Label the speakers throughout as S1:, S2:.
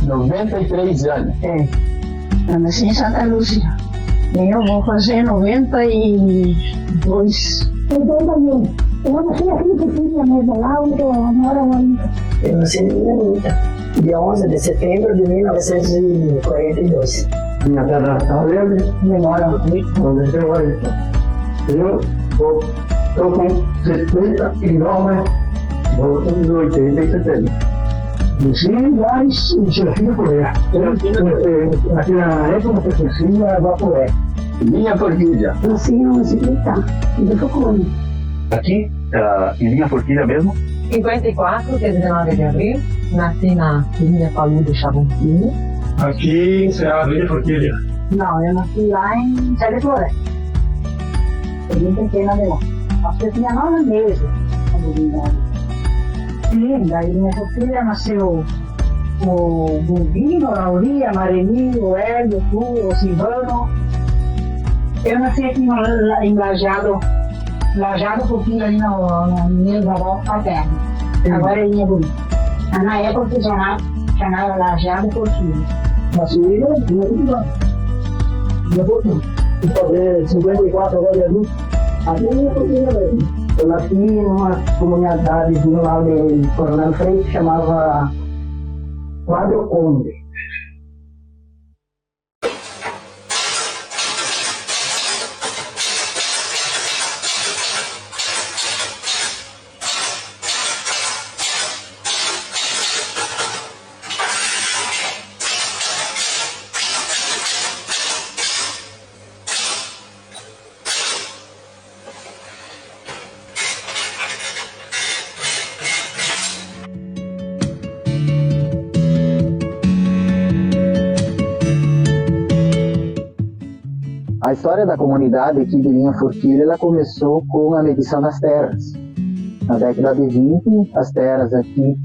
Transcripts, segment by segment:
S1: (93 anos.
S2: É. Eu nasci em Santa Lúcia. E eu vou fazer 92.
S3: 91. Eu nasci aqui em Pequinha mesmo, lá onde eu moro ainda.
S4: Eu nasci em Mineruta, dia 11 de setembro de 1942.
S1: Minha terra natal é memória onde eu moro. Eu estou com 79, vou com 80 e 70. Sim, mas em Serafina Coreia. Aqui na época que eu nasci, era Vaporé. Linha Forquilha.
S3: Nasci em 11 de Tucumã.
S5: Aqui, em Linha Forquilha mesmo?
S6: 54, que é 19 de abril. Nasci na Linha Paludo Chavantinho.
S1: Aqui em Linha Forquilha.
S3: Não, eu nasci lá em Telefloresta. Eu vim pequena de lá. Acho que eu tinha 9 meses quando vim daí. Sim, daí minha filha nasceu o Bundinho, a Laurinha, a Marelinho, o Hélio, o Silvano. Eu nasci aqui em Lajado, pouquinho ali no meus avós paternos. Agora é Linha Bonita. Mas na época que chamava Lajado pouquinho.
S1: Nasci em Linha Forquilha. Vou fazer 54 agora de adulto. Aqui em Linha Forquilha mesmo. Eu nasci numa comunidade lá de Coronel Freire que chamava Quadro Conde.
S7: A história da comunidade aqui de Linha Forquilha, ela começou com a medição das terras. Na década de 20, as terras aqui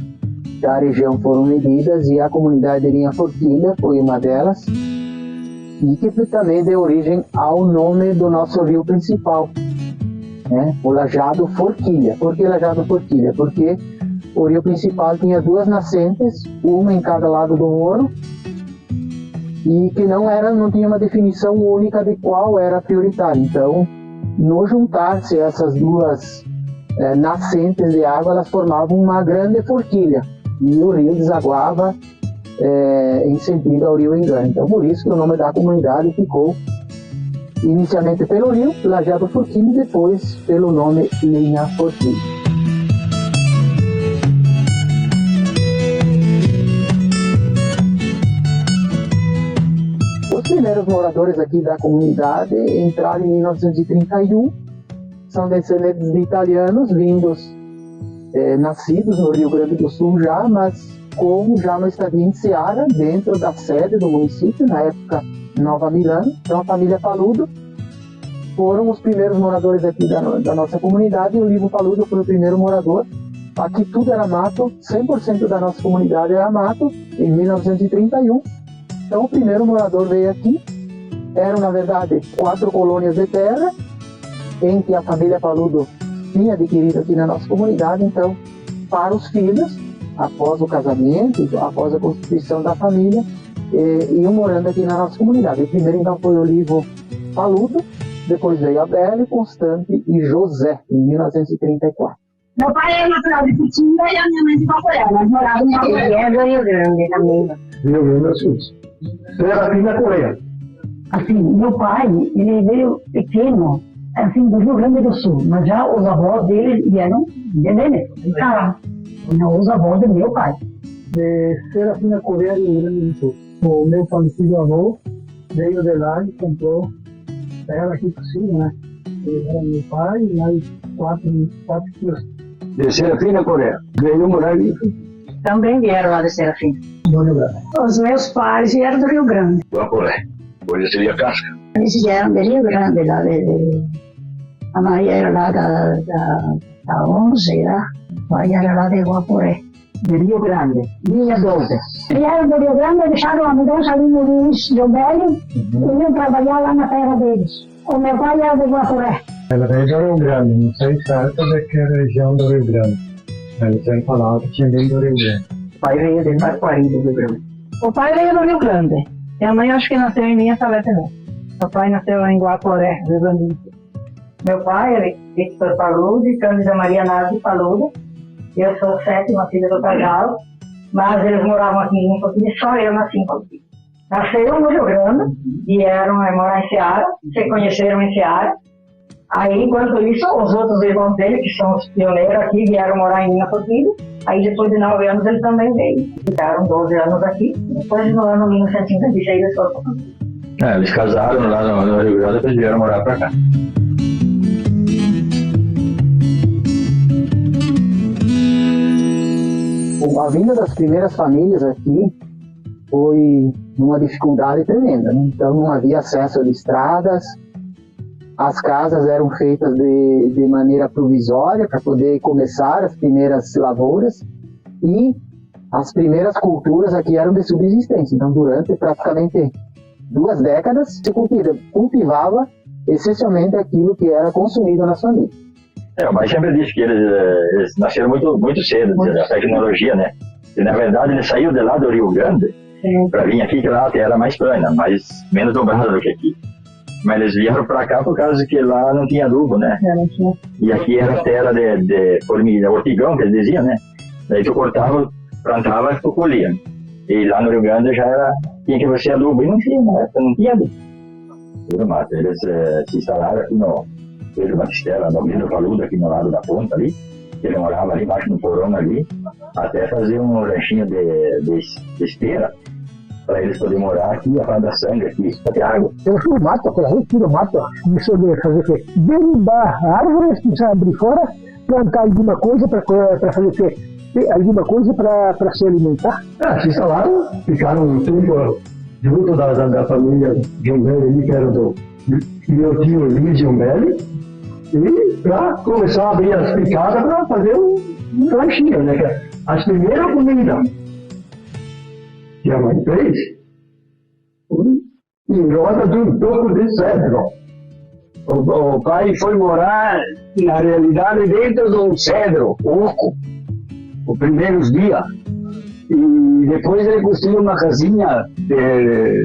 S7: da região foram medidas e a comunidade de Linha Forquilha foi uma delas, e que também deu origem ao nome do nosso rio principal, né? O Lajado Forquilha. Por que Lajado Forquilha? Porque o rio principal tinha duas nascentes, uma em cada lado do morro, e que não tinha uma definição única de qual era prioritária. Então, no juntar-se essas duas nascentes de água, elas formavam uma grande forquilha, e o rio desaguava em sentido ao rio Engano. Então, por isso que o nome da comunidade ficou inicialmente pelo rio Lajado Forquilha e depois pelo nome Linha Forquilha. Os primeiros moradores aqui da comunidade entraram em 1931, são descendentes de italianos nascidos no Rio Grande do Sul já, mas como já no estadia em Seara, dentro da sede do município, na época Nova Milano. Então a família Paludo foram os primeiros moradores aqui da nossa comunidade, e o Livo Paludo foi o primeiro morador. Aqui tudo era mato, 100% da nossa comunidade era mato, em 1931. Então o primeiro morador veio aqui. Eram, na verdade, 4 colônias de terra, em que a família Paludo tinha adquirido aqui na nossa comunidade. Então, para os filhos, após o casamento, após a constituição da família, iam morando aqui na nossa comunidade. O primeiro, então, foi o Livo Paludo, depois veio a Bela, Constante e José, em 1934.
S3: Meu pai é natural de Pitinga e a minha mãe de Vaporé. Nós morávamos em Vaporé.
S2: Ele é do Rio Grande também.
S1: Rio Grande do Sul. Serafina Coreia.
S3: Assim, meu pai, ele veio pequeno, assim, do Rio Grande do Sul, mas já os avós dele vieram de Belém. Os avós do meu pai.
S1: De Serafina Coreia, Rio Grande do Sul. O meu falecido avô veio de lá e comprou terra aqui possível, né? Ele era meu pai e mais 4 filhos. De Serafina Coreia. Veio morar ali.
S2: Também vieram lá de Serafina.
S3: Os meus pais vieram do Rio Grande.
S5: Vaporé. Hoje seria Casca.
S2: Eles vieram de Rio Grande, lá a Maria era lá da 11, lá. O pai era lá de Guaporé.
S3: De Rio Grande.
S2: Linha 12.
S3: Vieram do Rio Grande, deixaram a mudança ali no Luiz Jombelli e iam trabalhar lá na terra deles. O meu pai era do Guaporé.
S1: Ela veio do Rio Grande, não sei certo de que região do Rio Grande. Eles tinham falado que tinha vindo do Rio Grande.
S7: O pai veio de Taquari do Rio Grande.
S2: O pai veio do Rio Grande. E a mãe acho que nasceu em Linha Salete mesmo. O pai nasceu em Guaporé, Rio Grande do Sul. Meu pai é Victor Paludo e Cândida Maria Nazi Paludo. Eu sou a 7ª filha do casal, mas eles moravam aqui em Forquilha, só eu nasci em Forquilha. Nasceram no Rio Grande, vieram morar em Seara, se conheceram em Seara. Aí, enquanto isso, os outros irmãos dele, que são os pioneiros aqui, vieram morar em Linha Forquilha. Aí, depois de 9 anos, ele também veio. Ficaram 12 anos aqui. Depois, no ano 1956, eles foram para Forquilha.
S5: Eles casaram lá no Rio Grande e depois vieram morar pra cá.
S7: A vinda das primeiras famílias aqui foi uma dificuldade tremenda, né? Então não havia acesso a estradas, as casas eram feitas de maneira provisória para poder começar as primeiras lavouras e as primeiras culturas aqui eram de subsistência. Então durante praticamente 2 décadas se cultivava essencialmente aquilo que era consumido nas famílias.
S5: O pai sempre disse que eles nasceram muito cedo, a tecnologia, né? E na verdade ele saiu de lá do Rio Grande para vir aqui, que lá a terra era mais plana, mas menos dobrada do que aqui. Mas eles vieram para cá por causa que lá não tinha adubo, né? E aqui era terra de formiga, ortigão, que eles diziam, né? Daí tu cortava, plantava e tu colhia. E lá no Rio Grande já tinha que você adubo, e não tinha, na época não tinha adubo. Tudo mato. Eles se instalaram aqui no Pedro Batistella, no Pedro Paludo, aqui no lado da ponta ali. Ele morava ali embaixo no porão ali, até fazer um ranchinho de esteira, para eles poderem morar aqui, a parte da sangue aqui.
S1: Eu fui mato, aquela vez tiro mato, começou a fazer o quê? Derrubar árvores, começar a abrir fora, plantar alguma coisa para fazer o quê? Alguma coisa para se alimentar. Se instalaram, ficaram um tempo junto da família Jombelli, que era do meu tio Luiz Jombelli, e para começar a abrir as picadas para fazer um lanchinho, né? Que as primeiras comidas que a mãe fez, em roda de um toco de cedro. O pai foi morar, na realidade, dentro de um cedro oco, os primeiros dias. E depois ele construiu uma casinha de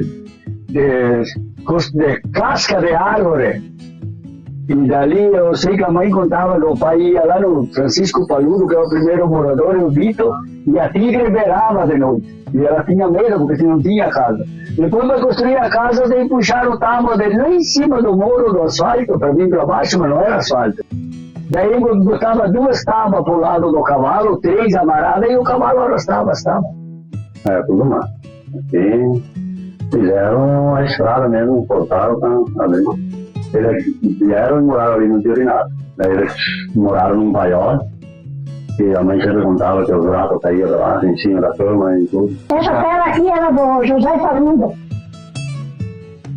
S1: casca de árvore. E dali eu sei que a mãe contava que o pai ia lá no Francisco Paludo, que é o primeiro morador, o Vitor, e a tigre berava de noite. E ela tinha medo, porque não tinha casa. Depois para construir a casa, tem que puxar o tábua dele lá em cima do muro do asfalto, para vir para baixo, mas não era asfalto. Daí botava 2 tábuas para o lado do cavalo, 3 amarradas, e o cavalo arrastava as tábuas. Tudo mais. Aqui fizeram a estrada mesmo, cortaram para abrir. Eles vieram e moraram ali no Diorinado. Daí eles moraram num paiol, e a mãe sempre contava que os ratos caíam lá em cima da cama e tudo.
S3: Essa terra aqui era do José Paludo.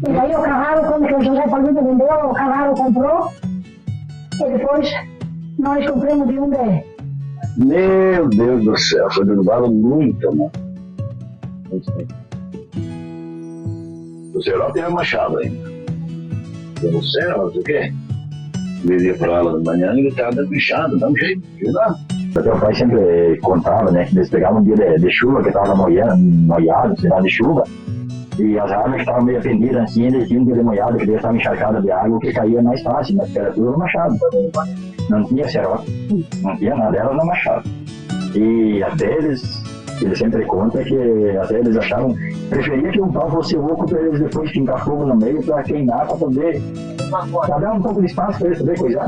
S3: E daí o cavalo, quando o José Paludo vendeu, o cavalo comprou. E depois nós compramos de um deles.
S1: Meu Deus do céu, foi derrubado muito, mano.
S5: O Zeró tem a machado ainda. Eu não sei, mas o quê? Vivia para ela de manhã e ele estava bichado, dá um jeito, não. Meu pai sempre contava, né, que eles pegavam um dia de chuva, que estava molhado, sei lá, de chuva, e as árvores que estavam meio pendidas assim, eles tinham um dia de molhado, que estavam encharcadas de água, que caía mais fácil, mas era tudo no machado. Não tinha serrote, não tinha nada, era no machado. E até eles sempre contam que até eles achavam, preferia que um pau fosse oco para eles depois fincar fogo no meio, para queimar, para poder dar um pouco de espaço para eles poderem coisar.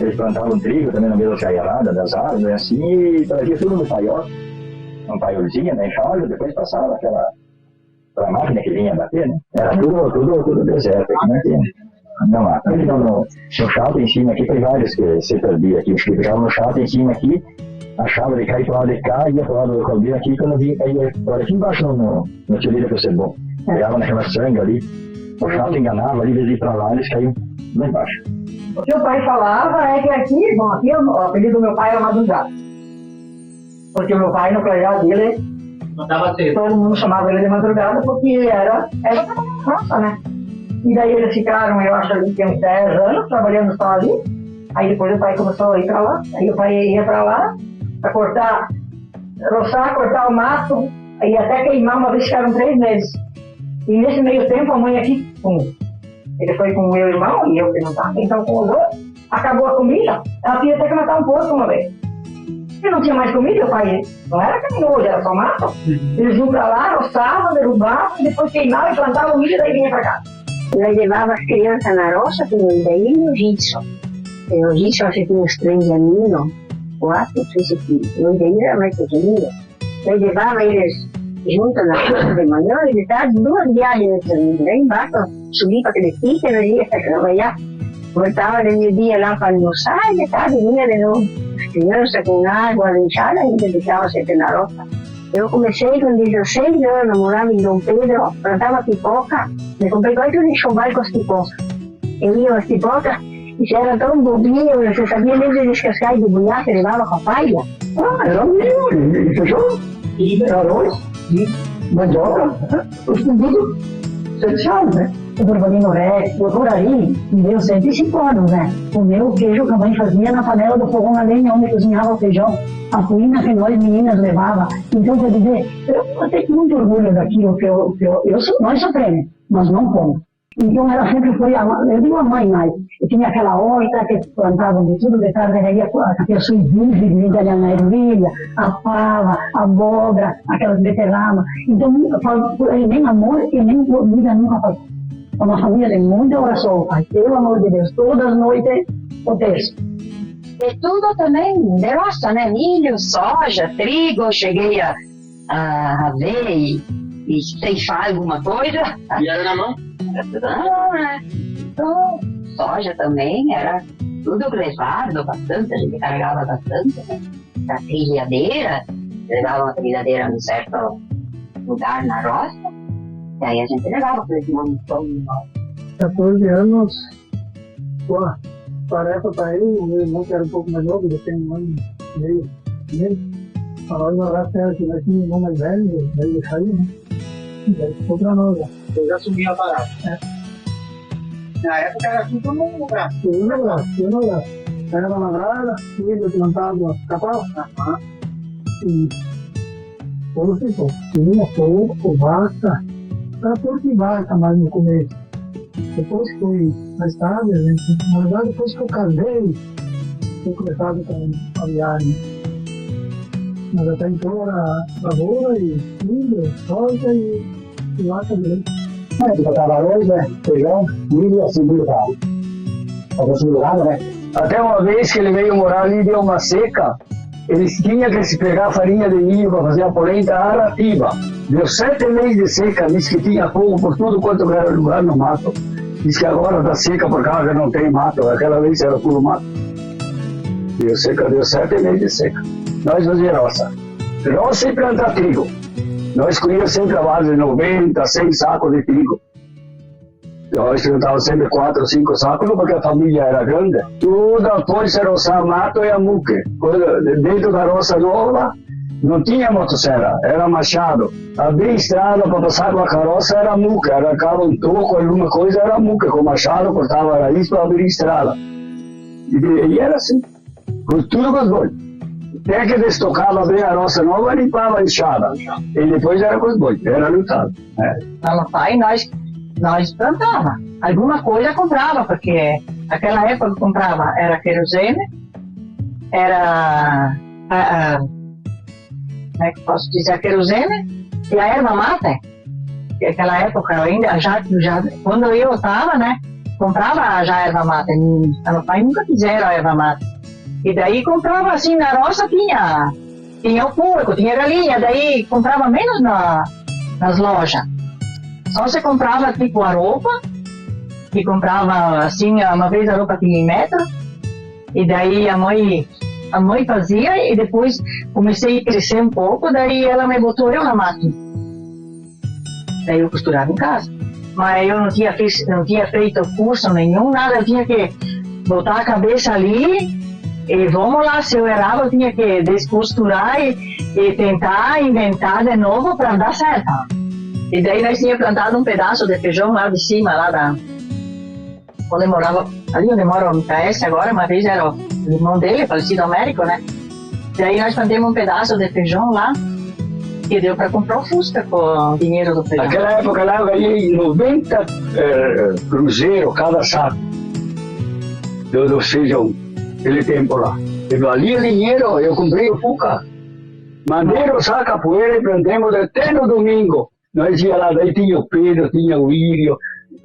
S5: Eles plantavam trigo também no meio da caiarada, das árvores, assim, e trazia tudo no paiol, um paiolzinho, né, enxolho, depois passava aquela máquina que vinha bater, né? Era tudo deserto aqui, né? Não há. Então, no chato em cima aqui, tem vários que se perdiam aqui, os que ficavam no chato em cima aqui, achava de cair para o lado de cá, ia para o lado do caldeiro aqui, quando vinha, caía por aqui embaixo no tioleiro para ser bom. Pegava naquela sangue ali, o chato enganava ali, em vez de ir para lá, eles caíam lá embaixo.
S3: O que o pai falava é que aqui o apelido do meu pai era Madrugada. Porque o meu pai, no projeto dele,
S8: Mandava ter.
S2: Todo mundo chamava ele de madrugada porque ele era da roça, né? E daí eles ficaram, eu acho, ali, tem uns 10 anos trabalhando só ali. Aí depois o pai começou a ir pra lá. Aí o pai ia pra lá pra cortar, roçar, cortar o mato. Aí até queimar, uma vez ficaram 3 meses. E nesse meio tempo a mãe aqui, ele foi com o meu irmão e eu que não estava, então com os dois. Acabou a comida, ela tinha até que matar um porco uma vez. E não tinha mais comida, o pai não era caminhoso, era só mato. Eles iam pra lá, roçavam, derrubavam, depois queimavam e plantavam milho e daí vinha pra cá.
S3: Nós levava as crianças na roça, que daí e o Ritson. O Ritson acho que tinha uns 3 aninhos, 4, não sei se tinha. O daí era mais pequenininho. Nós levava eles juntos na rua de manhã e de tarde, 2 viagens. Daí embaixo, subia para aquele pique, nós ia trabalhar. Voltava de meio-dia lá para almoçar e de tarde vinha de novo. As crianças com água deixada ainda ficava sempre na roça. Eu comecei com 16 anos, morava em Dom Pedro, plantava pipoca, me comprei quase um enxoval com as pipocas. Eu ia as pipocas e já era tão bobinho, você sabia nem de descascar e de bunhar, você levava com a palha.
S1: Era o mesmo, e feijão, e arroz, e mandioca, os tudo certeado, né?
S3: O Borbolino Rex, o Corari, me deu 105 anos, né? O meu queijo que a mãe fazia na panela do fogão a lenha, onde cozinhava o feijão, a cuina que nós meninas levava. Então, quer dizer, eu tenho muito orgulho daquilo que nós sofremos, mas não como. Então, ela sempre foi, eu digo a mãe mais, eu tinha aquela horta que plantavam de tudo, de tarde aí aquelas suizinhas vindas ali na ervilha, a fava, a abóbora, aquelas beterraba. Então, nunca faltou, nem amor e nem comida nunca faltou. Uma família de muita oração, pai, pelo amor de Deus, todas as noites o texto.
S9: E tudo também de roça, né? Milho, soja, trigo, eu cheguei a ver e ceifar alguma coisa.
S8: E era na mão?
S9: Era tudo na mão, né? Então, soja também, era tudo levado bastante, a gente carregava bastante, né? Da trilhadeira, levava uma trilhadeira num certo lugar na roça. E aí a gente levava para esse montão de nós.
S1: 14 anos, pô, tarefa para ele, o meu irmão que era um pouco mais novo, ele tem 1 ano e meio. A nós morar perto, que nós tínhamos um irmão mais velho, daí ele saiu, né? E daí ficou para nós, né?
S8: Eu já assumi a parada. Na época era tudo no lugar.
S1: Tudo no lugar. Era na lavrada, milho plantado, capau. E tudo ficou. Tinha pouco, vaca. Era pouco de vaca mais no começo. Depois que foi mais tarde, a gente, na verdade, depois que eu casei, foi começado com a viagem. Mas até então era lavoura e milho, soja e vaca de leite.
S7: Botava arroz, né? Feijão, milho, assim, milho ralo. Alguns milho, né?
S1: Até uma vez que ele veio morar ali, deu uma seca, eles tinham que se pegar farinha de milho para fazer a polenta Aratiba. Deu 7 meses de seca, disse que tinha fogo por tudo quanto era lugar no mato. Diz que agora está seca por causa que não tem mato, aquela vez era tudo mato. Deu 7 meses de seca. Nós fazíamos roça. Roça e plantar trigo. Nós colhíamos sempre a base de 90, 100 sacos de trigo. Nós plantávamos sempre 4 ou 5 sacos, porque a família era grande. Tudo após se roçar mato e amuque. Dentro da roça nova, não tinha motosserra, era machado. Abrir estrada para passar com a carroça era muca, arrancava um toco, alguma coisa era muca, com machado, cortava a raiz para abrir estrada. E era assim, tudo com os bois. Até que destocava bem a roça nova, limpava a enxada. E depois era com os bois, era lutado.
S2: Meu pai, nós plantava. Alguma coisa comprava, porque naquela época comprava, era querosene, era... como é que posso dizer, a querosene e a erva mate. Naquela época ainda, já, quando eu estava, né, comprava já a erva mate. Meu pai nunca fizeram a erva mate. E daí comprava assim, na roça tinha o porco, tinha galinha, daí comprava menos nas lojas. Só você comprava tipo a roupa, que comprava assim, uma vez a roupa tinha em metro, e daí a mãe fazia, e depois comecei a crescer um pouco, daí ela me botou eu na máquina. Daí eu costurava em casa. Mas eu não tinha feito curso nenhum, nada, eu tinha que botar a cabeça ali E vamos lá, se eu errava, eu tinha que descosturar e tentar inventar de novo para dar certo. E daí nós tínhamos plantado um pedaço de feijão lá de cima, lá da... Onde morava, ali onde mora o MKS agora, uma vez era o irmão dele, falecido Américo, né? Daí nós plantamos um pedaço de feijão lá, que deu para comprar o Fusca com o dinheiro do feijão.
S1: Naquela época lá eu ganhei 90 cruzeiros cada saco do feijão, aquele tempo lá. E valia dinheiro, eu comprei o Fuca. Mandei o saco a poeira e plantamos até no domingo. Nós ia lá, daí tinha o Pedro, tinha o Írio,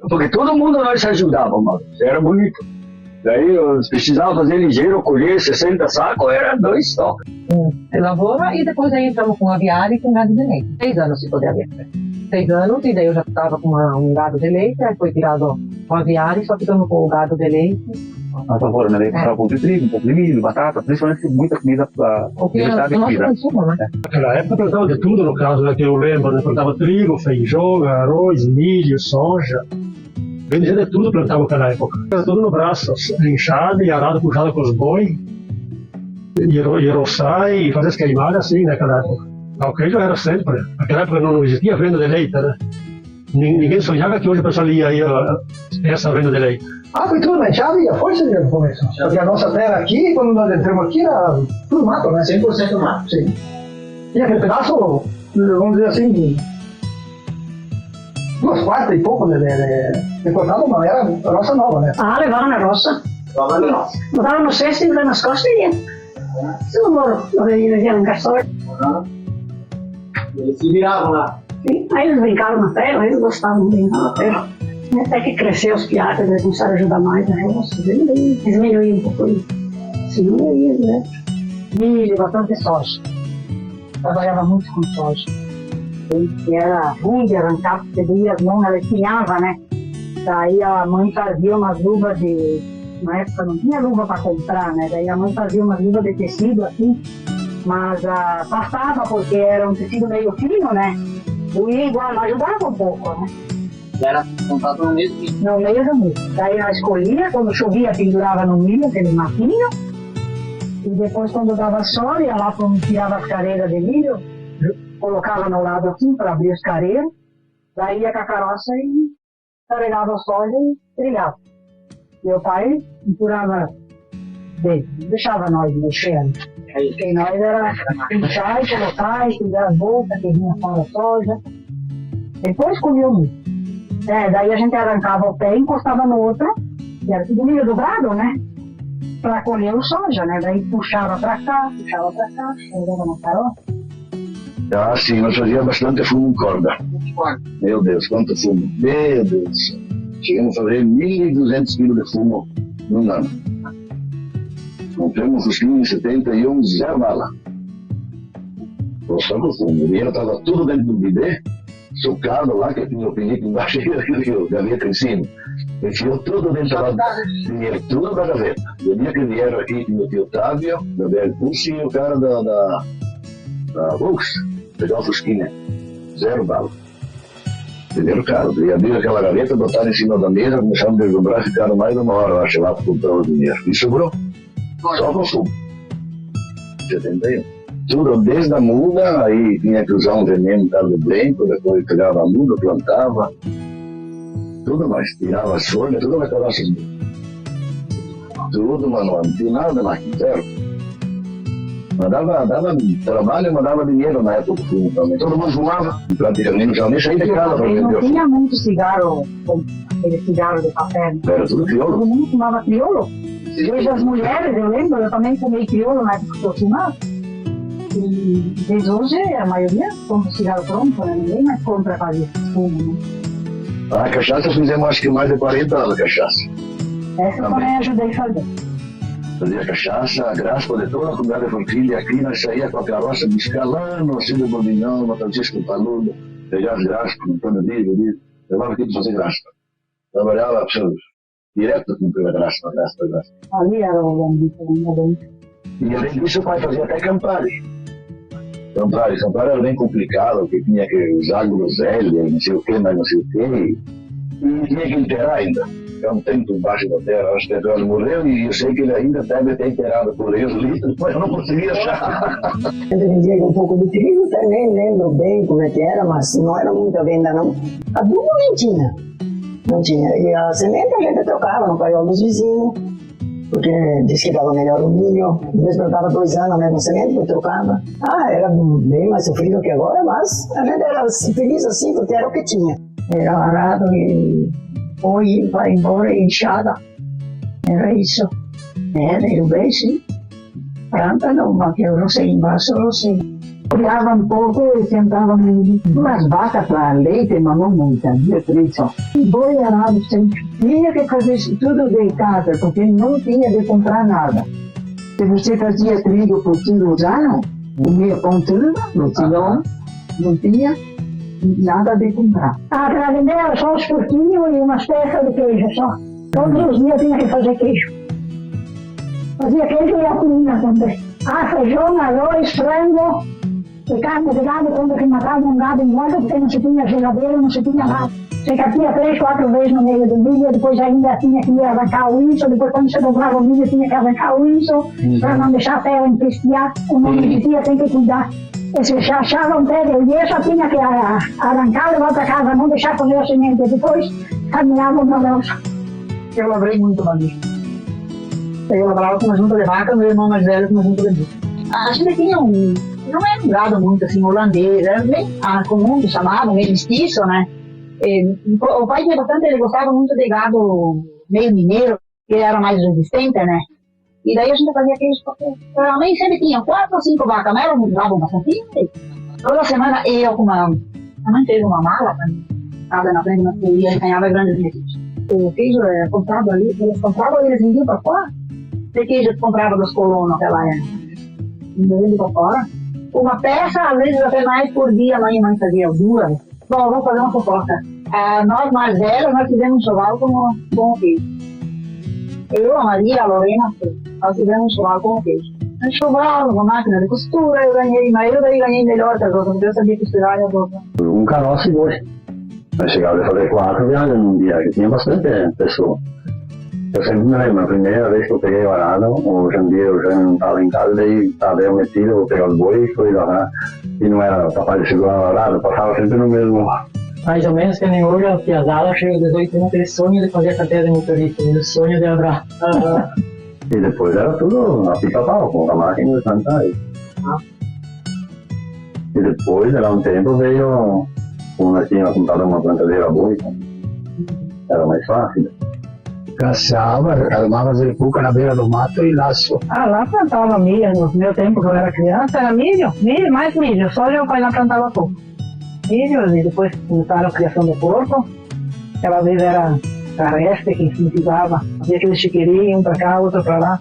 S1: porque todo mundo nós ajudávamos, era bonito. Daí eu precisava fazer ligeiro, colher 60 sacos, era 2 só.
S6: Lavoura e depois aí entramos com aviário e com gado de leite. 6 anos se poder haver. 6 anos e daí eu já estava com um gado de leite, aí foi tirado o aviário e só ficamos com o gado de leite.
S10: A lavoura, né? Comprava um pouco de trigo, um pouco de milho, batata, principalmente muita comida para
S6: o nosso consumo, né?
S11: Naquela época plantava de tudo, no caso, né, que eu lembro, né? Plantava trigo, feijão, arroz, milho, soja. Vendia de tudo, plantava naquela época. Era tudo no braço, enxada e arado puxado com os boi. E roçar e fazer as queimadas assim naquela época. O queijo era sempre. Naquela época não existia venda de leite, né? Ninguém sonhava que hoje o pessoal ia aí essa venda de leite.
S8: Foi tudo na enxada e a força no começo. Porque a nossa terra aqui, quando nós entramos aqui, era tudo mato, né? 100% mato. Sim. E aquele pedaço, vamos dizer assim, 2 quartas e pouco de cortado, mas era a roça nova, né?
S3: Levava na roça. Botava no cesto e nas costas e ia. Se não moro, eles iam no castor.
S8: Eles se viravam lá.
S3: Sim. Aí eles brincavam na terra, eles gostavam de brincar na terra. Até que cresceu os piatas, eles começaram a ajudar mais na roça. Eles diminuíram um pouco isso. Senão eu ia, né? Milho, bastante soja. Trabalhava muito com soja. E era ruim de arrancar, porque doía as mãos, ela espinhava, né? Daí a mãe fazia umas luvas de... Na época não tinha luva para comprar, né? Daí a mãe fazia umas luvas de tecido assim, mas passava porque era um tecido meio fino, né? Doía igual, ajudava um pouco, né?
S8: Era comprado no mesmo milho.
S3: No mesmo. Daí ela escolhia, quando chovia pendurava no milho, aquele maquinho. E depois quando dava sol, ia lá, tirava as careiras de milho, colocava no lado assim para abrir as careiras. Daí ia com a carroça e carregava o soja e trilhava. Meu pai misturava, deixava nós mexendo. Porque nós era puxar e colocar e tirar as bolsas que vinha fora a soja. Depois colhia o milho. Daí a gente arrancava o pé e encostava no outro, e era tudo milho dobrado, né? Para colher o soja, né? Daí puxava para cá, chegava na carroça.
S5: Sim, nós fazíamos bastante fumo em corda. Meu Deus, quanto fumo. Meu Deus. Chegamos a fazer 1.200 quilos de fumo num ano. Compramos um Fusquinha em 71, 0 bala. Só com fumo. O dinheiro estava tudo dentro do bidê, socado lá, que tinha o pinico embaixo e o gaveta em cima. Enfiou tudo dentro da dinheiro, tudo da gaveta. E o dia que vieram aqui, tinha o tio Otávio, da BL Pulse e o cara da Volks, pegar o Fusquinha. 0 bala. Primeiro carro, e abriram aquela gaveta, botaram em cima da mesa, começaram a desdobrar, ficaram mais de 1 hora, eu acho, lá para comprar o dinheiro. E sobrou. Só com fumo. 71. Tudo desde a muda, aí tinha que usar um veneno tal de branco, depois pegava a muda, plantava. Tudo mais, tirava as folhas, tudo na carroça. Tudo manual, não tinha nada na máquina, certo? Mas dava trabalho, mas dava dinheiro na época do fumo também. Todo mundo fumava, praticamente não precisava nem sair de casa para vender.
S3: Não tinha muito cigarro, aquele cigarro de papel.
S5: Era tudo crioulo.
S3: Todo mundo fumava crioulo. Desde as mulheres, eu lembro, eu também fumei crioulo na época que eu fumava. E desde hoje a maioria compra cigarro pronto, né? Ninguém mais compra para fazer fumo, né?
S5: A cachaça fizemos acho que mais de 40 anos, cachaça.
S3: Essa eu também ajudei a fazer.
S5: Fazia cachaça, a graspa de toda a comunidade de Forquilha. Aqui nós saía com a carroça buscar lá no Cílio Bobinão, no Francisco Paludo, pegar as graspas, no Antônio Dias, levava aqui para fazer graspa. Trabalhava direto com a graspa.
S3: Ali era o ambiente,
S5: e além disso o pai fazia até Campari. Campari era bem complicado, porque tinha que usar groselha, não sei o que, mas não sei o que. E tinha que enterrar ainda. é um tempo embaixo da terra, acho que ele morreu e eu sei que ele ainda deve ter enterrado por aí os litros, mas eu não consegui achar.
S4: Eu vendia um pouco de trigo também, lembro bem como é que era, mas não era muita venda não. Adubo nem tinha, não tinha. E a semente a gente trocava no paiol dos vizinhos, porque disse que dava melhor o milho. Às vezes plantava 2 anos a mesma semente, depois trocava. Era bem mais sofrido que agora, mas a gente era feliz assim, porque era o que tinha. Era arado e foi, vai embora e enxada. Era isso. Deu bem, sim. Planta não, mas eu não sei, embaixo eu não sei.
S2: Criava um pouco e sentava umas vacas para leite, mas não muitas, de trigo. Boi arado sempre. Tinha que fazer isso tudo de casa, porque não tinha de comprar nada. Se você fazia trigo por quilograma, comia pão tudo, não tinha nada de comprar.
S3: Para vender era só os porquinhos e umas peças de queijo só. Todos os dias tinha que fazer queijo. Fazia queijo e a comida também. Feijão, arroz, frango e carne de gado quando se matava um gado em volta, porque não se tinha geladeira, não se tinha nada. Você catia 3, 4 vezes no meio do milho, depois ainda tinha que arrancar o isso, depois quando você dobrava o milho tinha que arrancar o isso, para não deixar a terra empestear. O nome dizia tem que cuidar. E se achava um pé de só tinha que arrancar, levar para casa, não deixar comer a semente. Depois caminhava na roça.
S2: Eu lavrei muito na vida. Eu lavrava com uma junta de vaca, meu irmão mais velho com uma junta de milho. A gente tinha não era um gado muito assim holandês, era bem comum que chamavam, meio mestiço, né? O pai tinha bastante, ele gostava muito de gado meio mineiro, que era mais resistente, né? E daí a gente fazia aqueles, porque a mãe sempre tinha 4 ou 5 vacas, mas eram davam bastante. Toda semana eu com a mãe fez uma mala pra mim, estava na frente da folia e ganhava grandes recursos. O queijo comprado ali, eles compravam e eles vendiam para fora. O queijo que comprava dos colonos naquela época, vendiam para fora. Uma peça, às vezes até mais por dia, a mãe fazia 2. Bom, vamos fazer uma fofoca. Nós mais velhos, nós fizemos um enxoval com o queijo. Eu, a Maria, a Lorena, nós fizemos um enxoval com o queijo. Um enxoval, uma máquina de costura, eu ganhei, mas eu daí ganhei melhor que as outras, porque eu sabia costurar e as outras.
S5: Um caroço e 2. Nós chegávamos a fazer 4 viagens num dia, que tinha bastante pessoa. Eu sempre me lembro, a primeira vez que eu peguei o arado, o Jandir não estava em casa, daí estava eu metido, eu vou pegar os bois e fui lá, e não era capaz de segurar o arado, passava sempre no mesmo.
S2: Mais ou menos que nem hoje, a piazada chega aos 18 anos, aquele sonho de fazer carteira de motorista, o sonho de andar.
S5: E depois era tudo a pica-pau, com a máquina de plantar. E depois, era um tempo, veio, como nós tínhamos comprado uma plantadeira boa, era mais fácil.
S8: Caçava, armava as epucas na beira do mato e laço.
S2: Lá plantava milho, no meu tempo que eu era criança, era milho, mais milho, só meu pai lá plantava pouco. Milho, e depois começaram a criação do porco, aquela vez era carreste que incentivava, havia aquele chiqueirinho, um para cá, outro para lá.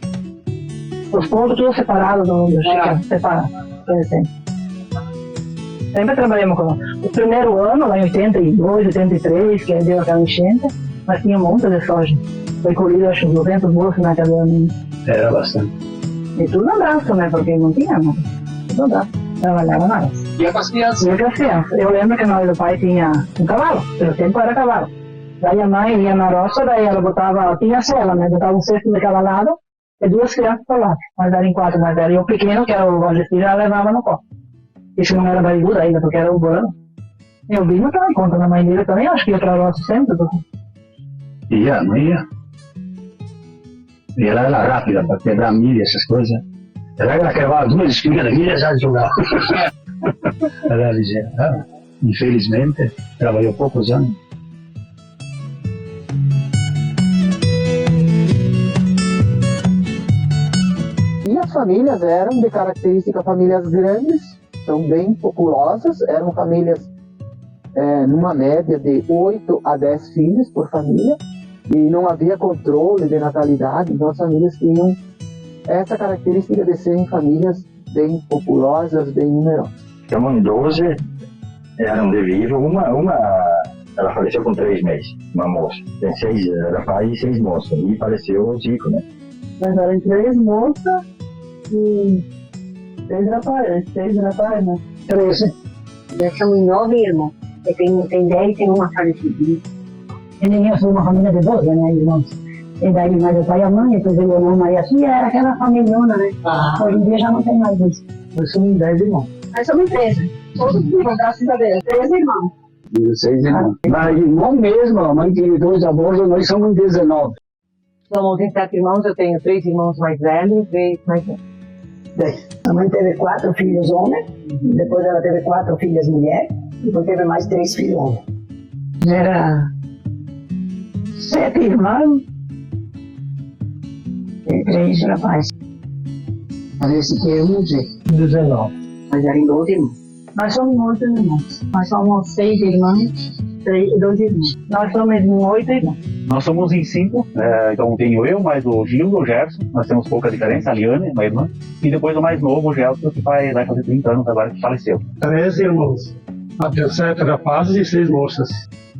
S2: Os porcos todos separados do chiqueiro, separados, sempre trabalhamos com o primeiro ano, lá em 82, 83, que deu aquela enchente, mas tinha um monte de soja. Foi colhido, acho, 200 bolsas naquele ano.
S8: Era bastante.
S2: E tudo no braço, né? Porque não tinha nada. Tudo no braço. Trabalhava nada.
S8: Ia com as crianças.
S2: Ia com as crianças. Eu lembro que nós, o pai tinha um cavalo. Pelo tempo era cavalo. Daí a mãe ia na roça, daí ela botava, tinha cela, né? Botava um cesto de cada lado e 2 crianças para lá. Mas eram em 4 mais velhos. E o pequeno, que era o Valgestir, já levava no copo. Isso não era barrigudo ainda, porque era urbano. E o Bino também conta, na mãe dele também, acho que ia para a roça sempre. Porque...
S8: Ia, não ia? E ela era rápida para quebrar milho, essas coisas. Ela quebrava 2 espigas de milho e já jogava. Ela era ligeira. Infelizmente, trabalhou poucos anos.
S7: E as famílias eram de característica famílias grandes, então bem populosas, eram famílias numa média de 8 a 10 filhos por família, e não havia controle de natalidade, então as famílias tinham essa característica de serem famílias bem populosas, bem numerosas.
S1: Estamos em 12, eram de vivo, uma ela faleceu com 3 meses, uma moça. Tem 6, era pai e 6 moças, e faleceu o Zico, né?
S2: Mas eram 3 moças e 6 rapazes, né? 13.
S3: Nós somos 9 irmãos. Tem 10 e tem uma falecida. E eu sou uma família de 12, né, irmãos? E daí mais o pai e a mãe, depois eu e a irmã Maria Cia, era aquela familhona, né? Hoje em dia já não tem mais isso.
S2: Nós somos 10 irmãos.
S3: Nós somos 13. Todos vivos, graças a Deus. 13 irmãos.
S1: 16 irmãos. Mas irmão mesmo, a mãe tem 2 avós, nós somos 19.
S6: Somos em 7 irmãos, eu tenho 3 irmãos mais velhos e 3 mais velhos.
S4: 10. A mãe teve 4 filhos homens, depois ela teve 4 filhas mulheres, depois teve mais 3 filhos homens.
S2: Era 7 irmãos e 3 rapazes.
S4: Parece que é 11.
S2: 19.
S4: Mas eram 12 irmãos.
S3: Nós somos 8 irmãos. Nós somos 6 irmãos e 2 irmãos.
S2: Nós somos 8 irmãos.
S10: Nós somos em 5, então tenho eu, mais o Gil e o Gerson, nós temos pouca diferença, a Liane, uma irmã, e depois o mais novo, o Gelson, que vai fazer 30 anos agora, que faleceu.
S11: 13 irmãos. Havia 7 rapazes e 6 moças.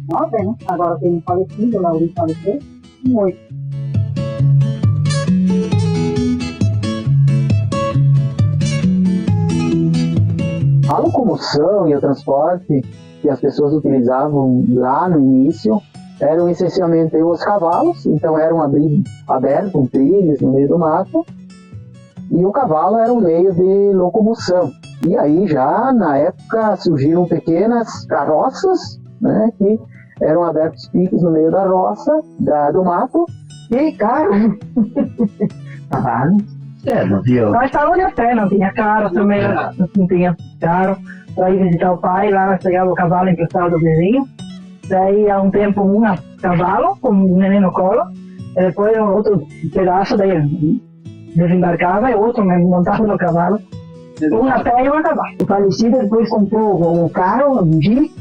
S3: 9, né? Agora tem um falecido, o Lauri faleceu, 8.
S7: A locomoção e o transporte que as pessoas utilizavam lá no início eram essencialmente os cavalos, então era um abrigo aberto, com trilhos no meio do mato, e o cavalo era um meio de locomoção. E aí já na época surgiram pequenas carroças, né, que eram abertos picos no meio da roça, do mato, e carro. Cavalo.
S1: Não tinha.
S2: Nós estávamos a pé, não tinha carro também, não tinha carro. Para ir visitar o pai, lá nós pegávamos o cavalo emprestado do vizinho. Daí, há um tempo, cavalo, com um neném no colo. E depois, outro pedaço, daí desembarcava e outro montava no cavalo. Um a pé e um a cavalo.
S4: O falecido depois comprou um carro, um Jeep,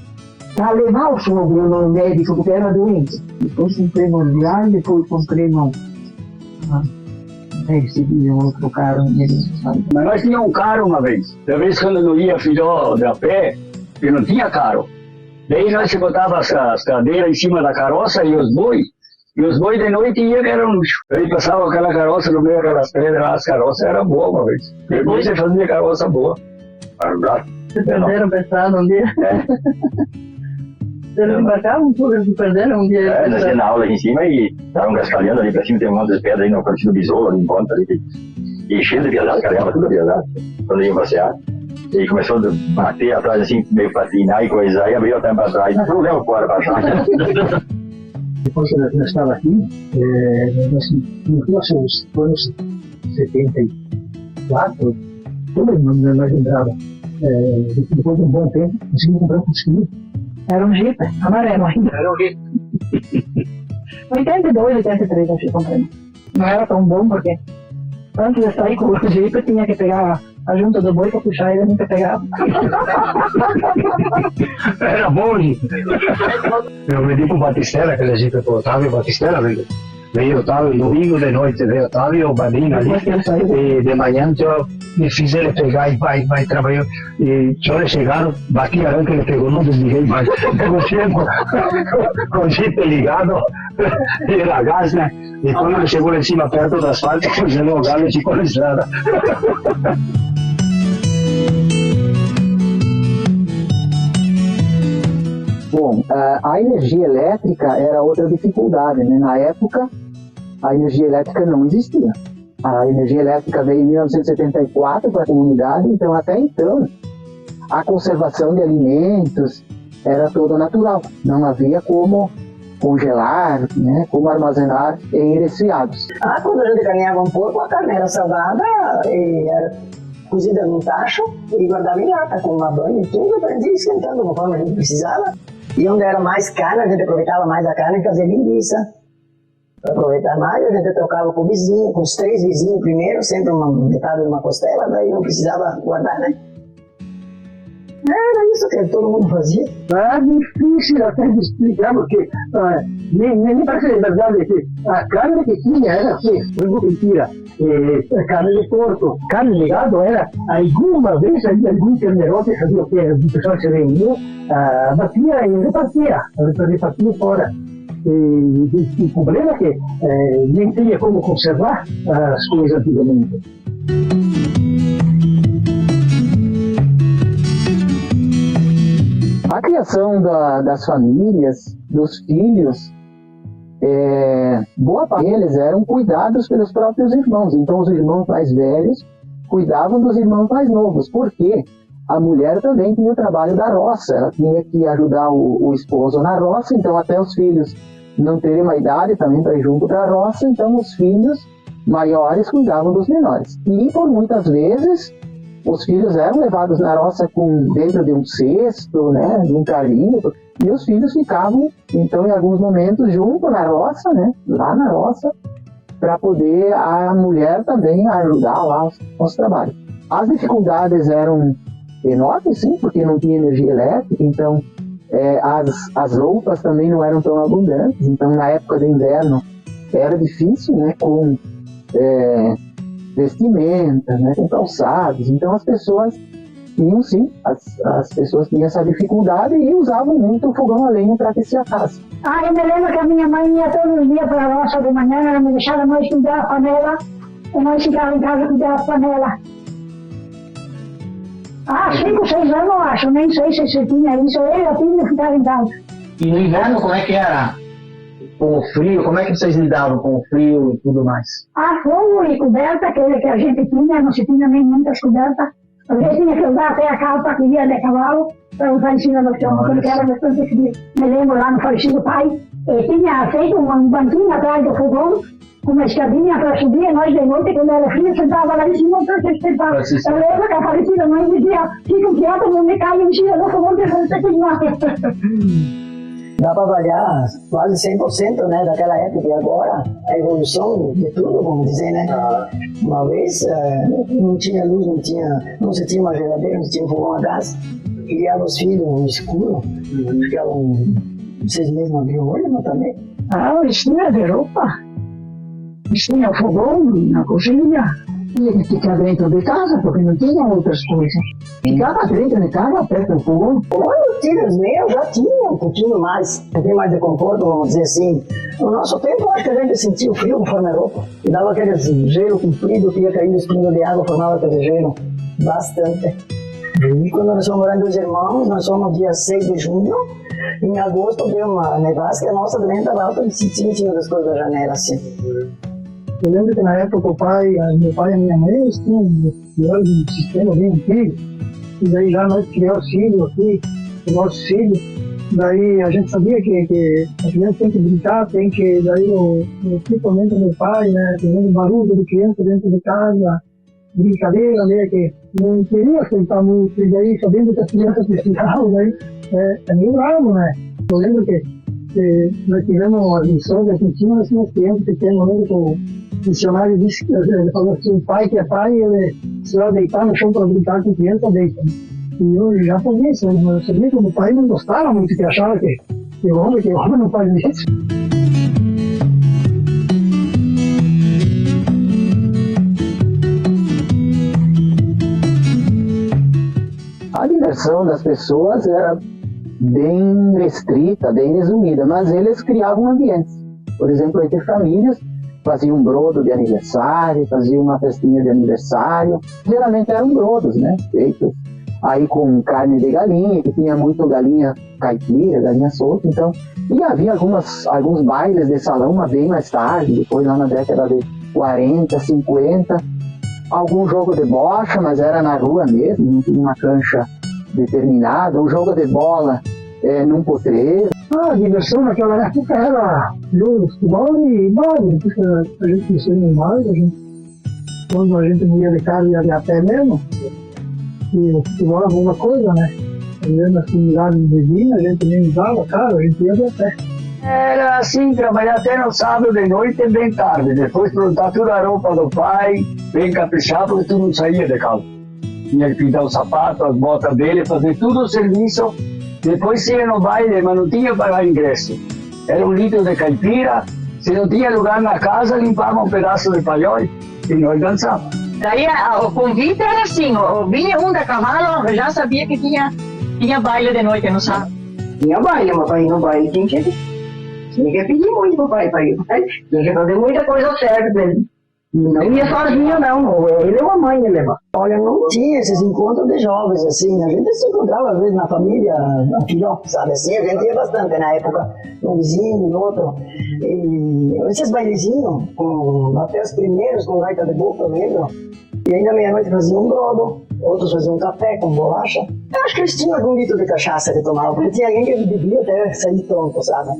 S4: para levar o sogro no médico, porque era doente. Depois comprei um viagem, depois comprei um outro carro.
S1: Mas nós tínhamos um carro uma vez. Da vez quando eu ia filho de a pé, eu não tinha carro. Daí nós se botava as cadeiras em cima da carroça e os bois de noite iam, que era um luxo. Aí passava aquela carroça no meio daquelas pedras, as carroças eram boas uma vez. Depois você fazia carroça boa.
S2: Vocês perderam pesado um dia? Vocês embarcavam tudo, eles perderam um dia?
S5: Nós ia na aula aqui em cima e estavam gastalhando ali pra cima, tem um monte de pedras aí no cantinho do Besouro, ali em ponta ali. E cheio de viajado, carregava tudo viajado, quando iam passear. E começou a bater atrás assim, meio patinar e coisa, aí abriu a tampa atrás, não leva fora pra trás.
S11: Depois que nós estávamos aqui, nós nos anos 74, todo mundo nós lembrava, depois de um bom tempo, conseguimos comprar um Fusquinha.
S2: Era um Jeep, amarelo ainda.
S11: Era um Jeep.
S2: 82, 83 acho que comprei. Não era tão bom porque antes de sair com o Jeep eu tinha que pegar a junta do boi para puxar e eu nunca pegava.
S8: Era bom, gente. Eu vendi pro Batistela, aquele Jeep pro Otávio Batistela, veio o Otávio, domingo de noite, veio o Otávio, o Badinho ali, e de manhã eu me fiz ele pegar e vai trabalhar. E eles chegaram, bati a arranca, ele pegou, não desliguei mais. Com o Jeep ligado, e era gás, né? E quando ele chegou lá em cima, perto do asfalto, congelou o gás e ficou na estrada.
S7: Bom, a energia elétrica era outra dificuldade, né? Na época, a energia elétrica não existia. A energia elétrica veio em 1974 para a comunidade, então até então a conservação de alimentos era toda natural. Não havia como congelar, né? Como armazenar em resfriados.
S4: Quando a gente ganhava um pouco, a carne era salgada e era cozida num tacho e guardava em lata, com uma banha e tudo, para a gente ir esquentando conforme a gente precisava. E onde era mais carne, a gente aproveitava mais a carne e fazia linguiça. Para aproveitar mais, a gente trocava com o vizinho, com os 3 vizinhos primeiro, sempre metade de uma costela, daí não precisava guardar, né? Era isso que todo mundo fazia.
S1: É difícil até de explicar, porque nem parece verdade que a carne que tinha era mentira. Carne de porco, carne de gado era alguma vez algum ternerote sabia o que o pessoal se reunia, batia e repartia fora. O problema é que nem tinha como conservar as coisas antigamente.
S7: A criação das famílias, dos filhos, boa parte deles eram cuidados pelos próprios irmãos. Então os irmãos mais velhos cuidavam dos irmãos mais novos. Por quê? A mulher também tinha o trabalho da roça, ela tinha que ajudar o esposo na roça, então até os filhos não terem uma idade também para ir junto para a roça, então os filhos maiores cuidavam dos menores. E por muitas vezes os filhos eram levados na roça dentro de um cesto, né, de um carrinho, e os filhos ficavam, então, em alguns momentos, junto na roça, né, lá na roça, para poder a mulher também ajudar lá os trabalhos. As dificuldades eram enormes, sim, porque não tinha energia elétrica, então as roupas também não eram tão abundantes, então na época do inverno era difícil, né, com vestimenta, né, com calçados, então as pessoas tinham sim, as pessoas tinham essa dificuldade e usavam muito o fogão a lenha para aquecer a casa.
S3: Eu me lembro que a minha mãe ia todos os dias para a roça de manhã, ela me deixava nós cuidar da panela, e nós ficávamos em casa cuidar da panela. 5, 6 anos, eu acho, nem sei se você tinha isso, eu tinha que ficar em casa.
S8: E no inverno, como é que era? Com o frio, como é que vocês lidavam com o frio e tudo mais?
S3: Fogo e coberta, aquele que a gente tinha, não se tinha nem muitas cobertas. Às vezes tinha que usar até a calça que ia de cavalo para usar em cima do chão, porque era bastante frio. Me lembro lá no falecido pai, tinha feito um banquinho atrás do fogão, com uma escadinha para subir, nós de noite, quando era frio, sentava lá em cima para se esquentar. Eu lembro que a falecida mãe dizia, fica quieto, não me cai em cima do fogão, que você queimar.
S4: Dá para avaliar quase 100%, né, daquela época, e agora a evolução de tudo, vamos dizer, né? Uma vez não tinha luz, não se tinha uma geladeira, não se tinha um fogão a gás, criava os filhos no escuro, ficavam 6 meses não abriam o olho, não também.
S3: Eles tinham de roupa, eles tinham o fogão na cozinha, tinha que ficar dentro de casa, porque não tinha outras coisas. Ficava dentro de casa, perto do fogão.
S4: Os filhos meus já tinham um pouquinho mais de conforto, vamos dizer assim. No nosso tempo, acho que a gente sentia o frio conforme a roupa. E dava aquele gelo comprido que ia caindo os pingos de água, formava aquele gelo. Bastante. E quando nós fomos morando os irmãos, nós fomos dia 6 de junho. Em agosto deu uma nevasca, a nossa também estava alta, sentia em cima das coisas da janela, assim.
S1: Eu lembro que na época meu pai e a minha mãe, eles tinham um sistema bem antigo, e daí já nós tivemos filhos aqui, o nosso filho, daí a gente sabia que a criança tem que brincar, tem que, daí principalmente o meu pai, né, tem um barulho de criança dentro de casa, brincadeira, né, que não queria aceitar muito, e daí sabendo que as crianças precisavam, daí é meio bravo, né. Eu lembro que nós tivemos uma missão aqui em cima, nós tínhamos crianças pequenas, eu lembro que o missionário disse, ele falou assim, o pai que é pai, ele se vai deitar no chão para brincar com criança, deita. E eu já fazia isso, mas eu sabia que o pai não gostava muito, que achava que o homem não faz isso.
S7: A diversão das pessoas era bem restrita, bem resumida, mas eles criavam ambientes. Por exemplo, entre famílias, faziam um brodo de aniversário, faziam uma festinha de aniversário. Geralmente eram brodos, né, feitos aí com carne de galinha, que tinha muito galinha caipira, galinha solta, então. E havia alguns bailes de salão, mas bem mais tarde, depois lá na década de 40, 50. Algum jogo de bocha, mas era na rua mesmo, não tinha uma cancha determinada. Um jogo de bola num potreiro.
S1: A diversão naquela época era jogo de futebol e baile, porque a gente cresceu no baile, quando a gente não ia de casa, ia de a pé mesmo. E o futebol era a mesma coisa, né? Nas comunidades vizinhas, a gente nem usava carro, a gente ia de a pé.
S8: Era assim, trabalhar até no sábado de noite e bem tarde. Depois plantar toda a roupa do pai, bem caprichado, porque tu não saía de casa. Tinha que pintar os sapatos, as botas dele, fazer tudo o serviço. Depois ia no baile, mas não tinha para pagar ingresso. Era 1 litro de caipira, se não tinha lugar na casa, limpava um pedaço de paiol e nós dançávamos.
S2: Daí o convite era assim, vinha um da cavalo, eu já sabia que tinha baile de noite no sábado.
S4: Tinha baile, mas para ir no baile tinha que pedir muito pro pai para ir.
S2: Tinha que fazer muita coisa certa pra ele. Ele ia sozinho não, ele ou a mãe ia levar.
S4: Olha, não tinha esses encontros de jovens, assim, a gente se encontrava às vezes na família, na filhota, sabe, assim, a gente ia bastante na época, um vizinho, no outro, e esses bailezinhos, até os primeiros com gaita de boca, eu lembro, e ainda meia-noite faziam um brodo, outros faziam um café com bolacha. Eu acho que eles tinham algum litro de cachaça que tomavam, porque tinha alguém que bebia até sair pronto, sabe.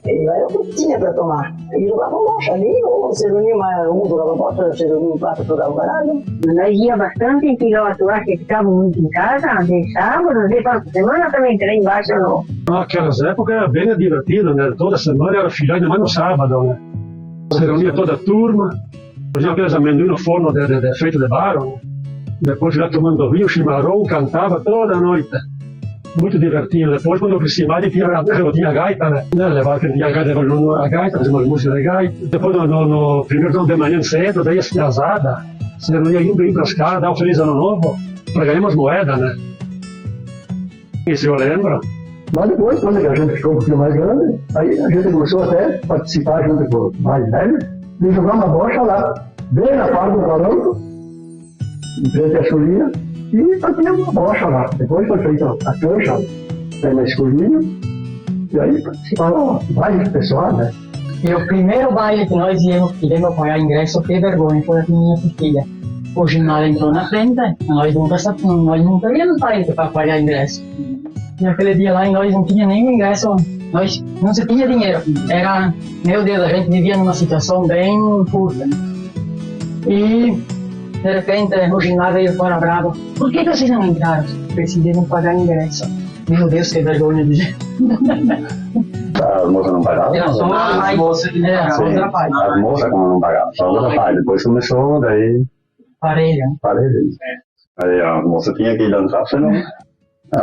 S4: E era o que tinha para tomar. E jogavam bolacha ali, ou se reuniam um jogava bola, se reuniam um prato, jogava baralho.
S2: Nós ia bastante em Figueroa, que ficavam muito em casa, de sábado, de para semana também, trem embaixo não.
S11: Naquelas épocas era bem divertido, né? Toda semana era filhão, ainda mais no sábado, né? Se reunia toda a turma, fazia aqueles amendoim no forno feito de barro, né? Depois já tomando vinho, chimarrão, cantava toda a noite. Muito divertido. Depois, quando eu cresci mais, eu tinha gaita, né? Levava que tinha gaita, a gaita, fazia umas músicas de gaita. Depois, no primeiro ano de manhã cedo, daí as piazadas, se reunia indo para as casas, dar um feliz ano novo, para ganhar umas moedas, né? Isso eu lembro.
S1: Mas depois, quando a gente ficou um pouquinho mais grande, aí a gente começou até a participar junto com os mais velhos e jogar uma bocha lá, bem na parte do barranco, em frente à chulinha, e fazia uma bocha lá. Depois foi feita a cancha, na escolinha, e aí participavam várias pessoas, né?
S3: E o primeiro baile que nós íamos pagar ingresso, que vergonha, foi a minha filha. O ginásio entrou na frente, nós nunca íamos baile para pagar ingresso. E aquele dia lá nós não tinha nenhum ingresso, nós não se tinha dinheiro. Era, meu Deus, a gente vivia numa situação bem curta. E de repente o ginásio veio fora bravo. Por que vocês não entraram? Decidiram pagar ingresso. Meu Deus, que vergonha de gente.
S5: As moças não pagavam?
S3: Era só as moças que não pagavam.
S5: As moças como não pagavam, só os rapazes. Depois começou, daí...
S3: Parelha.
S5: Aí a moça tinha que dançar, senão...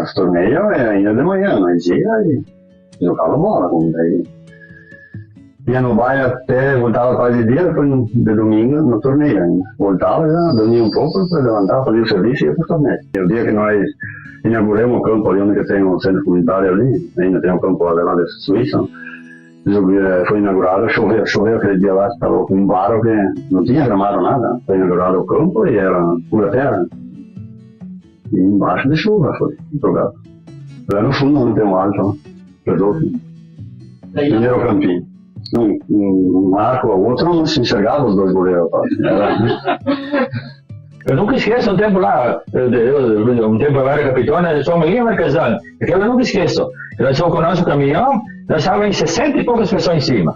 S5: Os torneios ainda de manhã, nós ia e jogava bola. Daí ia no baile até, voltava quase de dia, depois de domingo no torneio ainda. Voltava, já dormia um pouco, depois levantava, fazia o serviço e ia para o torneio. E o dia que nós inauguramos o campo ali onde tem um centro comunitário ali, ainda tem um campo lá da Suíça, foi inaugurado, choveu aquele dia lá, estava com um barro que não tinha gramado nada. Foi inaugurado o campo e era pura terra. E embaixo de chuva foi jogado. Lá no fundo onde tem um alto, primeiro campinho. Um arco ao outro não se enxergava os dois goleiros.
S8: Eu nunca esqueço um tempo lá, um tempo eu era capitão, só uma linha marcação. Aquilo eu nunca esqueço. Nós fomos com o nosso caminhão, nós estávamos em 60 e poucas pessoas em cima.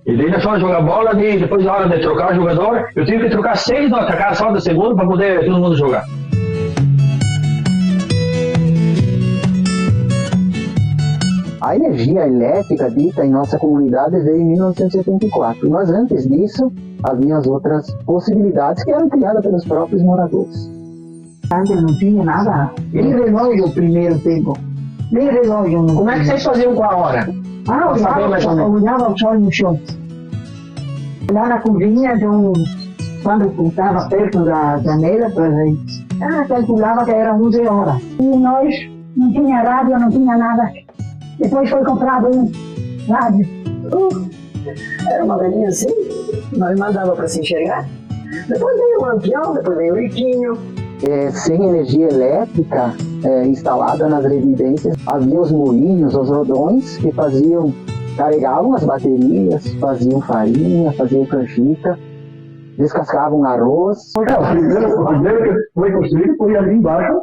S8: E daí nós fomos jogar bola e depois da hora de trocar o jogador, eu tive que trocar 6 no atacar só do segundo para poder todo mundo jogar.
S7: A energia elétrica dita em nossa comunidade veio em 1974, mas antes disso, havia as outras possibilidades que eram criadas pelos próprios moradores.
S2: Antes não tinha nada, nem relógio o primeiro tempo, nem relógio não.
S8: Como é que vocês faziam com a hora?
S2: Olhava o sol no chão. Lá na cozinha, quando estava perto da janela, calculava que era 11 horas. E nós não tinha rádio, não tinha nada. Depois foi comprado um rádio.
S4: Era uma velhinha assim, nós mandava para se enxergar. Depois veio o lampião, depois veio o riquinho.
S7: Sem energia elétrica instalada nas residências, havia os moinhos, os rodões que carregavam as baterias, faziam farinha, faziam canjica, descascavam arroz.
S1: O primeiro que foi construído foi ali embaixo,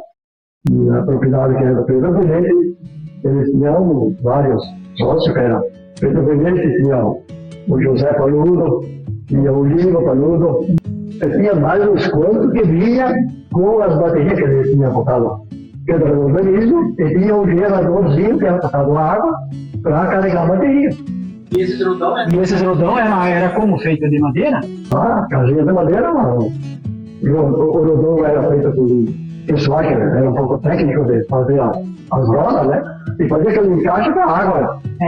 S1: na propriedade que era da Pedro Venente. Eles tinham vários sócios, que era Pedro Venente, tinha o José Paludo, tinha o Lima Paludo. Tinha mais uns quantos que vinha com as baterias que eles tinham botado dentro do organismo, e tinha um geradorzinho que era botado água para carregar a bateria.
S3: E esses rodão era como? Feito de madeira?
S1: Casinha de madeira não. O rodão era feito por pessoal que era um pouco técnico de fazer as rodas, né? E fazia aquele encaixe com a água. E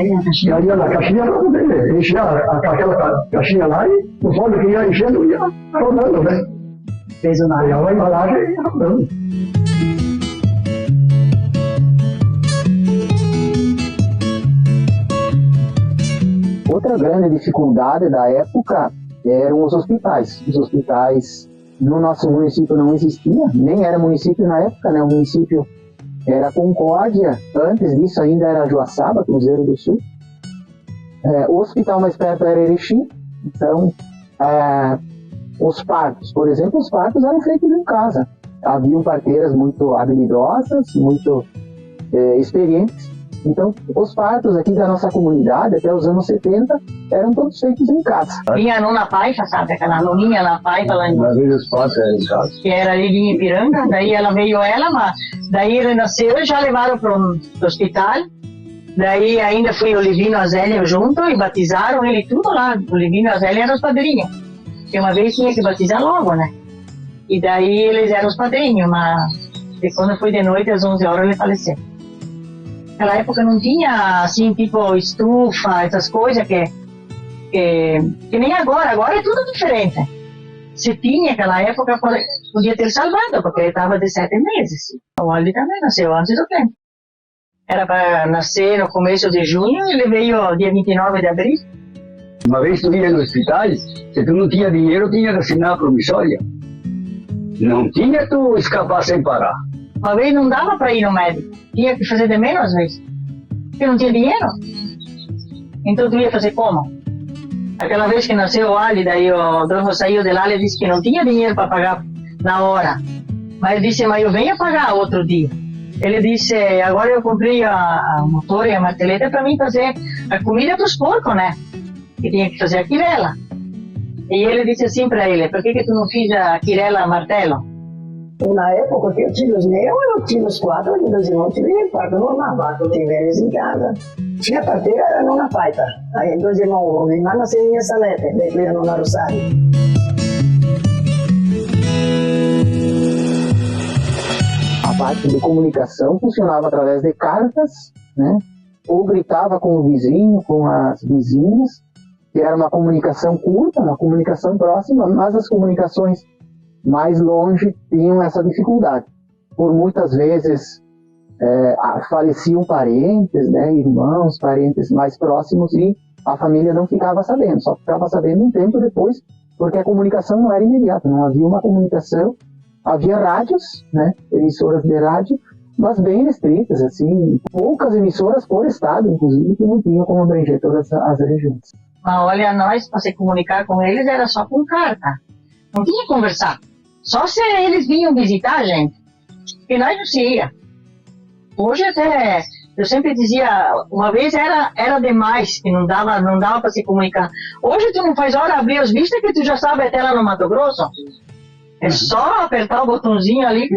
S1: aí na caixinha para poder encher aquela caixinha lá e o óleo que ia enchendo ia rodando, né?
S3: Fez uma
S1: embalagem e ia rodando.
S7: Outra grande dificuldade da época eram os hospitais. Os hospitais no nosso município não existia, nem era município na época, né? O município era Concórdia, antes disso ainda era Joaçaba, Cruzeiro do Sul. O hospital mais perto era Erechim, então os partos, por exemplo, os partos eram feitos em casa. Haviam parteiras muito habilidosas, muito experientes. Então, os partos aqui da nossa comunidade, até os anos 70, eram todos feitos em casa.
S2: Tinha a Nona Paiva, sabe? Aquela noninha na Paiva lá em...
S5: Às vezes os partos eram em casa.
S2: Que era ali em Ipiranga, daí ela veio mas daí ele nasceu e já levaram para o hospital. Daí ainda foi o Livino e a Zélia junto e batizaram ele tudo lá. O Livino e a Zélia eram os padrinhos. Porque uma vez tinha que batizar logo, né? E daí eles eram os padrinhos, mas quando foi de noite, às 11 horas, ele faleceu. Naquela época não tinha, assim, tipo, estufa, essas coisas que nem agora é tudo diferente. Se tinha naquela época, podia ter salvado, porque ele estava de 7 meses. O Ali também nasceu antes do tempo. Era para nascer no começo de junho e ele veio dia 29 de abril.
S8: Uma vez tu ia no hospital, se tu não tinha dinheiro, tinha que assinar a promissória. Não tinha tu escapar sem parar.
S2: Uma vez não dava para ir no médico, tinha que fazer de menos às vezes, porque não tinha dinheiro. Então tu ia fazer como? Aquela vez que nasceu o Ali, daí o dono saiu de lá e disse que não tinha dinheiro para pagar na hora. Mas ele disse, mas eu venho pagar outro dia. Ele disse, agora eu comprei a motor e a marteleta para mim fazer a comida para os porcos, né? Que tinha que fazer a quirela. E ele disse assim para ele, por que tu não fiz a quirela martelo?
S4: Na época que eu tive os meus, eu tive os 4, e meus irmãos tiveram parto normal, eu tive eles em casa. Tinha parteira, era Nona Paiva. Aí 2 irmãos, os irmãos nasceram em Salete, daí foi a Nona Rosário.
S7: A parte de comunicação funcionava através de cartas, né? Ou gritava com o vizinho, com as vizinhas, que era uma comunicação curta, uma comunicação próxima, mas as comunicações mais longe tinham essa dificuldade. Por muitas vezes faleciam parentes, né, irmãos, parentes mais próximos, e a família não ficava sabendo, só ficava sabendo um tempo depois, porque a comunicação não era imediata, não havia uma comunicação. Havia rádios, né, emissoras de rádio, mas bem restritas, assim, poucas emissoras por estado, inclusive, que não tinham como abranger todas as regiões.
S2: Mas olha, nós, para se comunicar com eles, era só com carta. Não tinha que conversar. Só se eles vinham visitar a gente. Porque nós não se ia. Hoje até, eu sempre dizia, uma vez era demais, que não dava para se comunicar. Hoje tu não faz hora abrir os vistas que tu já sabe até lá no Mato Grosso. É só apertar o botãozinho ali que...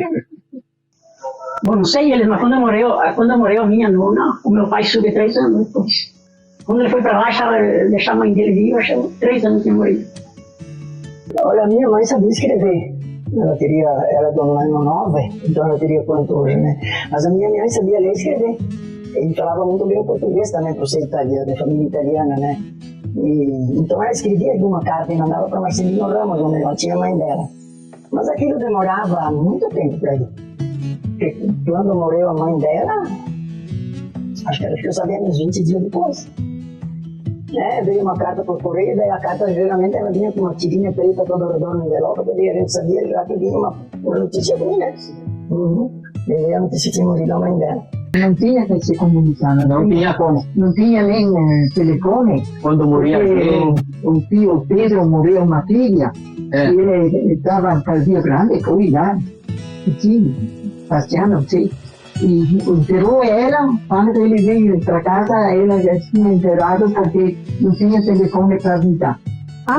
S3: Bom, não sei eles, mas quando eu morei a minha nona, o meu pai subiu 3 anos depois. Quando ele foi para lá, deixar a mãe dele viva, achava 3 anos que tinha morrido.
S4: Olha, a minha mãe sabia escrever. Ela do ano 9, então ela teria quanto hoje, né? Mas a minha mãe sabia ler e escrever. Ele falava muito bem o português também, por ser italiano, de família italiana, né? Então ela escrevia alguma carta e mandava para Marcelino Ramos, onde ela tinha a mãe dela. Mas aquilo demorava muito tempo para ir. Porque quando morreu a mãe dela, acho que ela ficou sabendo uns 20 dias depois. Veio uma carta por correio, daí a carta geralmente ela vinha com uma tirinha preta toda ao redor no envelope, daí a gente sabia já que vinha uma notícia ruim, né? Daí a notícia tinha morrido a mãe dela.
S2: Não tinha que se comunicar,
S8: Não tinha como.
S2: não tinha nem telefone.
S8: Quando morria alguém,
S2: O tio Pedro morreu uma filha, e ele estava fazia grande com idade, pequeno, passeando, sei. E enterrou ela, quando ele veio para casa, ela já tinha enterrado porque não tinha telefone para avisar.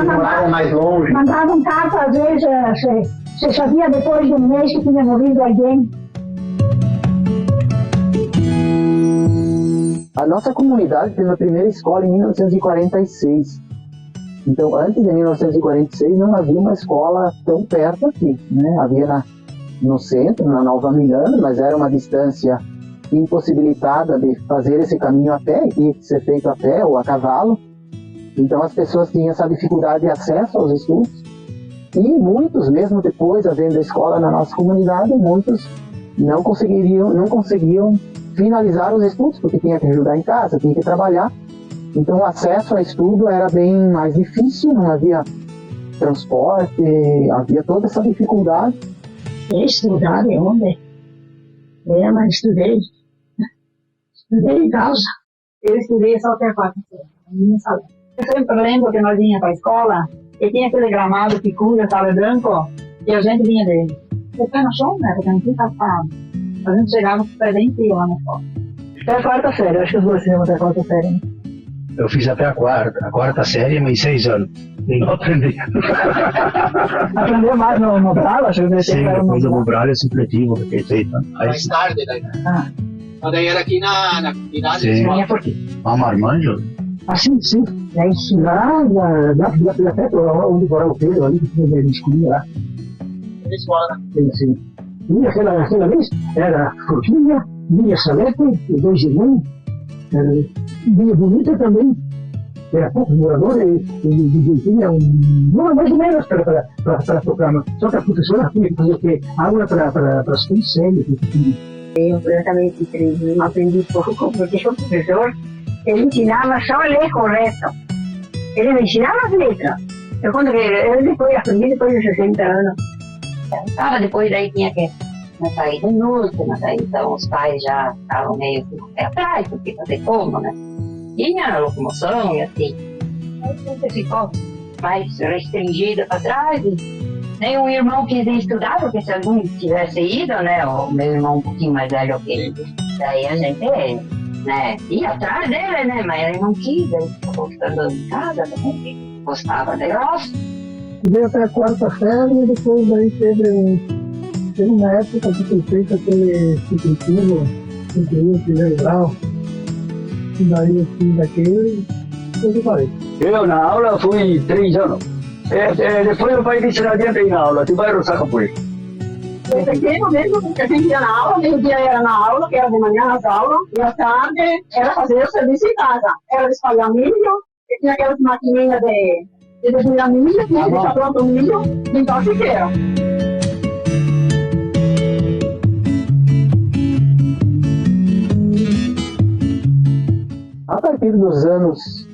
S8: morava mais longe.
S3: Mandavam carta, às vezes, você sabia depois de um mês que tinha morrido alguém.
S7: A nossa comunidade teve a primeira escola em 1946. Então, antes de 1946, não havia uma escola tão perto aqui, né? Havia no centro, na Nova Milano, mas era uma distância impossibilitada de fazer esse caminho a pé, tinha que ser feito a pé ou a cavalo. Então, as pessoas tinham essa dificuldade de acesso aos estudos. E muitos, mesmo depois, havendo a escola na nossa comunidade, muitos não conseguiam finalizar os estudos, porque tinha que ajudar em casa, tinha que trabalhar. Então o acesso ao estudo era bem mais difícil, não havia transporte, havia toda essa dificuldade.
S3: Estudar de onde? Mas estudei. Estudei em casa.
S2: Eu estudei só até a quarta série, não sabia. Eu sempre lembro que nós vinha para a escola e tinha aquele gramado que cuja, sabe, branco, e a gente vinha dele. O pé no chão, né, porque não tinha calçado. A gente chegava com o pé bem frio lá na escola. Até a quarta série, acho que os dois tinham até a quarta série. Né?
S8: Eu fiz até a quarta série, mas 6 anos. E não aprendi.
S2: Aprendeu mais no Brava? Acho que
S8: sim, depois do Brava é supletivo, que é feito.
S12: Mais tarde, daí. Mas daí era aqui na comunidade.
S8: Sim.
S2: Vinha por quê?
S8: Vamos Armanjo?
S1: Ah, sim. É isso lá perto onde morava o Pedro, ali que tinha escolinha lá.
S12: Ele escola, né?
S1: Sim. E aquela vez era Forquinha, minha Salete, os dois irmãos, minha Bonita também. Era poucos moradores e tinha mais ou menos para tocar. Só que a professora tinha que fazer aula para as séries.
S3: Eu completamente triste, não aprendi pouco, porque o professor, ele ensinava só a ler correto. Ele me ensinava as letras. Eu depois aprendi depois de 60 anos.
S9: Tava depois daí tinha que na saída de noite, então os pais já estavam meio com o pé atrás, porque fazer como, né? Tinha locomoção e assim. Aí sempre ficou mais restringida para trás. Nenhum irmão quis ir estudar, porque se algum tivesse ido, né, o meu irmão um pouquinho mais velho que ele, daí a gente, né, ia atrás dele, né, mas ele não quis, ele ficou ficando em casa também, gostava da roça.
S1: Veio até a quarta série e depois daí teve uma época que foi feito aquele supletivo, primeiro grau, e daí eu fiz aquele, e eu parei.
S8: Eu na aula fui 3 anos. Depois o pai disse não adianta ir na aula, tu vai roçar capoeira.
S2: Eu pequeno mesmo, porque a gente ia na aula, meio-dia era na aula, que era de manhã nas aulas, e à tarde era fazer o serviço em casa. Era espalhar milho, e tinha aquelas maquininhas de desviar milho, tinha que deixar pronto o milho, limpar o chiqueiro.
S7: A partir dos anos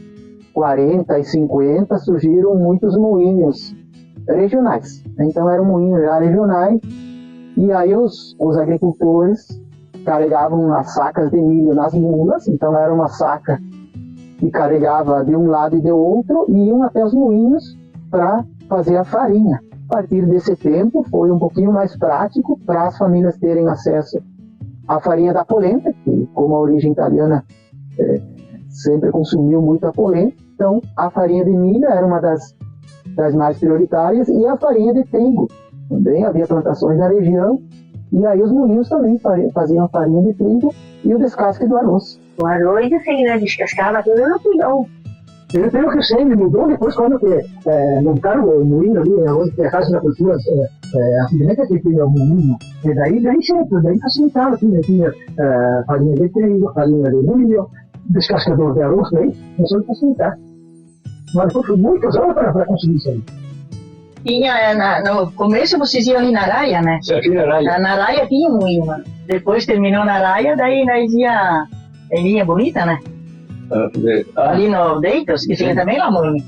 S7: 40 e 50 surgiram muitos moinhos regionais. Então eram moinhos já regionais e aí os agricultores carregavam as sacas de milho nas mulas, então era uma saca que carregava de um lado e de outro e iam até os moinhos para fazer a farinha. A partir desse tempo foi um pouquinho mais prático para as famílias terem acesso à farinha da polenta, que como a origem italiana sempre consumiu muito a polenta. Então, a farinha de milho era uma das mais prioritárias e a farinha de trigo. Também havia plantações na região e aí os moinhos também faziam a farinha de trigo e o descasque do arroz.
S3: O arroz, assim, né, descascava tudo no pilão.
S1: Eu pelo que sei, me mudou depois quando montaram o moinho ali, onde a casa da cultura, a fibrineta que tinha o moinho. E daí sempre, daí facilitava, tinha farinha de trigo, farinha de milho, descascador de arroz, daí começou a facilitar. Mas foi muitas horas para conseguir isso aí.
S2: Tinha, no começo vocês iam ali na Raia, né?
S8: Aqui na Raia.
S2: Na Raia tinha um moinho, mano. Depois terminou na Raia, daí nós ia em Linha Bonita, né? Ali no Deitos, que tinha também lá moinho.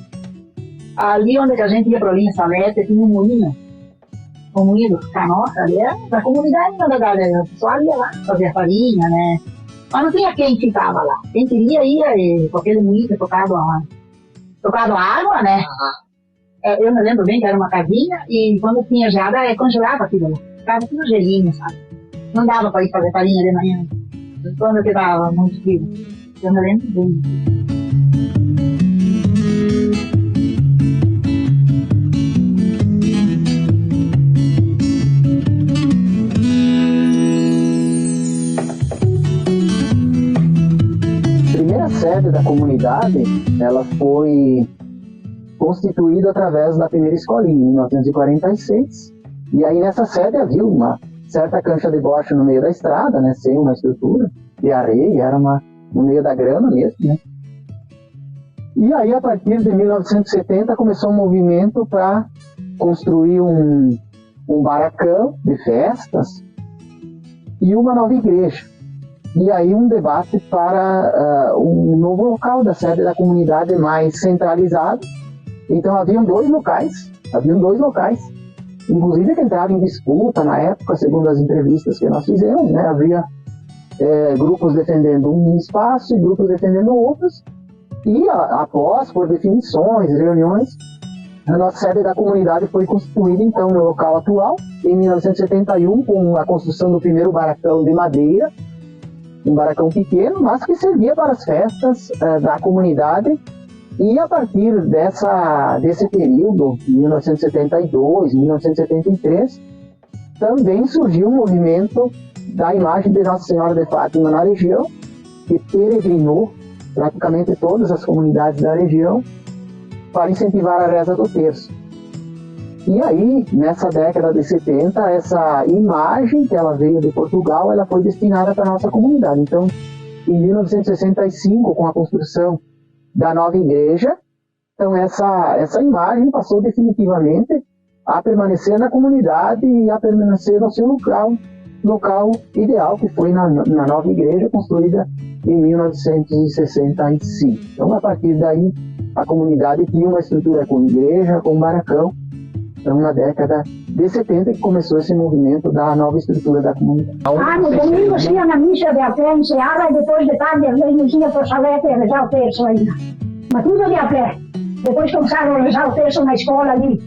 S2: Ali onde a gente ia pra Linha Salete, tinha um moinho. O moinho do Canossa, ali era da comunidade, na verdade. O pessoal ia lá fazer farinha, né? Mas não tinha quem ficava lá. Quem queria ia com aquele moinho que tocava água, né? Eu me lembro bem que era uma casinha e quando tinha geada, congelava aquilo lá. Ficava tudo gelinho, sabe? Não dava para ir fazer farinha de manhã. Quando que dava muito frio. Eu me lembro bem.
S7: A primeira sede da comunidade, ela foi constituída através da primeira escolinha, em 1946. E aí nessa sede havia uma certa cancha de bocha no meio da estrada, né, sem uma estrutura de areia, era no meio da grama mesmo, né. E aí a partir de 1970 começou um movimento para construir um barracão de festas e uma nova igreja. E aí um debate para um novo local da sede da comunidade mais centralizado. Então haviam 2 locais Haviam 2 locais, inclusive que entraram em disputa na época, segundo as entrevistas que nós fizemos, né? Havia grupos defendendo um espaço e grupos defendendo outros, e após, por definições, reuniões, a nossa sede da comunidade foi constituída então no local atual, em 1971, com a construção do primeiro barracão de madeira, um barracão pequeno, mas que servia para as festas da comunidade. E a partir desse período, 1972, 1973, também surgiu um movimento da imagem de Nossa Senhora de Fátima na região, que peregrinou praticamente todas as comunidades da região para incentivar a reza do terço. E aí, nessa década de 70, essa imagem que ela veio de Portugal, ela foi destinada para a nossa comunidade. Então, em 1965, com a construção da nova igreja, então essa imagem passou definitivamente a permanecer na comunidade e a permanecer no seu local ideal, que foi na nova igreja construída em 1965. Então, a partir daí, a comunidade tinha uma estrutura com igreja, com barracão. Então, na década de 70 que começou esse movimento da nova estrutura da comunidade.
S3: No domingo tinha na missa de a pé, enseada, e depois de tarde às vezes não tinha para o salete e rezar o terço ainda. Mas tudo de a pé. Depois começaram a rezar o terço na escola ali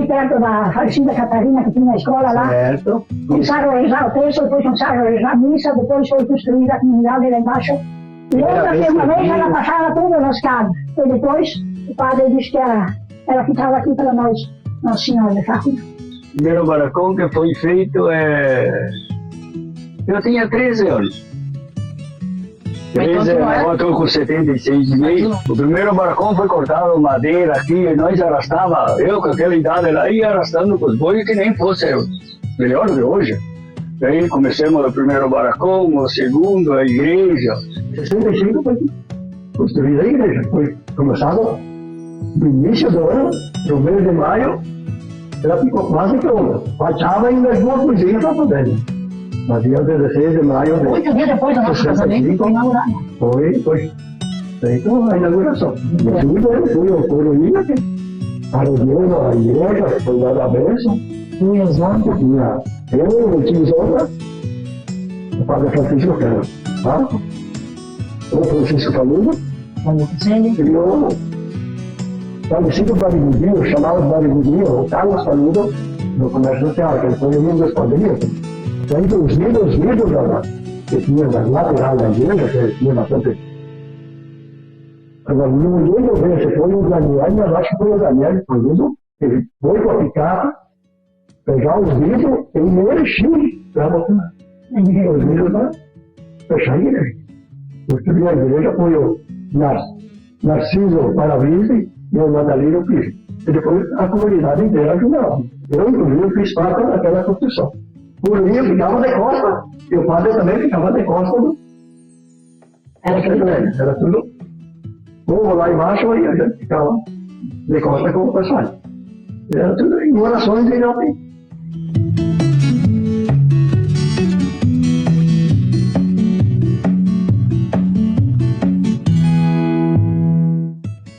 S3: perto da falecida Catarina, que tinha a escola lá.
S1: Certo.
S3: Começaram a rezar o terço, depois começaram a rezar a missa, depois foi construída a comunidade lá embaixo. E outra vez ela passava todas as casas. E depois o padre disse que ela ficava aqui para nós, Nossa Senhora de Fátima.
S1: O primeiro barracão que foi feito eu tinha 13 anos. 13, agora estou com 76 meses. O primeiro barracão foi cortado madeira aqui, e nós arrastava, eu com aquela idade lá, ia arrastando com os bois que nem fosse melhor de hoje. Aí começamos o primeiro barracão, o segundo, a igreja. Em 65 foi construída a igreja. Foi começado no início do ano, no mês de maio, ela ficou quase pronta. Faltava ainda as 2 coisinhas para poder. Mas dia 16 de maio de
S3: 8 dias depois do nosso casamento, foi inaugurado.
S1: Foi feito a inauguração. Foi o coroinha que arrumou a igreja, foi dada a bênção. Tinha os nomes, tinha eu, o tio Zonda, o padre Francisco Cano, tá? O Francisco Faludo, e o falecido barrigudinho, chamado barrigudinho, o Carlos Faludo, do Comércio Social, que ele foi um dos padrinhos. Entre os livros que tinha na lateral da igreja, que tinha bastante. Agora, ninguém não veio, se foi o Daniel, mas acho que foi o Daniel que foi isso. Ele foi para ficar, pegar os livros e encher para botar. Os livros para fechar a igreja. Construir a igreja foi o Narciso Paravise e o Madalino Pires. E depois a comunidade inteira ajudava. Eu, inclusive, fiz parte daquela construção. O livro ficava de costa, e o padre também ficava de costa. Era tudo. Povo lá embaixo e a gente ficava de costa com o pessoal. Era tudo em orações e não tem.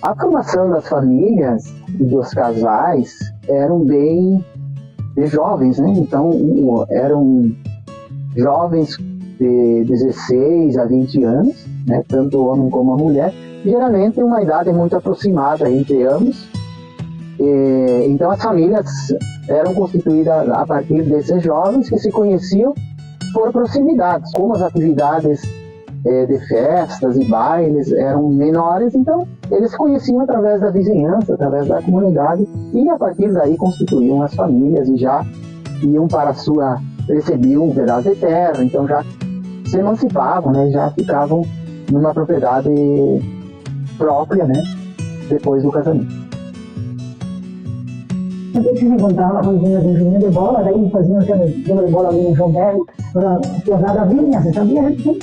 S7: A formação das famílias e dos casais eram bem de jovens, né? Então eram jovens de 16 a 20 anos, né? Tanto o homem como a mulher, geralmente uma idade muito aproximada entre ambos. Então as famílias eram constituídas a partir desses jovens que se conheciam por proximidade. Como as atividades de festas e bailes eram menores, então eles se conheciam através da vizinhança, através da comunidade, e a partir daí constituíam as famílias e já iam para recebiam um pedaço de terra, então já se emancipavam, né, já ficavam numa propriedade própria, né, depois do casamento.
S3: Eu se encontrava com os joguinhos de bola, daí faziam aquele jogo de bola ali no João Velho, para pesada vinha, você sabia, a gente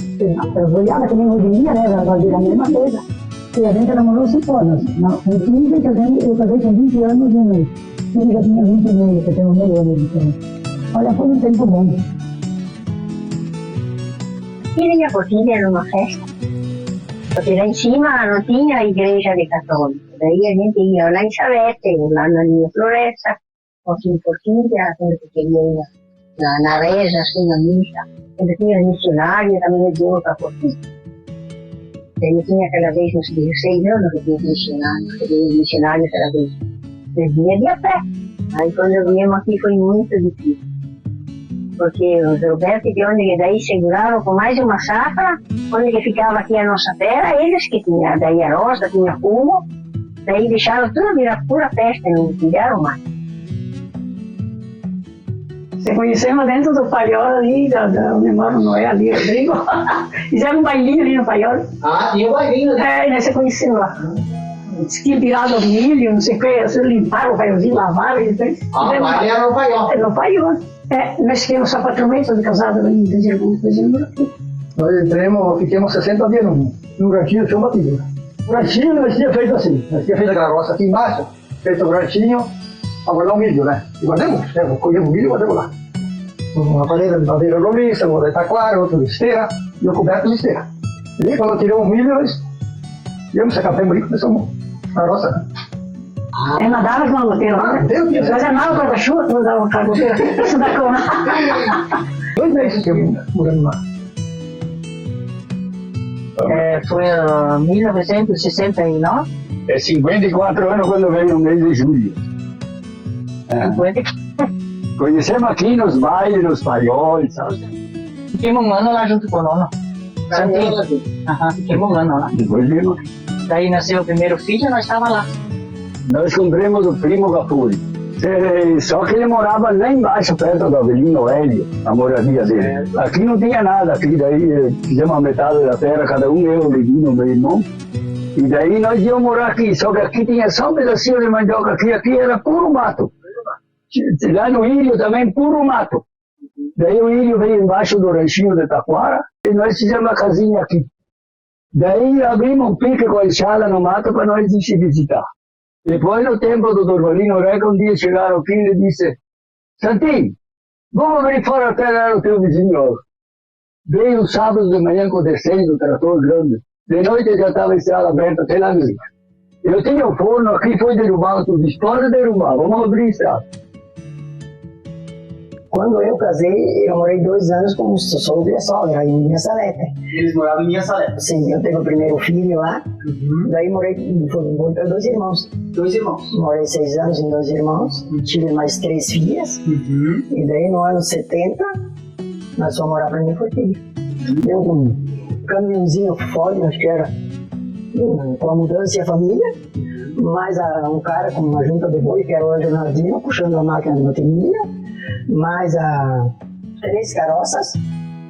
S3: olhava que nem hoje em dia, né, fazia a mesma coisa. E a gente namorou 5 anos. Com 15 eu casei com 20 anos e um mês. Ele já tinha 20 e meio, que tem um meio ano de diferença. Olha, foi um tempo bom.
S9: Ele ia por era uma festa.
S3: Porque lá em cima não tinha igreja de católico. Daí a gente ia lá em Chavete, lá na linha Floresta, aqui em Forquilha, quando eu queria ir na Reja, assim, na missa. Quando tinha missionário, também eu ia para Forquilha. Daí tinha aquela vez, uns 16 anos, que tinha missionário aquela vez. Eu vinha de a pé. Aí quando viemos aqui foi muito difícil. Porque os Roberto, de onde daí seguraram com mais uma safra, onde que ficava aqui a nossa terra, eles que tinham, daí a roça, tinha fumo, daí deixaram tudo virar pura peste, não tiraram mais.
S4: Se conhecemos dentro do Paiol ali, onde mora o Noé ali, Rodrigo. Fizeram um bailinho ali no Paiol.
S12: Ah, tinha um bailinho, né?
S4: É, nós se conhecemos lá. Tinha tirado o milho, não sei o que, assim, limparam o paiolzinho, lavaram e depois.
S12: Ah, o baile era no Paiol.
S4: É, no Paiol. É, nós tivemos só 4 meses de casado, dos irmãos,
S1: Nós entramos, ficamos 60 dias no ranchinho do São Batismo. O ranchinho nós tínhamos feito assim, nós tínhamos feito aquela roça aqui embaixo, feito o ranchinho, para guardar o milho, né? E guardamos, colhemos o milho e guardamos lá. Uma parede de madeira roliça, outra de taquara, outra de esteira, e o coberto de esteira. E quando tiramos o milho, nós íamos secar bem bonito, começamos a roça.
S4: É, nadava com uma goteira lá. Mas é nada para a chuva, não dava uma goteira. Isso dá cona.
S1: 2 meses que eu morando lá.
S2: Foi em 1969.
S8: É 54 anos quando veio no mês de julho. Conhecemos aqui nos bailes, nos paióis, sabe?
S2: Fiquemos um ano lá junto com o nono. Santinho. Fiquemos um ano lá.
S8: Depois vimos.
S2: Daí nasceu o primeiro filho, nós estávamos lá.
S8: Nós compramos o primo Gafuri. Só que ele morava lá embaixo, perto do Avelino Hélio, a moradia dele. Aqui não tinha nada, aqui daí fizemos a metade da terra, cada um, eu, o Levino, meu irmão. E daí nós íamos morar aqui, só que aqui tinha só um pedacinho de mandioca, aqui era puro mato. Lá no Ilho também, puro mato. Daí o Ilho veio embaixo do ranchinho de Taquara e nós fizemos a casinha aqui. Daí abrimos um pique com a enxada no mato para nós ir se visitar. Depois, no tempo do Dorvalino Reca, um dia chegaram aqui e ele disse: Santinho, vamos abrir fora até lá no teu vizinho. Veio um sábado de manhã com descendo, trator grande. De noite já estava a estrada aberta até lá dentro. Eu tinha um forno aqui, foi derrubado tudo. Pode derrubar, vamos abrir a estrada.
S4: Quando eu casei, eu morei 2 anos com o sogro e a sogra, em Minha Salete.
S12: Eles moravam em Minha Salete?
S4: Sim, eu tive o primeiro filho lá, daí morei com 2 irmãos.
S12: 2 irmãos?
S4: Morei 6 anos em 2 irmãos, tive mais 3 filhas, e daí no ano 70, nós fomos morar para minha Forquilha. Deu um caminhãozinho Ford, acho que era, com a mudança e a família, mais um cara com uma junta de boi, que era o Anjo Nardino, puxando a máquina de bateria, mais 3 carroças,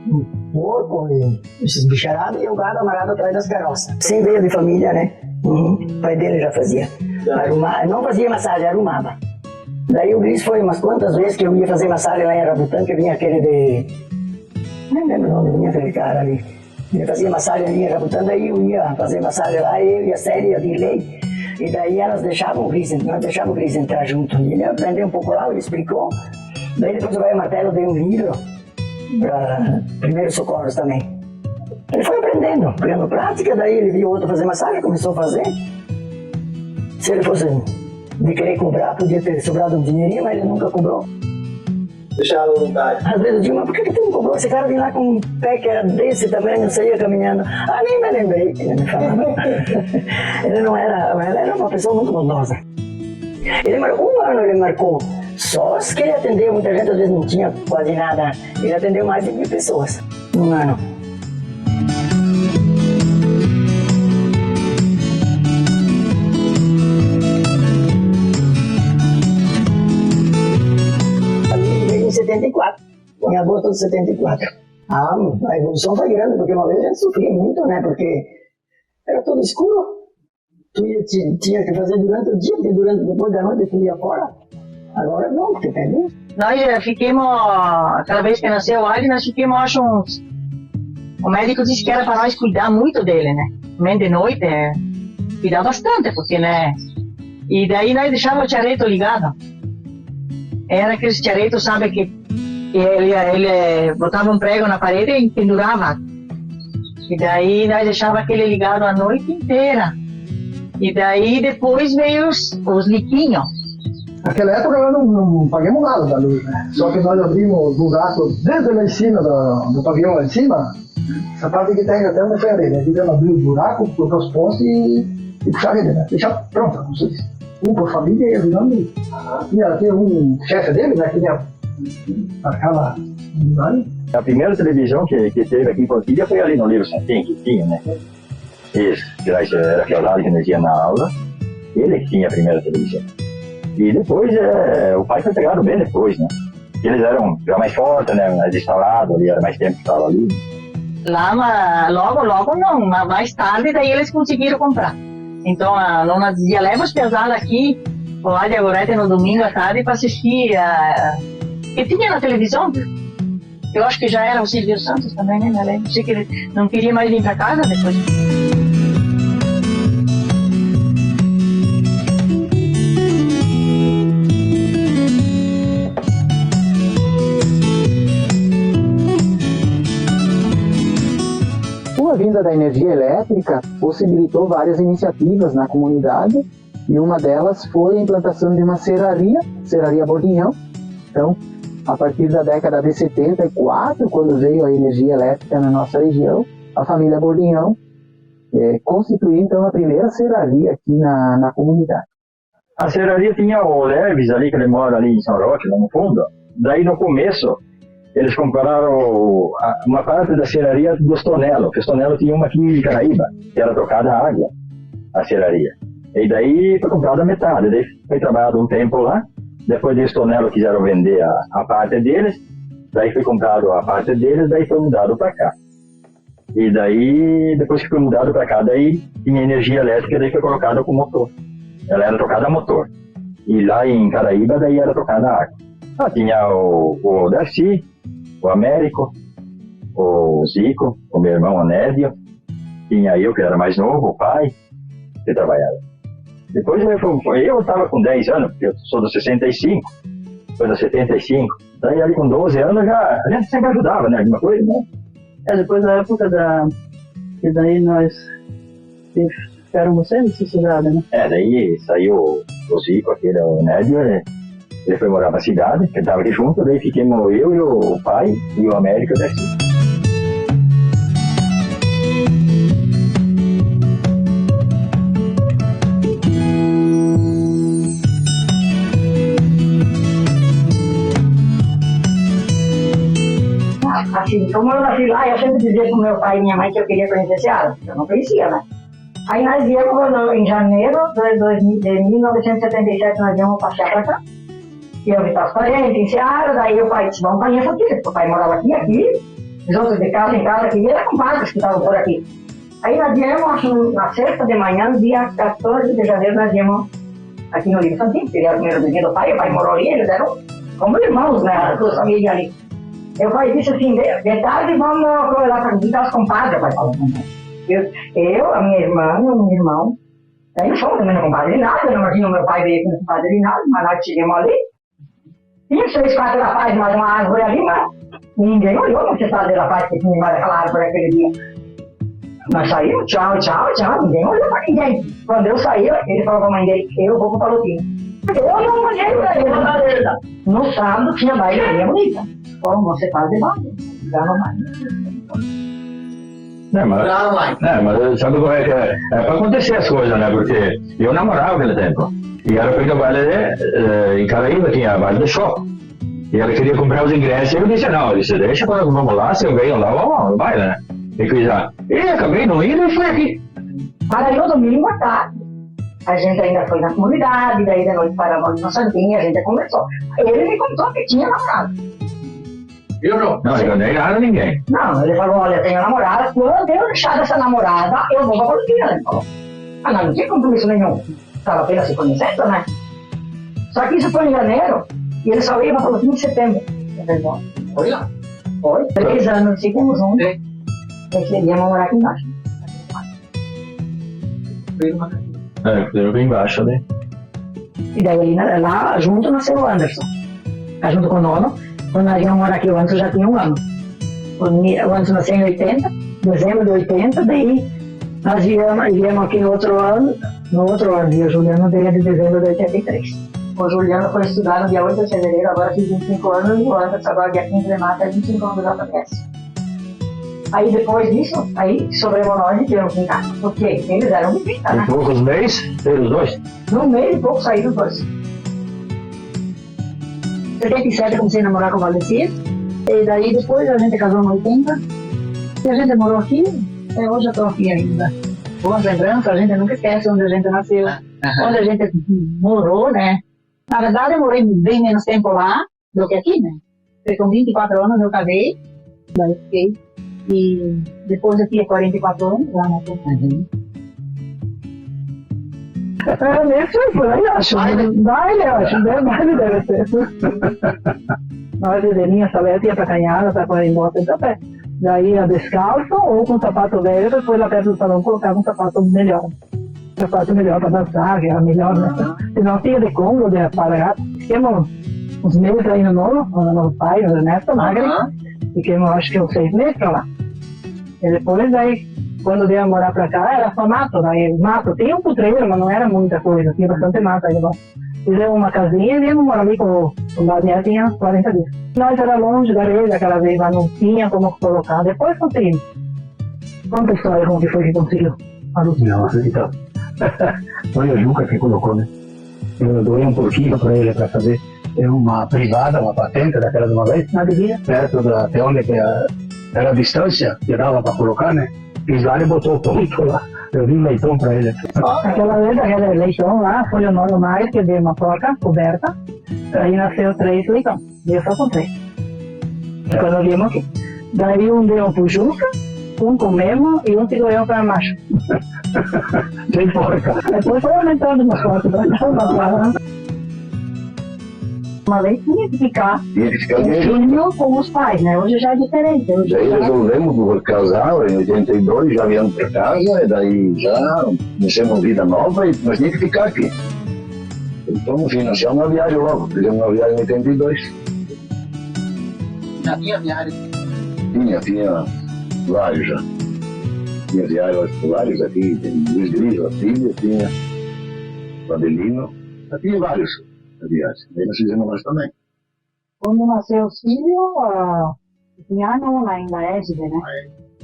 S4: um porco e esses bicharados, e o gado amarrado atrás das carroças. Sem veio de família, né? O pai dele já fazia. Não fazia massagem, arrumava. Daí o Gris foi umas quantas vezes que eu ia fazer massagem lá em Rabutã, que vinha aquele de... não lembro o nome, vinha aquele cara ali. Ele fazia massagem ali em Rabutã, daí eu ia fazer massagem lá, eu e a Série, a Dirley. E daí elas deixavam o Gris, nós deixávamos o Gris entrar junto. E ele aprendeu um pouco lá, ele explicou. Daí depois o velho martelo deu um livro para primeiros socorros também. Ele foi aprendendo, pegando prática, daí ele viu outro fazer massagem, começou a fazer. Se ele fosse de querer cobrar, podia ter sobrado um dinheirinho, mas ele nunca cobrou.
S12: Deixaram à vontade.
S4: Às vezes eu digo, mas por que tu não cobrou? Esse cara vinha lá com um pé que era desse tamanho, saía caminhando. Ah, nem me lembrei. Ele me falava. Ele era uma pessoa muito bondosa. Ele marcou 1 ano, ele marcou. Só os que ele atendeu, muita gente às vezes não tinha quase nada. Ele atendeu mais de 1000 pessoas num ano. Ali veio em 74, em agosto de 74. A evolução foi grande, porque uma vez a gente sofria muito, né? Porque era tudo escuro. Tu tinha que fazer durante o dia, porque depois da noite tu ia fora. Agora não, porque tem luz.
S2: Nós ficamos, aquela vez que nasceu o Ali, nós ficamos, acho, uns... O médico disse que era para nós cuidar muito dele, né? Também de noite, cuidar bastante, porque, né? E daí nós deixávamos o chareto ligado. Era aqueles charetos, sabe, que ele botava um prego na parede e pendurava
S6: E daí nós deixava aquele ligado a noite inteira. E daí depois veio os liquinhos.
S1: Naquela época nós não pagamos nada da luz, né? Só que nós abrimos buraco desde lá em cima do pavilhão lá em cima. Essa parte que tem até uma ferreira, né? Fizemos abrir o buraco, colocar os postes e puxar ele, né? Deixar pronta, como se diz. Um por família e ajudando ele. Tinha um chefe dele, né? Que ia marcar lá.
S5: A primeira televisão que teve aqui em Forquilha foi ali no Livro Santinho, que tinha, né? Isso, que era aquele lado que nós ia na aula. Ele que tinha a primeira televisão. E depois, o pai foi pegado bem depois, né? Eles eram já mais fortes, né? Mais instalados, ali era mais tempo que estava ali.
S6: Lá, logo não, mas mais tarde daí eles conseguiram comprar. Então a nona dizia, leva os pesados aqui, o Rádio Agorete no domingo à tarde para assistir que tinha na televisão. Eu acho que já era o Silvio Santos também, né? Não sei que ele não queria mais vir para casa depois.
S7: Com a vinda da energia elétrica, possibilitou várias iniciativas na comunidade e uma delas foi a implantação de uma serraria Bordinhão. Então, a partir da década de 74, quando veio a energia elétrica na nossa região, a família Bordinhão constituiu então a primeira serraria aqui na comunidade.
S5: A serraria tinha o Leves ali, que ele mora ali em São Roque, lá no fundo. Daí no começo, eles compraram uma parte da serraria dos Tonelo, porque os Tonelo tinha uma aqui em Caraíba, que era trocada a água, a serraria. E daí foi comprada a metade, daí foi trabalhado um tempo lá, depois os Tonelo quiseram vender a parte deles, daí foi comprado a parte deles, daí foi mudado para cá. E daí, depois que foi mudado para cá, daí tinha energia elétrica, daí foi colocada com motor. Ela era trocada a motor. E lá em Caraíba, daí era trocada a água. Tinha o Darcy, o Américo, o Zico, o meu irmão Anédio, tinha eu que era mais novo, o pai, que trabalhava. Depois eu estava com 10 anos, porque eu sou do 65, foi do 75, daí ali com 12 anos a gente sempre ajudava, né, alguma coisa, né?
S2: Depois da época que daí nós éramos sempre sociedade, né?
S5: Daí saiu o Zico, aquele o Anédio, ele foi morar na cidade, que estava aqui junto, daí fiquemos eu e o pai e o Américo daqui.
S3: Assim, como eu nasci lá, eu sempre dizia pro meu pai e minha mãe que eu queria conhecer Seara, eu não conhecia, né? Aí nós viemos em janeiro de 1977, nós viemos passear pra cá. E eu vi os parentes em Seara, daí o pai disse, vamos conhecer aqui, porque o pai morava aqui, os outros de casa em casa aqui, e era compadres que estavam por aqui. Aí nós viemos, na sexta de manhã, dia 14 de janeiro, nós viemos aqui no Livro Santinho, que era o primeiro vizinho do pai, o pai morou ali, eles eram como irmãos, né, as duas famílias ali. Eu pai disse assim, de tarde vamos lá para visitar os compadres, o pai falou. Eu, a minha irmã e o meu irmão, aí fomos também no compadre Inácio, o meu pai veio com o compadre Inácio, mas nós chegamos ali. Tinha 3, 4 rapazes, mais uma árvore ali, mas ninguém olhou para esse fazer rapaz que tinha mais aquela árvore aquele dia. Nós saímos, tchau, ninguém olhou para ninguém. Quando eu saí, ele falou para a mãe dele, eu vou para o Palotinho. Eu não olhei para ele, no sábado tinha baile bonita. Como você faz de baile, dava mais.
S5: Mas sabe como é que é? É para acontecer as coisas, né? Porque eu namorava naquele tempo. E ela foi no baile em Caraíba, tinha baile de show. E ela queria comprar os ingressos. E eu disse, não, deixa quando vamos lá, se eu venho lá, vamos no baile, né? E fiz lá. E acabei não indo e fui aqui.
S3: Para no domingo à tarde. A gente ainda foi na comunidade, daí de noite paramos na Santinha, a gente conversou. Ele me contou que tinha namorado.
S5: Eu não? Não, eu nem nada a ninguém.
S3: Não, ele falou, olha, tenho namorada, quando eu deixar dessa namorada, eu vou pra Palotinho, ele falou. Não tinha compromisso nenhum. Estava apenas se conhecendo, né? Só que isso foi em janeiro, e ele só ia pra Palotinho em setembro.
S12: Foi lá?
S3: Foi, 3 anos, ficamos juntos. Ele ia morar aqui embaixo.
S5: Eu vim embaixo, né?
S3: E daí lá junto nasceu o Anderson. Tá junto com o nono. Quando nós íamos morar aqui, o Anderson já tinha 1 ano. O Anderson nasceu em 80
S2: dezembro de 80, daí nós viemos aqui no outro ano, e a Juliana veio de dezembro de 83. O Juliano foi estudar no dia 8 de fevereiro, agora fiz 25 anos, e o Anderson agora dia 15 de março, é 25 anos da JPS. Aí depois disso, aí sobrevou nós e tivemos que ficar, porque eles eram de 30, né?
S8: Em poucos meses, teve os dois.
S2: No mês e pouco saíram os dois. Em 77 eu comecei a namorar com o Valdecir, e daí depois a gente casou em 80, e a gente morou aqui, e hoje eu estou aqui ainda. Boas lembranças, a gente nunca esquece onde a gente nasceu, onde a gente morou, né? Na verdade eu morei bem menos tempo lá do que aqui, né? Porque com 24 anos eu casei, daí fiquei, e depois eu tinha 44 anos lá na por aí, acho. Baile, eu acho. Baile deve ser. Nós, Edelinha, Salete, ia pra Canhada, pra correr em bota, então, daí ia descalço ou com sapato velho, depois lá perto do salão colocava um sapato melhor. Sapato melhor pra dançar, que era melhor, né? Se não tinha de Congo, de aparato. Ficamos uns meses aí no novo pai, no Ernesto Magre. Fiquemos, acho que uns 6 meses pra lá. E depois, daí, quando veio morar pra cá, era só mato, daí mato. Tinha um putreiro, mas não era muita coisa, tinha bastante mato aí debaixo. Fizemos uma casinha e viemos morar ali com o Daniel, tinha 40 dias. Nós era longe da igreja, aquela vez lá não tinha como colocar. Depois conseguimos. Conta a história como que foi que conseguiu.
S8: Não, então. Foi a Juca que colocou, né? Eu doei um pouquinho para ele para fazer uma privada, uma patente daquela de uma vez,
S2: na divina,
S8: perto da até onde que era a distância que dava para colocar, né? E lá ele botou o ponto lá. Eu vi um leitão para ele.
S2: Aquela vez, aquele leitão lá, foi o Noro mais que deu uma porca coberta, aí nasceu 3 leitão. E eu só com 3. Quando viemos aqui. Daí um deu pro Juca, um comemos e um se doeu para macho.
S8: Sem porca.
S2: Depois foi aumentando umas porcas. Uma vez tinha que ficar filho com os pais, né? Hoje já é diferente. Hoje
S5: daí
S2: já...
S5: resolvemos por casar, em 82 já viemos para casa, e daí já começamos vida nova e nós tínhamos que ficar aqui. Então financiar uma viagem logo, fizemos uma viagem em 82.
S12: Já tinha viagem?
S5: Tinha vários já. Tinha viagens vários aqui, tem Luiz Gris, a filha, tinha Vandelino, já tinha vários viagens. Daí nós fizemos nós também.
S3: Quando nasceu os filhos, tinha a nona ainda, Égide, né?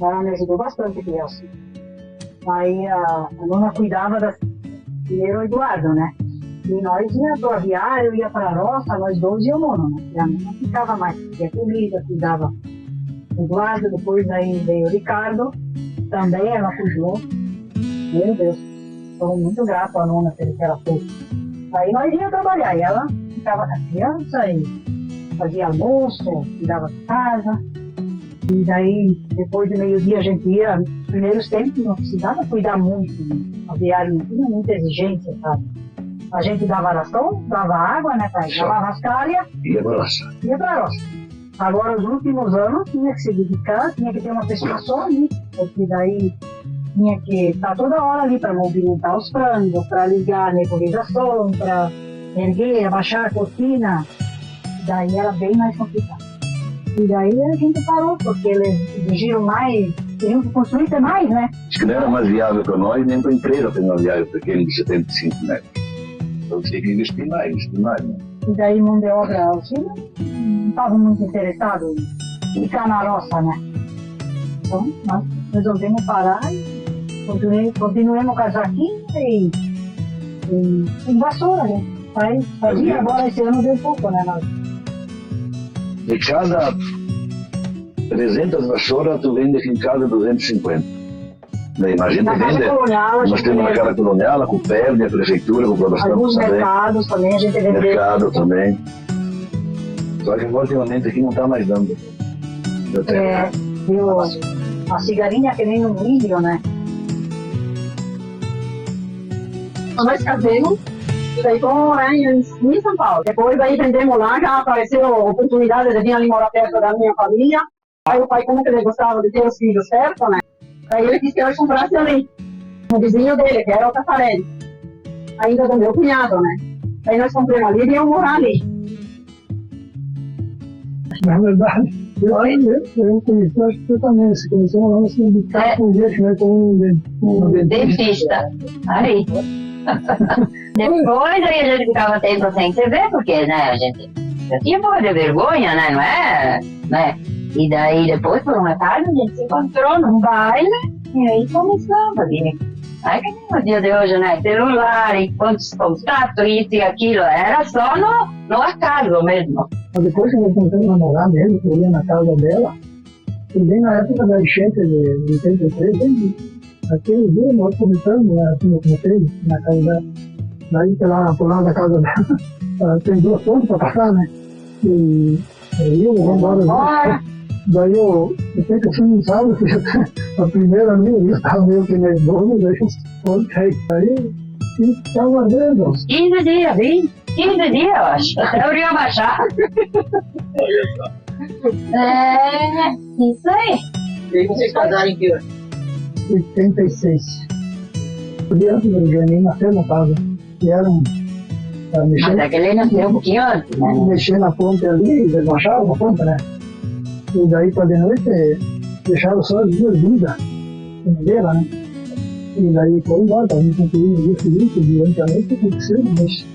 S3: Ela me ajudou bastante criança. Aí a nona cuidava primeiro o Eduardo, né? E nós ia pro aviário, ia para a roça, nós dois e o nono, né? E a nona ficava mais, fazia comida, cuidava do Eduardo, depois aí veio o Ricardo, também ela cuidou. Meu Deus, estou muito grato à nona pelo que ela fez. Aí nós íamos trabalhar e ela ficava com a criança e fazia almoço, cuidava da casa. E daí, depois de meio-dia, a gente ia, nos primeiros tempos, não precisava cuidar muito. O aviário não tinha muita exigência, sabe? A gente dava ração, dava água, né, pai? Dava as calhas.
S5: Ia pra roça.
S3: Ia pra roça. Agora, os últimos anos, tinha que se dedicar, tinha que ter uma pessoa só ali, porque daí tinha que estar toda hora ali para movimentar os frangos, para ligar a nebulização, para erguer, abaixar a cortina. Daí era bem mais complicado. E daí a gente parou, porque eles exigiram mais, queriam que construísse mais, né?
S5: Acho que não era mais viável para nós, nem para a empresa ter uma viagem pequena de 75 metros. Então você tem que investir mais, né?
S3: E daí mão de obra, os filhos não estavam muito interessados em ficar na roça, né? Então nós resolvemos parar e continuemos com a jaquinha e vassoura, né? Fazia agora esse ano deu pouco, né? Nós.
S5: De cada 300 vassouras, tu vende aqui em casa 250. Daí, imagina, vende. Nós temos na casa colonial, a Copérnia, a prefeitura, comprou bastante
S3: alguns também. Mercados também, a gente vendeu.
S5: Mercado também. Só que ultimamente aqui não está mais dando.
S3: Viu a cigarinha que nem no milho, né?
S2: Nós casamos, e daí fomos morar em São Paulo. Depois aí vendemos lá, já apareceu a oportunidade de vir ali morar perto da minha família. Aí o pai, como que ele gostava de ter os filhos perto, né? Aí ele quis que eu comprasse ali, no vizinho dele, que era o Tafarelli. Ainda do meu cunhado, né? Aí nós compramos ali e íamos morar ali.
S11: Na verdade,
S1: Eu conheci, acho que você também. Você conheceu um lance de ficar com gente, né? Com um
S9: Dentista. Aí. Depois aí a gente ficava tempo sem se ver, porque, né, a gente já tinha um pouco de vergonha, né, não é? Né? E daí depois, por uma tarde, a gente se encontrou num baile e aí começamos. Aí que nem no dia de hoje, né, celular e quantos contatos, isso e aquilo, era só no acaso mesmo.
S1: Mas depois que nós começamos a namorar mesmo, eu ia na casa dela, e bem na época da enchente de 83, aquele dia nós começamos, né, assim, eu comecei na casa dela. Daí, por lá da casa dela, tem 2 pontos para passar, né? E aí eu vou embora. Daí eu sei que assim, não sabe, a primeira ali, eu estava meio que nervoso, daí eu voltei. Aí estava vendo.
S9: 15 dias, 20, 15 dias, eu acho. Até eu ia baixar. Isso aí.
S6: E aí vocês casaram em que ano?
S1: 86. O dia antes do Janinho nasceu na casa. E era
S9: Mas aquele nasceu um pouquinho antes, né?
S1: mexer na ponte ali, desmancharam a ponte, né? E daí para de noite deixaram só as 2 vidas em madeira, né? E daí foi embora, a gente concluiu no dia seguinte, durante a noite, aconteceu, mas...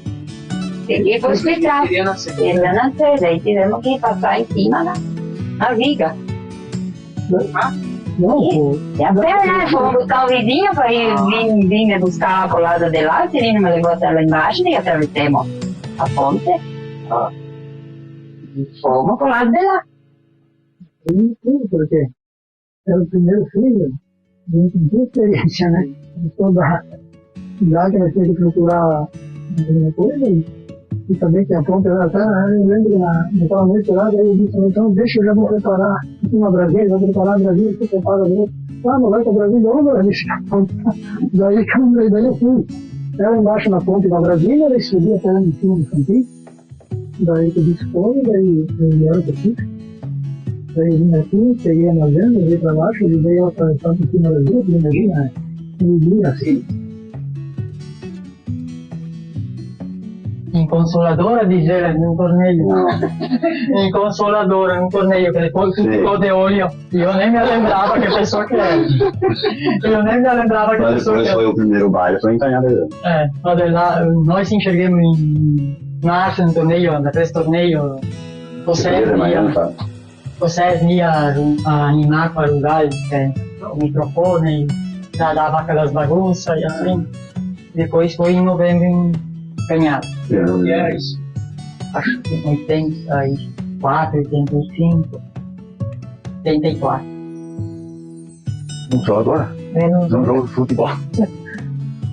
S9: Tem que ir pro hospital. Queria nascer, daí tivemos que passar em cima na viga.
S1: Não, pô.
S9: E a pé, né? Fomos buscar o vidinho, aí vim me buscar pro lado de lá, o Cirino me levou até lá embaixo e atravessamos a ponte. E fomos pro lado de lá.
S1: E tudo, porque era o primeiro filho, a gente não tinha experiência, né? Toda a idade vai ter que procurar alguma coisa. E também que a ponte era até, eu lembro que naquela noite lá, daí eu disse, então deixa eu já vou preparar uma Brasília, vou preparar a Brasília, você prepara de novo. Ah, não vai para a Brasília, onde eu deixei a ponte? Daí eu fui. Era embaixo na ponte da Brasília, daí subi até lá em cima do campinho. Daí eu disse, foi, daí eu vieram para aqui. Daí vim aqui, peguei a navegando, veio para baixo, e veio ela para em cima das duas, imagina, e vi assim.
S2: Inconsoladora, dizer num torneio. Inconsoladora num torneio, que depois ficou de olho. E eu nem me lembrava que pessoa que era. Eu nem me lembrava que pessoa que era.
S5: Foi o primeiro baile, foi em Canhada.
S2: Mas lá, nós se enxerguemos em março no torneio, naquele torneio, vocês iam animar para o lugar, o microfone, já dava aquelas bagunças e assim. Depois foi em novembro em Canhada.
S5: E era isso.
S2: Acho que 84, 85, 84.
S10: Um jogo agora? Um jogo de futebol.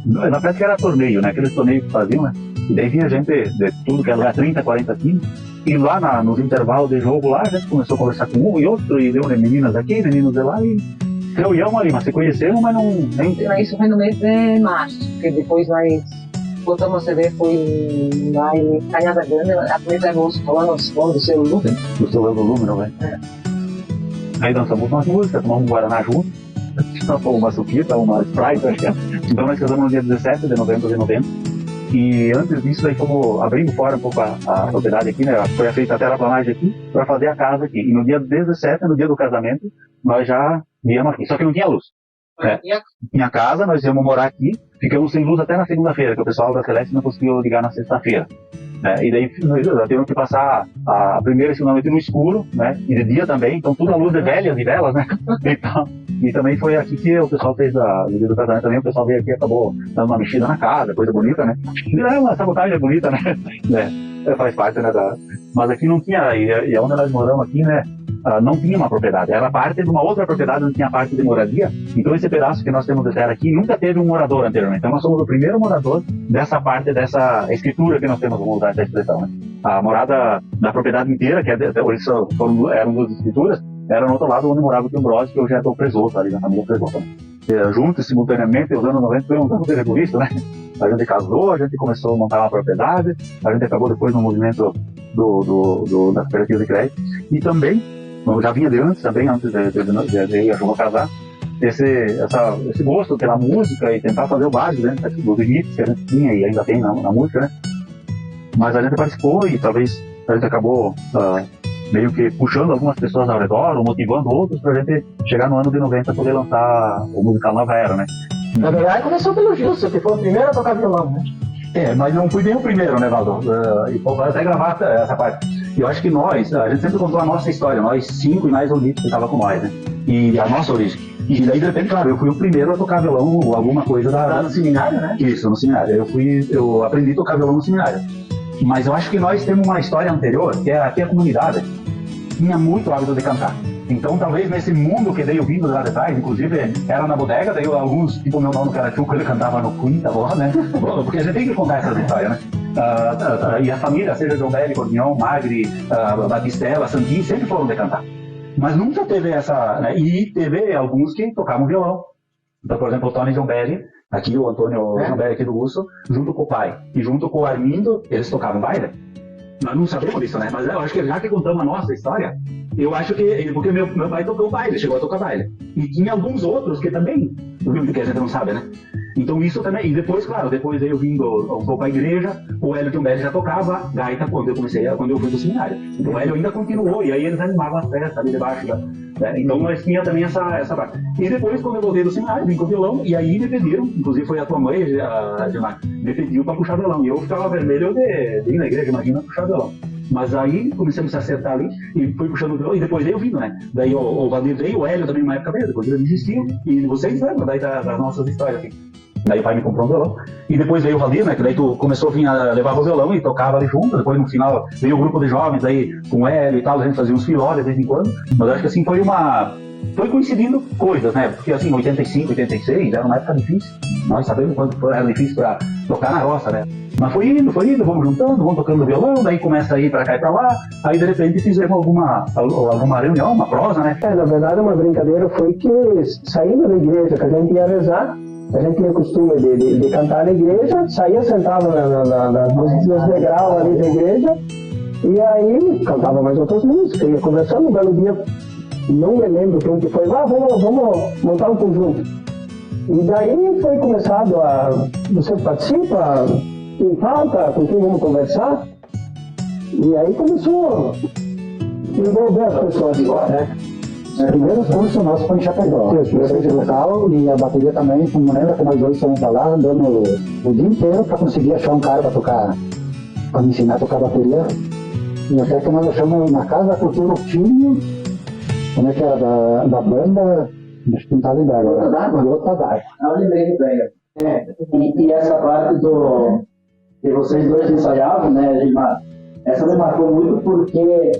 S10: Na prática era torneio, né? Aqueles torneios que faziam, né? E daí vinha gente de tudo que era lugar, 30, 40 times. E lá nos intervalos de jogo lá, a gente começou a conversar com um e outro, e deu meninas aqui, meninos de lá, e criamos ali, mas se conheceram, mas não... Nem...
S6: Isso foi no mês de março, porque depois nós voltamos a ver, foi lá em Canhada Grande, a primeira de agosto, falando do seu Lume.
S10: Do seu Lume, não é? Aí dançamos umas músicas, tomamos um Guaraná junto, uma suquita, uma Sprite, acho que é. Então nós casamos no dia 17 de novembro de 90. E antes disso, daí fomos abrindo fora um pouco a propriedade aqui, né? Foi feita a terraplanagem aqui para fazer a casa aqui. E no dia 17, no dia do casamento, nós já viemos aqui. Só que não tinha luz. Né? Tinha casa, nós íamos morar aqui. Ficamos sem luz até na segunda-feira, que o pessoal da Celeste não conseguiu ligar na sexta-feira. E daí nós tivemos que passar a primeira e segunda noite no escuro, né? E de dia também, então tudo a luz de velhas e velas, né? Então, e também foi aqui que o pessoal fez no dia do casamento também, o pessoal veio aqui e acabou dando uma mexida na casa, coisa bonita, né? E uma sabotagem bonita, né? Faz parte, né? Mas aqui não tinha, e onde nós moramos aqui, né? Não tinha uma propriedade, era parte de uma outra propriedade, não tinha parte de moradia. Então esse pedaço que nós temos de terra aqui nunca teve um morador anteriormente. Então nós somos o primeiro morador dessa parte, dessa escritura que nós temos, vamos usar essa expressão, né? A morada da propriedade inteira, que eram 2 escrituras, era no outro lado onde morava o Tio Ambrosio, que hoje é o Presoto, ali na família Presoto. Juntos, simultaneamente, os anos 90 foi um ano de rebuliço, né? A gente casou, a gente começou a montar uma propriedade, a gente acabou depois no movimento das cooperativas de crédito. E também, já vinha de antes, também antes de a João casar, esse gosto pela música e tentar fazer o básico, né? Dos limites que a gente tinha e ainda tem na música, né? Mas a gente participou e talvez a gente acabou meio que puxando algumas pessoas ao redor, ou motivando outros pra gente chegar no ano de 90 poder lançar o musical Nova Era, né?
S7: Na verdade, começou pelo Gilson, que foi o primeiro a tocar violão, né?
S10: Mas não fui bem o primeiro, né, Valdo? E vou até gravar essa parte. Eu acho que nós, a gente sempre contou a nossa história, nós 5 e mais o Lito que estava com nós, né? E a nossa origem. E daí, de repente, claro, eu fui o primeiro a tocar violão ou alguma coisa
S7: Lá no seminário, né?
S10: Isso, no seminário. Eu aprendi a tocar violão no seminário. Mas eu acho que nós temos uma história anterior, que é aqui a comunidade tinha muito hábito de cantar. Então, talvez nesse mundo que veio vindo lá de trás, inclusive era na bodega, daí alguns, tipo meu nono Carachuco, ele cantava no Quinta, né? Porque a gente tem que contar essas histórias, né? E a família, seja João Belli, Cordignon, Magri, Batistella, Santin, sempre foram de cantar. Mas nunca teve essa, né? E teve alguns que tocavam violão. Então, por exemplo, o Tony João Belli, aqui o Antônio João Belli aqui do Russo, junto com o pai e junto com o Armindo, eles tocavam baile. Nós não sabemos disso, né? Mas eu acho que já que contamos a nossa história, eu acho que, porque meu pai tocou baile, chegou a tocar baile. E tinha alguns outros que também, que a gente não sabe, né? Então isso também, e depois, claro, depois eu vindo um pouco à igreja, o Hélio João Belli já tocava gaita quando eu fui pro seminário. Então o Hélio ainda continuou, e aí eles animavam as festas ali debaixo da... Né? Então nós tínhamos também essa parte. E depois, quando eu voltei do seminário, vim com o violão, e aí me pediram, inclusive foi a tua mãe, a Gilmar, me pediu para puxar violão. E eu ficava vermelho de ir na igreja, imagina puxar violão. Mas aí começamos a acertar ali, e fui puxando o violão, e depois veio vindo, né? Daí o Valdir veio, o Hélio também numa época veio, depois ele desistiu, e vocês lembram daí das nossas histórias, assim. Daí o pai me comprou um violão. E depois veio o Valdir, né? Que daí tu começou a vir a levar o violão e tocava ali junto. Depois no final veio o grupo de jovens aí com o Hélio e tal, a gente fazia uns filó de vez em quando. Mas acho que assim foi coincidindo coisas, né? Porque assim, 85, 86 era uma época difícil. Nós sabemos quanto era difícil para tocar na roça, né? Mas foi indo, vamos juntando, vamos tocando violão, daí começa a ir para cá e para lá. Aí de repente fizemos alguma reunião, uma prosa, né?
S1: Na verdade, uma brincadeira foi que saindo da igreja, que a gente ia rezar, a gente tinha costume de cantar na igreja, saía sentado nos degraus ali da igreja, e aí cantava mais outras músicas, ia conversando. Um belo dia, não me lembro quem que foi, vamos montar um conjunto. E daí foi começado você participa, quem falta, com quem vamos conversar, e aí começou a envolver as pessoas, né?
S7: O primeiro curso nosso foi em Chapecó. Eu fui de local e a bateria também, como lembra que nós dois estamos lá, andando o dia inteiro para conseguir achar um cara para tocar, para me ensinar a tocar bateria. E até que nós achamos na Casa da Cultura tinha, como é que era, da banda, acho que não está lembrando agora, do outro d'água.
S1: Eu lembrei bem. E essa parte que vocês dois ensaiavam, né, Gilmar? Essa me marcou muito porque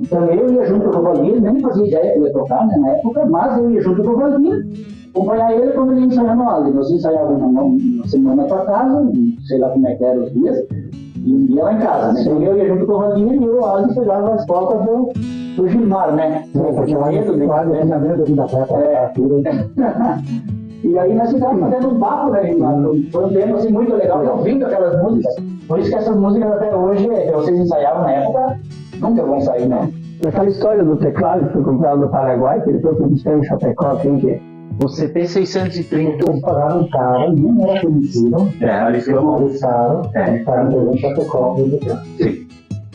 S1: também eu ia junto com o Valdir, nem fazia ideia que eu ia tocar, né, na época, mas eu ia junto com o Valdir, acompanhar ele quando ele ia ensaiar no aula. Nós ensaiávamos uma semana para casa, sei lá como é que eram os dias, e ia lá em casa, né? Então eu ia junto com o Valdir e o Alisson pegava as portas do Gilmar, né?
S7: Porque lá dentro tinha medo da festa,
S1: E aí nós ficávamos fazendo um papo, né, Gilmar? Foi um tempo assim muito legal, ouvindo aquelas músicas. Por isso que essas músicas até hoje, que vocês ensaiavam na época, nunca vão sair, né? Aquela história do teclado que foi comprado no Paraguai, que ele foi buscar em Chapecó, assim, que
S7: o CP630 eles pagaram um cara, nem era conhecido.
S10: Eles
S7: começaram, para em Chapecó.
S10: Sim.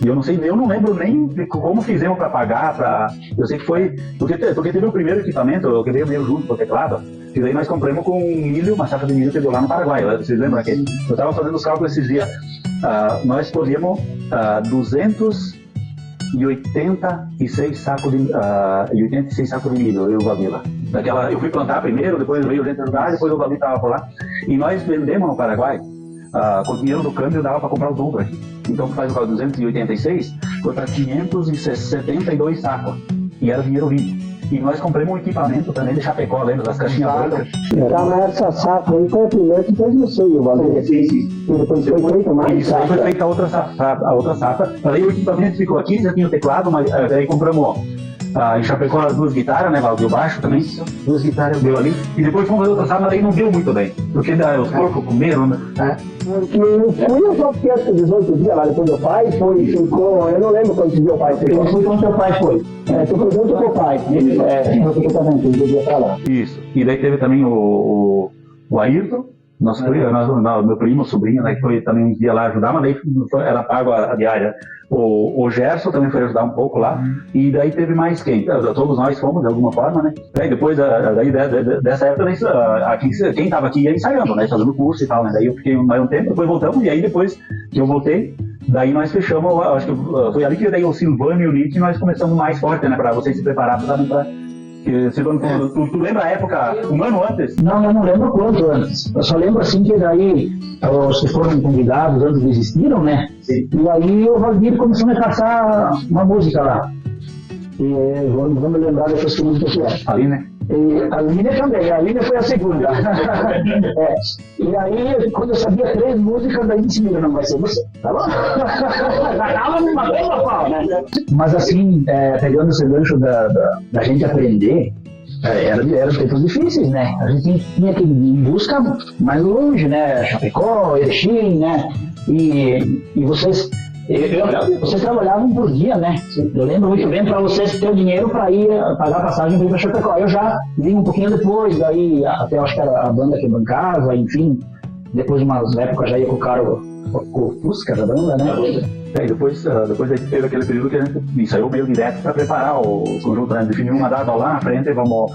S10: E eu não lembro nem de como fizemos para pagar, eu sei que foi, porque teve o primeiro equipamento, que veio meio junto com o teclado, e daí nós compramos com milho, uma safra de milho que deu lá no Paraguai, vocês lembram que eu estava fazendo os cálculos esses dias, nós escolhemos 286 sacos de milho, eu e o Valdir lá. Eu fui plantar primeiro, depois veio gente ajudar, depois o Valdir estava por lá, e nós vendemos no Paraguai, com o dinheiro do câmbio dava para comprar o dobro aqui. Então faz o cálculo, 286, foi para 572 sacos, e era dinheiro limpo. E nós compramos um equipamento também de Chapecó, lembra, das caixinhas brancas.
S1: Então essa safra aí foi a primeira que fez no seio, Valdir.
S10: Sim.
S1: E depois foi feita mais
S10: isso, aí foi feita a outra safra. Aí o equipamento ficou aqui, já tinha o teclado, mas aí compramos em Chapecó as duas guitarras, né, Valdir, o baixo também. Duas guitarras deu ali. E depois fomos fazer outra safra, mas aí não deu muito bem. Porque os porcos comeram, né?
S1: Porque eu fui só porque acho que 18 dias lá depois do pai, ficou, eu não lembro quando o pai foi. Eu fui quando teu pai foi. Tu foi junto com o pai.
S10: Isso. E daí teve também o Ayrton, Meu primo, sobrinho, né, que foi também um dia lá ajudar, mas daí era pago a diária. O Gerson também foi ajudar um pouco lá, e daí teve mais quem? Todos nós fomos, de alguma forma, né? Daí depois dessa época, quem estava aqui ia ensaiando, né? Fazendo curso e tal, né? Daí eu fiquei mais um tempo, depois voltamos, e aí depois que eu voltei, daí nós fechamos, acho que foi ali que daí o Silvano e o Nick nós começamos mais forte, né? Pra vocês se prepararem também pra... Silvano, tu lembra a época, um ano antes?
S8: Não, eu não lembro quanto antes. Eu só lembro assim que daí os que foram convidados antes desistiram, né?
S10: Sim.
S8: E aí o Valdir começou a me passar uma música lá. E vamos lembrar dessas músicas que é.
S10: Ali, né?
S8: E a Línia também, a Línia foi a segunda. E aí, quando eu sabia 3 músicas, daí disse, não vai ser você, tá bom? Já tava me matando a pau, né? Mas assim, pegando esse gancho da gente aprender, eram tempos difíceis, né? A gente tinha que ir em busca mais longe, né? Chapecó, Erechim, né? E vocês... Vocês trabalhavam por dia, né? Eu lembro muito bem para vocês ter o dinheiro para ir pagar a passagem para ir para Chapecó. Eu já vim um pouquinho depois, daí até acho que era a banda que bancava, enfim. Depois de umas épocas já ia com o Fusca da banda, né?
S10: E depois teve aquele período que a gente ensaiou meio direto para preparar o conjunto, né? Definiu uma data lá na frente, vamos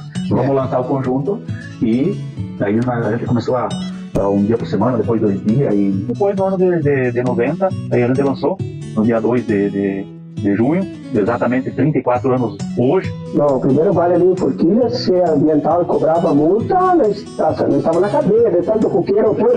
S10: lançar o conjunto, e aí a gente começou a um dia por semana, depois 2 dias, e depois no ano de 90, aí a gente lançou, no dia 2 de junho, exatamente 34 anos hoje.
S1: Não, o primeiro baile ali em Forquilha, se a ambiental cobrava multa, nós estávamos na cadeia, de tanto coqueiro foi.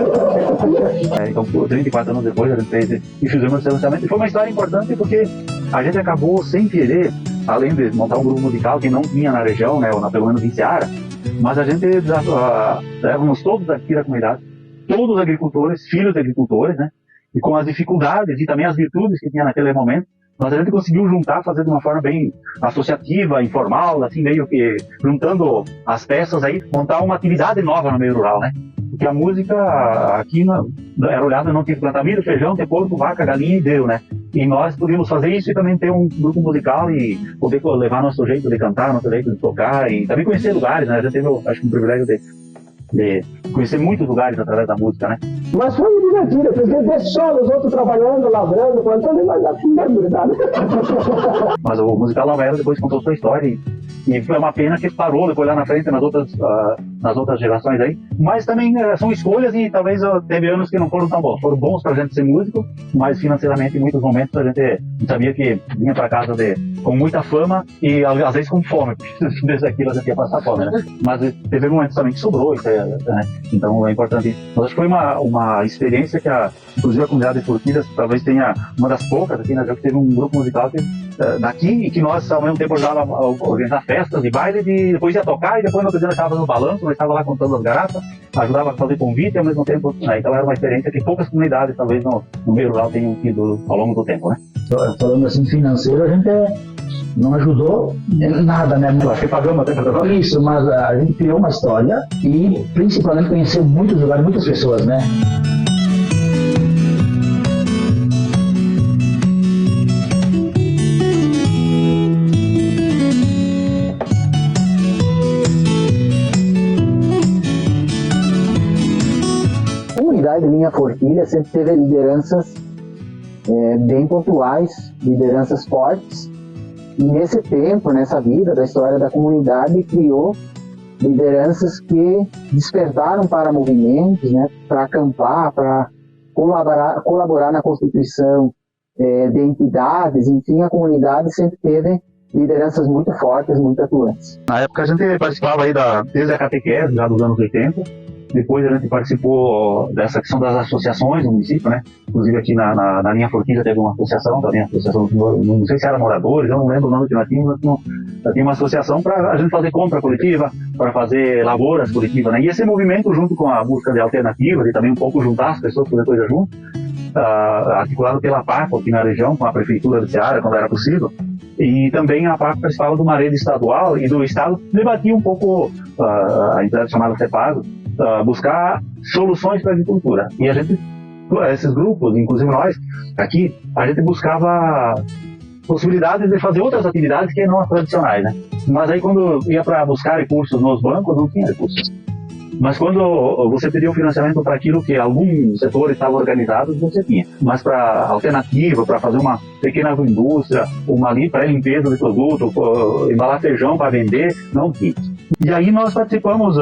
S10: Então, 34 anos depois, a gente fez e fizemos esse lançamento, e foi uma história importante porque a gente acabou, sem querer, além de montar um grupo musical que não tinha na região, né, ou pelo menos em Ceará, mas a gente éramos todos aqui da comunidade, todos agricultores, filhos de agricultores, né? E com as dificuldades e também as virtudes que tinha naquele momento, mas a gente conseguiu juntar, fazer de uma forma bem associativa, informal, assim, meio que juntando as peças aí, montar uma atividade nova no meio rural, né? Porque a música aqui era olhada, não tinha que plantar milho, feijão, ter porco, vaca, galinha e deu, né? E nós podíamos fazer isso e também ter um grupo musical e poder levar nosso jeito de cantar, nosso jeito de tocar e também conhecer lugares, né? A gente teve, acho que, um privilégio de conhecer muitos lugares através da música, né?
S1: Mas foi divertido, porque deixa só os outros trabalhando, lavrando, plantando, mas não é verdade.
S10: Mas o musical Nova Era depois contou sua história e foi uma pena que parou depois lá na frente nas outras gerações aí. Mas também são escolhas e talvez teve anos que não foram tão bons. Foram bons pra gente ser músico, mas financeiramente em muitos momentos a gente sabia que vinha pra casa com muita fama e às vezes com fome. Desde aquilo a gente ia passar fome, né? Mas teve momentos também que sobrou, né? Então é importante. Mas acho que foi uma experiência que inclusive a comunidade de Forquilhas talvez tenha uma das poucas aqui, né? Já que teve um grupo musical daqui e que nós ao mesmo tempo ajudava a organizar festas e baile, depois ia tocar e depois no outro dia nós estávamos fazendo balanço, nós estávamos lá contando as garrafas, ajudava a fazer convite e ao mesmo tempo, né? Então era uma experiência que poucas comunidades talvez no meio rural tenham tido ao longo do tempo, né?
S8: Falando assim financeiro, a gente não ajudou nada, né?
S10: Acho que pagamos até para
S8: isso, mas a gente criou uma história e principalmente conheceu muitos lugares, muitas pessoas, né?
S7: A comunidade de Linha Forquilha sempre teve lideranças bem pontuais, lideranças fortes. E nesse tempo, nessa vida da história da comunidade, criou lideranças que despertaram para movimentos, né, para acampar, para colaborar na constituição de entidades. Enfim, a comunidade sempre teve lideranças muito fortes, muito atuantes.
S10: Na época a gente participava aí desde a catequese, já dos anos 80. Depois a gente participou dessa questão das associações no município, né? Inclusive aqui na Linha Forquilha teve uma associação, também associação, não sei se era moradores, eu não lembro o nome que nós tínhamos, mas tinha uma associação para a gente fazer compra coletiva, para fazer lavouras coletivas, né? E esse movimento, junto com a música de alternativa, e também um pouco juntar as pessoas, fazer coisa junto, articulado pela PACO aqui na região, com a Prefeitura de Ceará, quando era possível. E também a PACO participava de uma rede estadual e do Estado debatia um pouco a entidade chamada CEPAGO, buscar soluções para a agricultura. E a gente, esses grupos, inclusive nós, aqui, a gente buscava possibilidades de fazer outras atividades que não as tradicionais, né? Mas aí quando ia para buscar recursos nos bancos, não tinha recursos. Mas quando você pedia o financiamento para aquilo que algum setor estava organizado, você tinha. Mas para alternativa, para fazer uma pequena indústria, uma ali para limpeza de produto, embalar feijão para vender, não tinha. E aí nós participamos,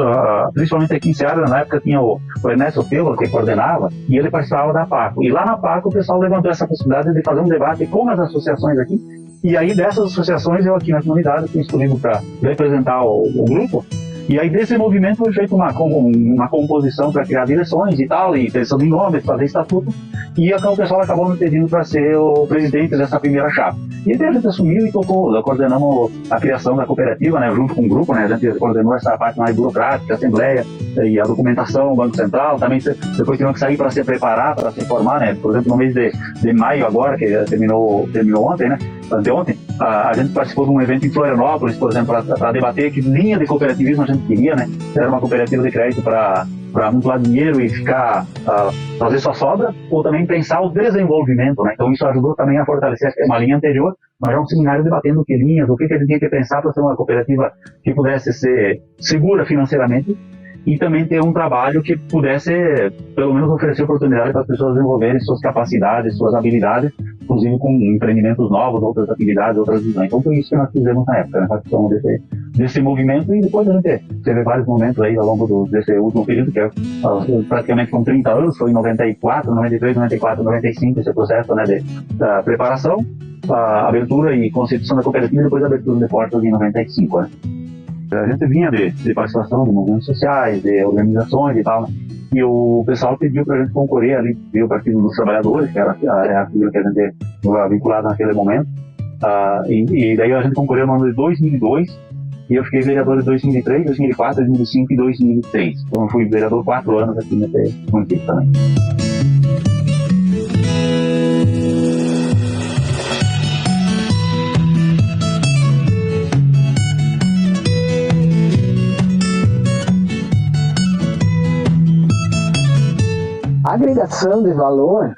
S10: principalmente aqui em Ceará, na época tinha o Ernesto Pelo, que coordenava, e ele participava da PACO. E lá na PACO o pessoal levantou essa possibilidade de fazer um debate com as associações aqui. E aí dessas associações, eu aqui na comunidade fui escolhido para representar o grupo. E aí desse movimento foi feita uma composição para criar direções e tal, e pensão de nomes, fazer estatuto, e o pessoal acabou me pedindo para ser o presidente dessa primeira chapa. E daí a gente assumiu e coordenamos a criação da cooperativa, né, junto com o grupo, né, a gente coordenou essa parte mais burocrática, a assembleia, e a documentação, o Banco Central, também depois tivemos que sair para se preparar, para se formar, né, por exemplo, no mês de maio agora, que terminou ontem, né, anteontem, a gente participou de um evento em Florianópolis, por exemplo, para debater que linha de cooperativismo a gente queria, né? Era uma cooperativa de crédito para amontoar dinheiro e ficar, fazer sua sobra, ou também pensar o desenvolvimento, né? Então isso ajudou também a fortalecer uma linha anterior, mas já um seminário debatendo que linhas, o que a gente tinha que pensar para ser uma cooperativa que pudesse ser segura financeiramente, e também ter um trabalho que pudesse, pelo menos, oferecer oportunidade para as pessoas desenvolverem suas capacidades, suas habilidades, inclusive com empreendimentos novos, outras atividades, outras visões. Então foi isso que nós fizemos na época, né? Participamos desse movimento, e depois a gente teve vários momentos aí ao longo desse último período, que praticamente com 30 anos, foi em 94, 93, 94, 95, esse processo, né, da preparação, a abertura e constituição da cooperativa, e depois a abertura de portas em 95, né? A gente vinha de participação de movimentos sociais, de organizações e tal, né? E o pessoal pediu para a gente concorrer ali, veio o Partido dos Trabalhadores, que era a figura que a gente estava vinculada naquele momento, e daí a gente concorreu no ano de 2002, e eu fiquei vereador de 2003, 2004, 2005 e 2006. Então eu fui vereador 4 anos aqui nesse município também.
S7: A agregação de valor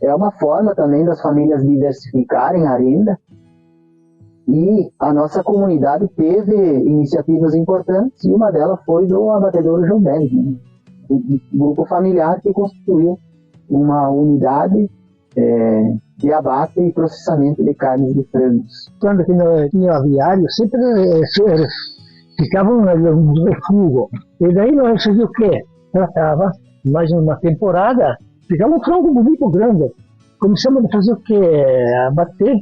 S7: é uma forma também das famílias diversificarem a renda, e a nossa comunidade teve iniciativas importantes, e uma delas foi do abatedouro João Bélio, né? Um grupo familiar que constituiu uma unidade de abate e processamento de carnes de frangos.
S11: Quando tinha aviário, sempre ficava um refúgio. E daí nós fazíamos o quê? Tratava mais uma temporada, ficava um frango bonito, grande. Começamos a fazer o quê? Abater,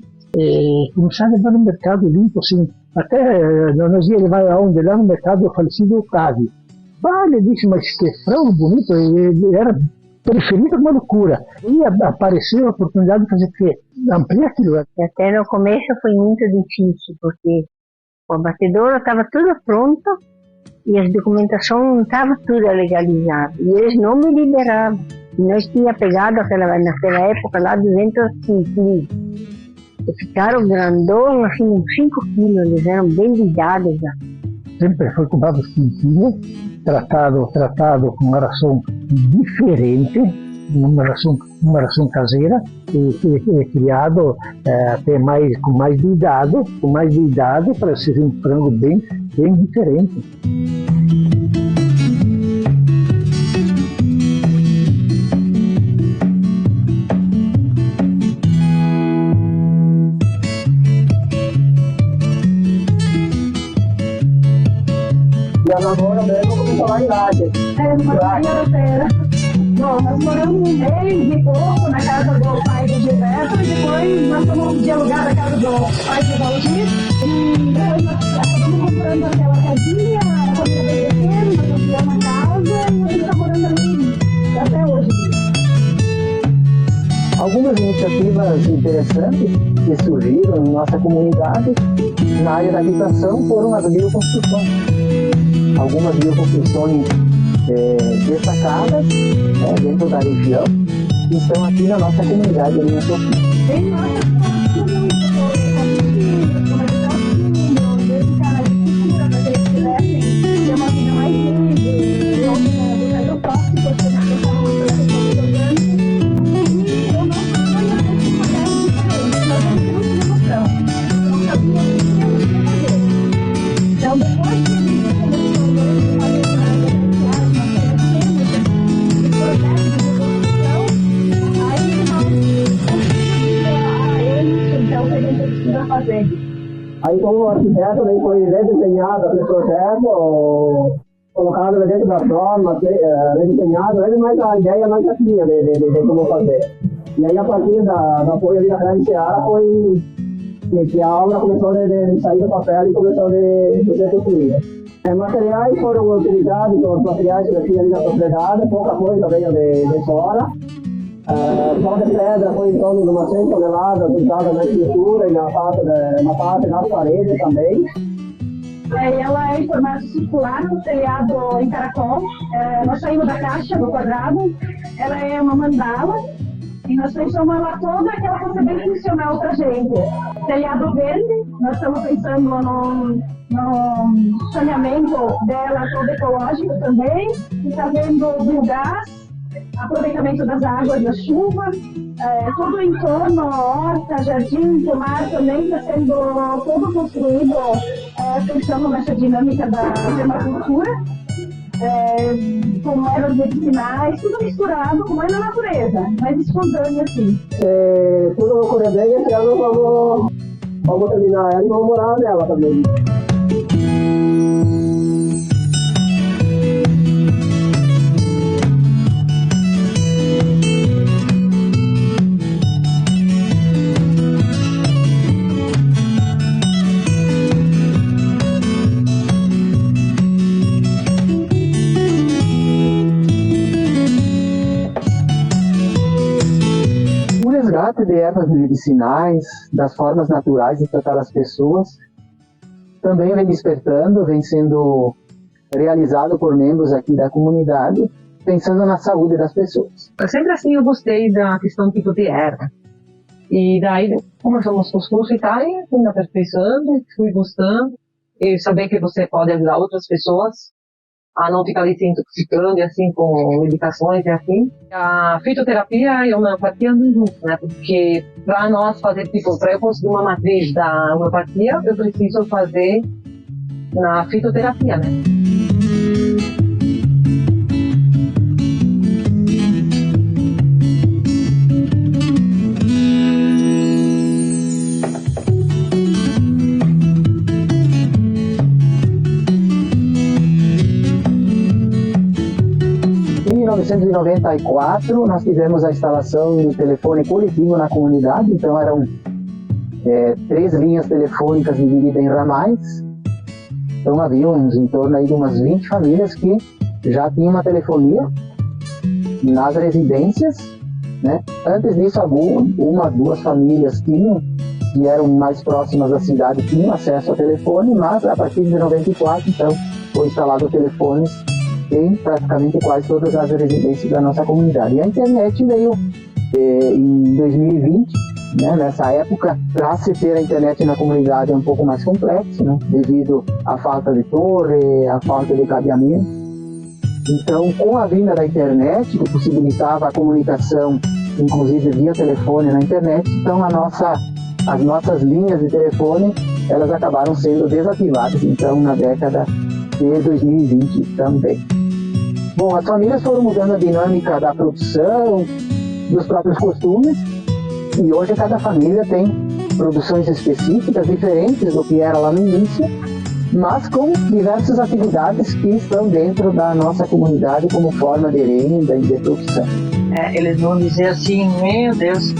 S11: começamos a levar no mercado limpo, assim. Até nós ia levar aonde? Lá no mercado falecido Otávio. Ele disse, mas que frango bonito, ele era preferido uma loucura. E apareceu a oportunidade de fazer o quê? Ampliar aquilo.
S13: Até no começo foi muito difícil, porque o abatedouro estava tudo pronto, e as documentações estavam tudo legalizadas, e eles não me liberavam. E nós tínhamos pegado naquela época lá 200 quilos. E ficaram grandão, assim, uns 5 quilos, eles eram bem ligados já.
S11: Sempre foi comprado quintinho, tratado com uma ração diferente, uma ração caseira, e criado até com mais de idade, para ser um frango bem diferente.
S4: E a namora mesmo começou lá em Ládia.
S3: Nós moramos um mês e pouco na casa do pai do Gilberto, e depois nós fomos dialogar na casa do pai do Valdir, e nós acabamos comprando aquela casinha, a família bem pequena, nós compramos uma casa e a gente está morando ali até hoje.
S7: Algumas iniciativas interessantes que surgiram em nossa comunidade na área da habitação foram as bioconstruções. Algumas bioconstruções destacadas dentro da região, que estão aqui na nossa comunidade ali na Sofia.
S2: frente.
S4: Aí como arquiteto, daí foi redesenhado aquele projeto, colocado dentro da forma, redesenhado, mas a ideia nós já tinha de como fazer. E aí a partir do apoio ali da Grande Seara foi que a obra começou de sair do papel e começou de ser construída. Materiais foram utilizados, os materiais que eu tinha ali na propriedade, pouca coisa veio de fora. Só de pedra foi em torno de umas 100 toneladas usada na estrutura e na parte das paredes também.
S3: Ela é em formato circular, no telhado em caracol. Nós saímos da caixa, do quadrado. Ela é uma mandala e nós pensamos ela toda que ela fosse bem funcional para a gente. Telhado verde, nós estamos pensando no saneamento dela todo ecológico também. E está vendo biogás, aproveitamento das águas da chuva, todo o entorno, horta, jardim, pomar também está sendo todo construído pensando nessa dinâmica da permacultura, com ervas medicinais, tudo misturado como é na natureza, mas espontâneo assim.
S4: Tudo no Correio, esse ano vamos terminar ela e vamos morar nela também.
S7: De ervas medicinais, das formas naturais de tratar as pessoas, também vem despertando, vem sendo realizado por membros aqui da comunidade, pensando na saúde das pessoas.
S6: Sempre assim eu gostei da questão tipo de erva. E daí começamos com os cursos e tal, e fui me aperfeiçoando, fui gostando, e saber que você pode ajudar outras pessoas a não ficar ali se intoxicando e assim com medicações e assim. A fitoterapia e a homeopatia andam juntos, né? Porque para nós fazer, tipo, para eu conseguir uma matriz da homeopatia, eu preciso fazer na fitoterapia, né?
S7: Em 1994, nós tivemos a instalação do telefone coletivo na comunidade, então eram 3 linhas telefônicas divididas em ramais. Então havia em torno aí de umas 20 famílias que já tinham uma telefonia nas residências, né? Antes disso, uma, 2 famílias tinham, que eram mais próximas da cidade, tinham acesso ao telefone, mas a partir de 94, então, foi instalado telefones em praticamente quase todas as residências da nossa comunidade. E a internet veio em 2020, né? Nessa época, para se ter a internet na comunidade é um pouco mais complexo, né? Devido à falta de torre, à falta de cabeamento. Então, com a vinda da internet, que possibilitava a comunicação, inclusive via telefone na internet, então as nossas linhas de telefone, elas acabaram sendo desativadas, então, na década de 2020 também. Bom, as famílias foram mudando a dinâmica da produção, dos próprios costumes, e hoje cada família tem produções específicas, diferentes do que era lá no início, mas com diversas atividades que estão dentro da nossa comunidade como forma de renda e de produção.
S2: Eles vão dizer assim, meu Deus,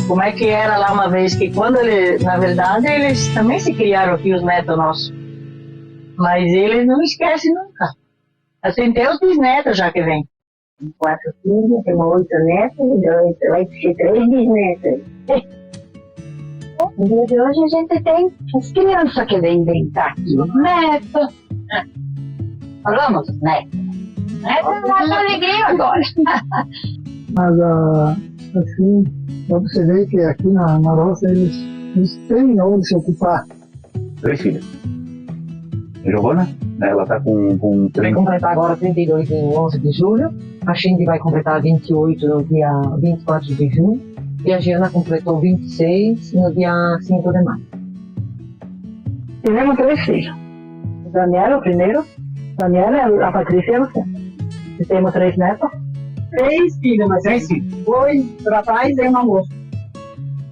S2: como é que era lá uma vez, que quando na verdade, eles também se criaram aqui, os netos nossos. Mas eles não esquecem nunca. Assim, tem os bisnetos já que vem.
S13: 4 filhos, tem 8 netos e 2, vai ser 3 bisnetos.
S9: No dia de hoje a gente tem as crianças que vêm brincar aqui, os netos. Falamos os netos. Netos dá uma alegria agora.
S1: Mas assim, você vê que aqui na roça eles têm onde se ocupar.
S10: 3 filhas. Giovana, ela está com
S6: Vai completar agora 32 em 11 de julho. A Cindy vai completar 28 no dia 24 de junho. E a Giana completou 26 no dia 5 de maio.
S2: Tivemos 3 filhos. O Daniel, o primeiro. Daniela, a Patrícia e você. E temos 3 netos.
S3: 3 filhos, mas
S10: 3 filhos.
S3: 2 rapazes e uma moça.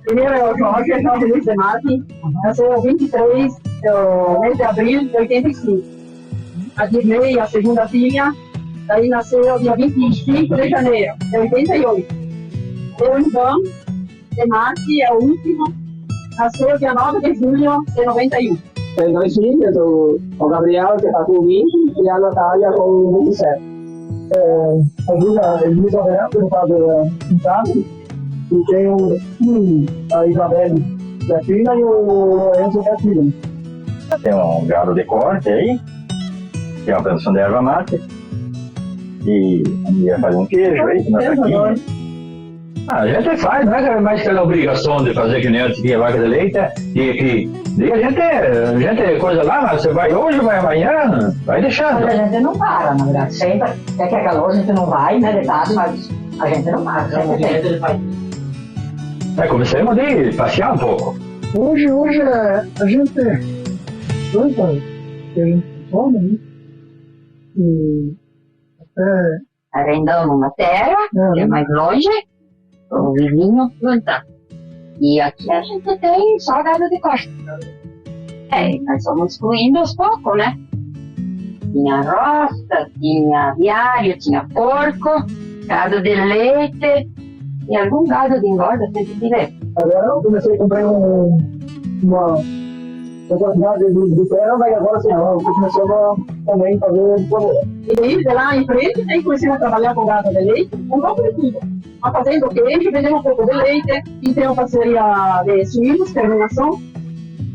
S2: Primeiro é o Jorge Luiz de Marte, nasceu 23 do mês de abril de 85. A Dirley, a segunda filha, daí nasceu dia 25 de janeiro de 88. O Ivan de Marte é o último, nasceu dia 9 de julho de 91.
S4: Tem 2 filhos, o Gabriel, que está com 20, e a Natália com 27.
S1: A Elizabeth, no caso, em casa, e tem a Isabelle, que é filha, e o Lorenzo, que é filho.
S8: Tem um gado de corte aí, que é uma produção de erva mate. E a mulher faz um queijo aí, uma taquinha. A gente faz, não é mais aquela obrigação de fazer que nem antes tinha vaca de leite, e a gente coisa lá, você vai hoje, vai amanhã, vai deixando.
S3: Mas a gente não para, na verdade. Sempre é que é calor, a gente não vai, né, de tarde, mas a gente não para, sempre tem.
S8: Começamos a passear um pouco.
S1: Hoje a gente planta, que a gente come, né? E até...
S9: Arrendamos uma terra, que é mais longe, o vizinho plantar. E aqui a gente tem só gado de corte. Nós fomos excluindo aos poucos, né? Tinha roça, tinha aviário, tinha porco, gado de leite e algum gado de engorda sempre tivemos.
S1: Agora eu comecei a comprar uma quantidade de terra, mas agora assim, eu comecei também a fazer...
S2: E daí, de lá em frente, aí comecei a trabalhar com gado de leite, um pouco de tudo. Mas fazendo queijo, vendendo um pouco de leite, e tem uma parceria de suínos, terminação.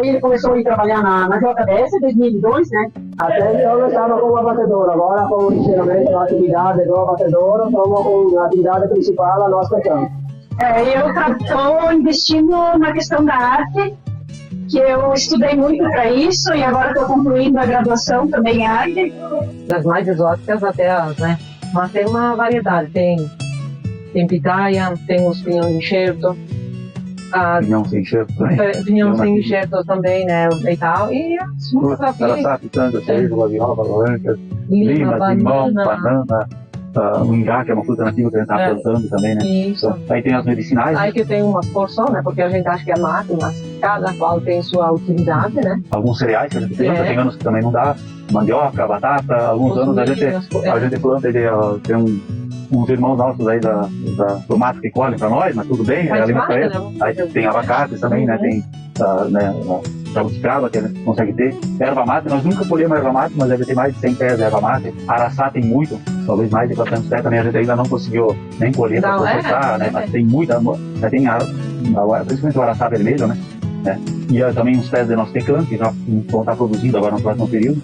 S2: Ele começou a ir trabalhar na JBS em 2002, né?
S4: Até então eu estava como abatedor, agora como inicialmente uma atividade do abatedor, como a atividade principal a nós pecamos.
S2: Eu estou investindo na questão da arte, que eu estudei muito para isso e agora estou concluindo a graduação também em arte.
S6: Das mais exóticas até as, né? Mas tem uma variedade, tem pitaia, tem os pinhão de enxerto.
S10: Pinhão sem enxerto também.
S6: Pinhão sem enxerto também, né? E tal. E as frutas
S10: Araçá, pitanga, cereja, guaviola, laranja, lima, limão, banana, o ingá, que é uma fruta nativa que a gente está plantando também, né?
S6: Isso.
S10: Então, aí tem as medicinais.
S6: Aí que tem uma porção, né? Porque a gente acha que é mate, mas cada qual tem sua utilidade, né?
S10: Alguns cereais que a gente planta, tem anos que também não dá. Mandioca, batata, alguns anos a gente planta, tem uns irmãos nossos aí do mato que colhem para nós, mas tudo bem, é alimento para eles. Aí tem abacate também, né? Tem jabuticaba que a gente consegue ter. Erva mate, nós nunca colhemos erva mate, mas deve ter mais de 100 pés de erva mate. Araçá tem muito, talvez mais de 400 pés também, a gente ainda não conseguiu nem colher para processar, né? Mas tem muita, tem principalmente o araçá vermelho, né? E também uns pés de nosso pecan, que já vão estar produzindo agora no próximo período.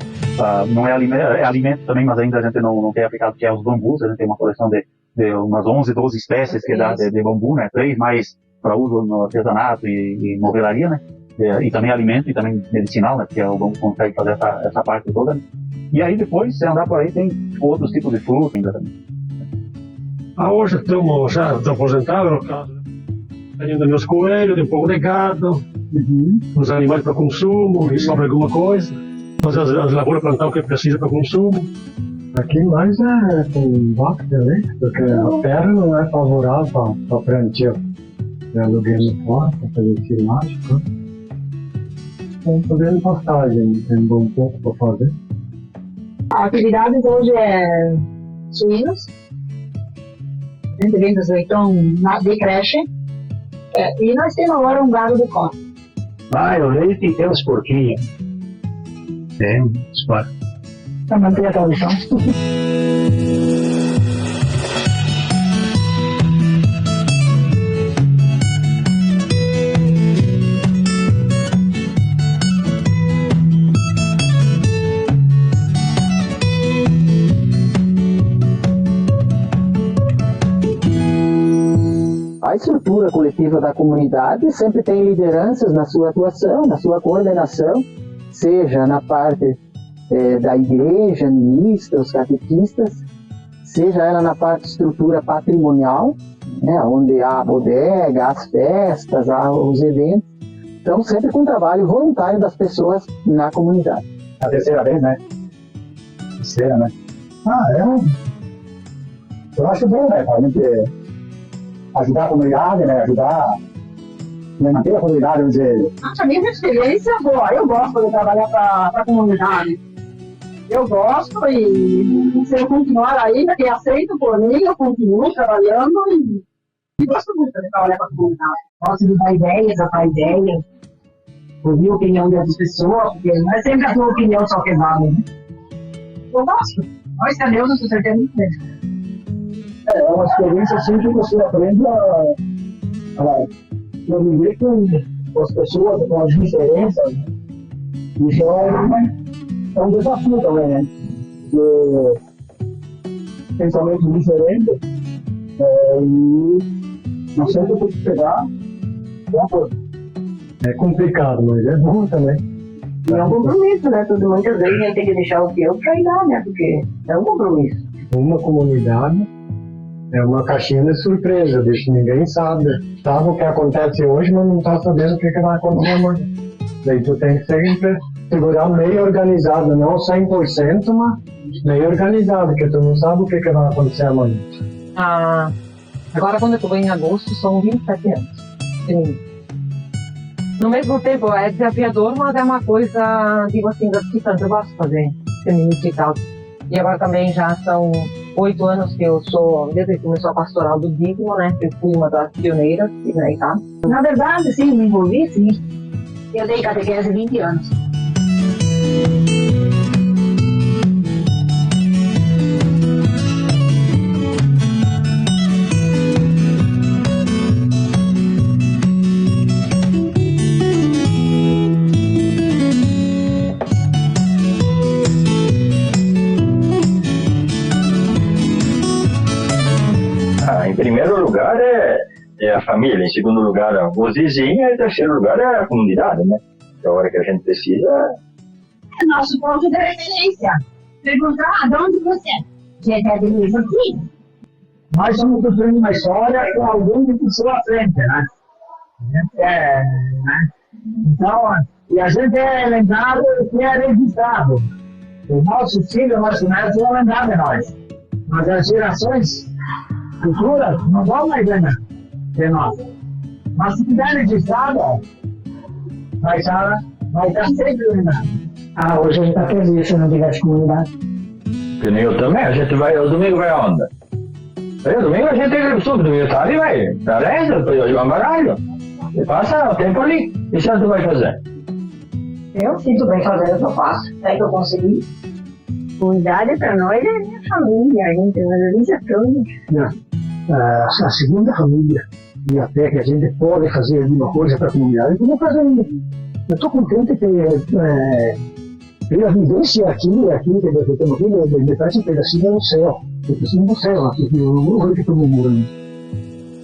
S10: Não é alimento também, mas ainda a gente não tem aplicado, que é os bambus. A gente tem uma coleção de umas 11, 12 espécies que dá de bambu, né? 3 mais para uso no artesanato e movelaria, né? E também alimento e também medicinal, né? Porque o bambu consegue fazer essa parte toda. Né? E aí depois, se andar por aí, tem outros tipos de fruta ainda também.
S11: Hoje estamos já aposentados, no caso. Tenho ainda meus coelhos, tem um pouco de gado, os animais para consumo, e sobra alguma coisa. Fazer as lavouras, plantar o que precisa para consumo.
S1: Aqui mais é com vaca de leite, porque a terra não é favorável para plantio. É aluguel muito forte, para fazer filmagem. Estamos fazendo pastagem, tem um bom pouco para fazer.
S3: A atividade hoje é suínos. A gente vende os leitão de creche. E nós temos agora um gado de corte.
S8: O leite e tem os porquinhos. Tem, espera.
S2: Para manter a tradição.
S7: A estrutura coletiva da comunidade sempre tem lideranças na sua atuação, na sua coordenação, seja na parte da igreja, ministra, os catequistas, seja ela na parte de estrutura patrimonial, né, onde há a bodega, as festas, há os eventos. Então, sempre com o trabalho voluntário das pessoas na comunidade.
S1: A terceira vez, né? Terceira, né? Eu acho bom, né? Pra gente ajudar a comunidade, né? Ajudar manter a comunidade, vamos dizer.
S2: A minha experiência é boa. Eu gosto de trabalhar para a comunidade. Eu gosto e se eu continuar aí, que aceito por mim, eu continuo trabalhando e gosto muito de trabalhar para a comunidade.
S3: Gosto de dar ideias, dar ideias, ouvir a opinião das pessoas, porque não é sempre a tua opinião só que vale, né?
S2: Eu gosto.
S3: Nós cadê com certeza muito bem.
S1: É uma experiência assim que você aprende a conviver com as pessoas, com as diferenças. Isso é um desafio também, né? Porque pensamentos diferentes e não sempre tem que pegar uma coisa.
S11: É complicado, mas é bom também.
S3: E é um compromisso, né? Muitas vezes a gente tem que deixar o teu pra ir lá, né? Porque é um compromisso.
S11: Uma comunidade é uma caixinha de surpresa, deixa que ninguém sabe. Sabe o que acontece hoje, mas não está sabendo o que vai acontecer amanhã. Daí tu tem que sempre segurar meio organizado, não 100%, mas meio organizado, porque tu não sabe o que vai acontecer amanhã.
S6: Ah, agora quando eu vou em agosto, são 27 anos. No mesmo tempo, é desafiador, mas é uma coisa, digo assim, gratificante. Eu gosto de fazer feminista e tal. E agora também já são 8 anos que eu sou, desde que começou a pastoral do Digno, né? Eu fui uma das pioneiras, né, e tal.
S3: Na verdade, sim, me envolvi, sim. Eu dei catequese há 20 anos.
S8: Em primeiro lugar é a família, em segundo lugar os vizinhos, e em terceiro lugar é a comunidade, né? A hora que a gente precisa.
S3: É nosso ponto de referência. Perguntar de onde você é. Você é de Luiz aqui?
S1: Nós estamos construindo uma história com alguém que puxou à frente, né? Então, e a gente é lembrado que é registrado. Os nossos filhos, nossos netos vão lembrar de nós. Mas as gerações futuras não vão mais lembrar de nós. Mas se tiver registrado, vai estar sempre lembrado.
S3: Ah, hoje a gente está feliz se não tivesse comunidade.
S8: Que nem eu também, a gente vai, o domingo vai aonde? O domingo a gente tem que subir, domingo tarde vai, na reza, depois eu jogo baralho. E passa o tempo ali. E o que tu vai fazer?
S3: Eu sinto bem fazendo o que eu faço. É que eu consegui. Comunidade para nós é minha família, a gente valoriza tudo.
S1: A segunda família, e até que a gente pode fazer alguma coisa para a comunidade, eu vou fazer. Eu estou contente pela vivência aqui que nós temos aqui, me parece um pedacinho do céu. Um pedacinho do céu, aqui que eu estou morando.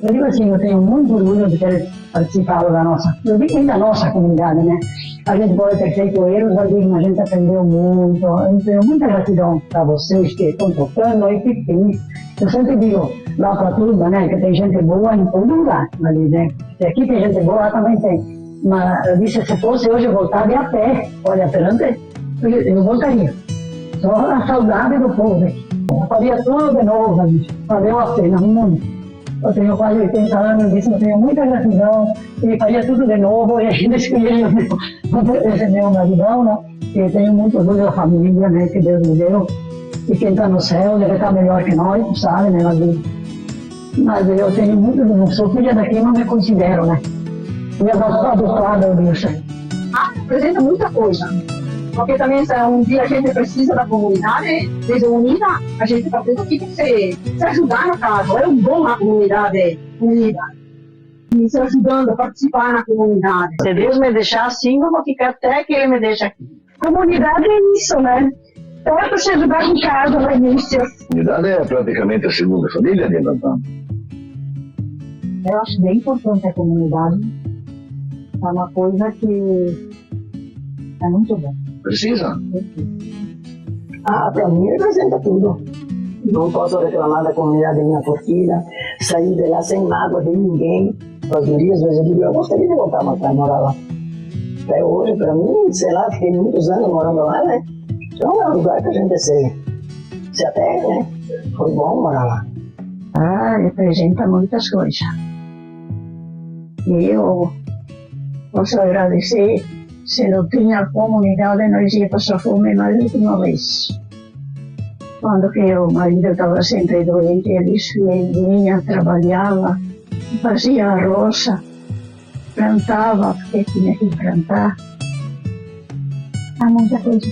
S3: Eu digo assim, eu tenho muito orgulho de ter participado da nossa, eu digo da nossa comunidade, né? A gente pode ter feito erros, mas a gente aprendeu muito. Eu tenho muita gratidão para vocês que estão tocando e que tem. Eu sempre digo lá para tudo, né? Que tem gente boa em todo lugar, ali, né? Se aqui tem gente boa, lá também tem. Mas eu disse, se fosse hoje eu voltaria a pé, olha, perante, eu voltaria. Só a saudade do povo. Eu faria tudo de novo, valeu a pena, muito. Eu tenho quase 80 anos, disse, eu tenho muita gratidão e faria tudo de novo e a gente escolheu esse meu maridão, né? E eu tenho muito orgulho da família, né? Que Deus me deu. E quem está no céu deve estar melhor que nós, sabe, né? Mas eu tenho muito, não sou filha daqui, não me considero, né? Minha avó adotada, eu disse.
S2: Representa muita coisa. Porque também um dia a gente precisa da comunidade, desde unida, a gente está tendo que se ajudar no caso. É um bom a comunidade unida. E se ajudando a participar na comunidade.
S3: Se Deus me deixar assim, eu vou ficar até que Ele me deixe aqui. Comunidade é isso, né? É para se ajudar em casa no início.
S5: A comunidade é praticamente a segunda família de Natal.
S3: Eu acho bem importante a comunidade. É uma coisa que é muito bom.
S5: Precisa?
S4: Para mim representa tudo. Não posso reclamar da comunidade minha Forquilha, sair de lá sem mágoa de ninguém. As gurias, às vezes eu digo, eu gostaria de voltar para morar lá. Até hoje, para mim, sei lá, fiquei muitos anos morando lá, né? Então é um lugar que a gente se apega, né? Foi bom morar lá.
S3: Representa muitas coisas. E eu Posso agradecer. Se não tinha comunidade, nós ia passar fome mais do que uma vez. Quando que o marido estava sempre doente, eles vinham, trabalhava, fazia a roça, plantava, porque tinha que plantar. Há muita coisa.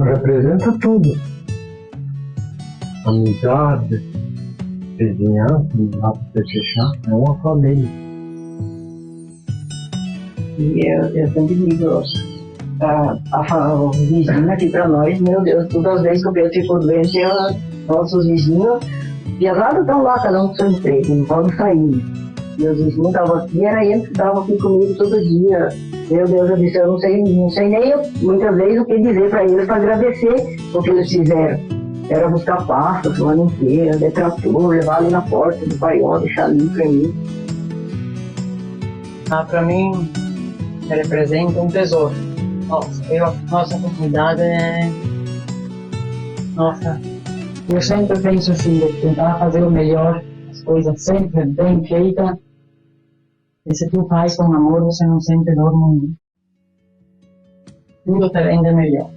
S11: Representa tudo. Amizade, vizinhança, não dá pra você fechar, é uma família.
S2: E eu sempre digo, o vizinho aqui pra nós, meu Deus, todas as vezes que o Pedro ficou doente, nossos vizinhos, viajados estão lá, cada um com seu emprego, não podem sair. E os vizinhos estavam aqui, era ele que estava aqui comigo todo dia. Meu Deus, eu disse, eu não sei nem muitas vezes o que dizer para eles, para agradecer o que eles fizeram. Era buscar pasta, semana inteira, detrator, levar ali na porta do paiol, deixar ali para mim.
S6: Para mim, representa um tesouro. Nossa comunidade é... Nossa, eu sempre penso assim, de tentar fazer o melhor, as coisas sempre bem feitas. E se tu faz com amor, você não sente dor nenhuma. Tudo te rende melhor.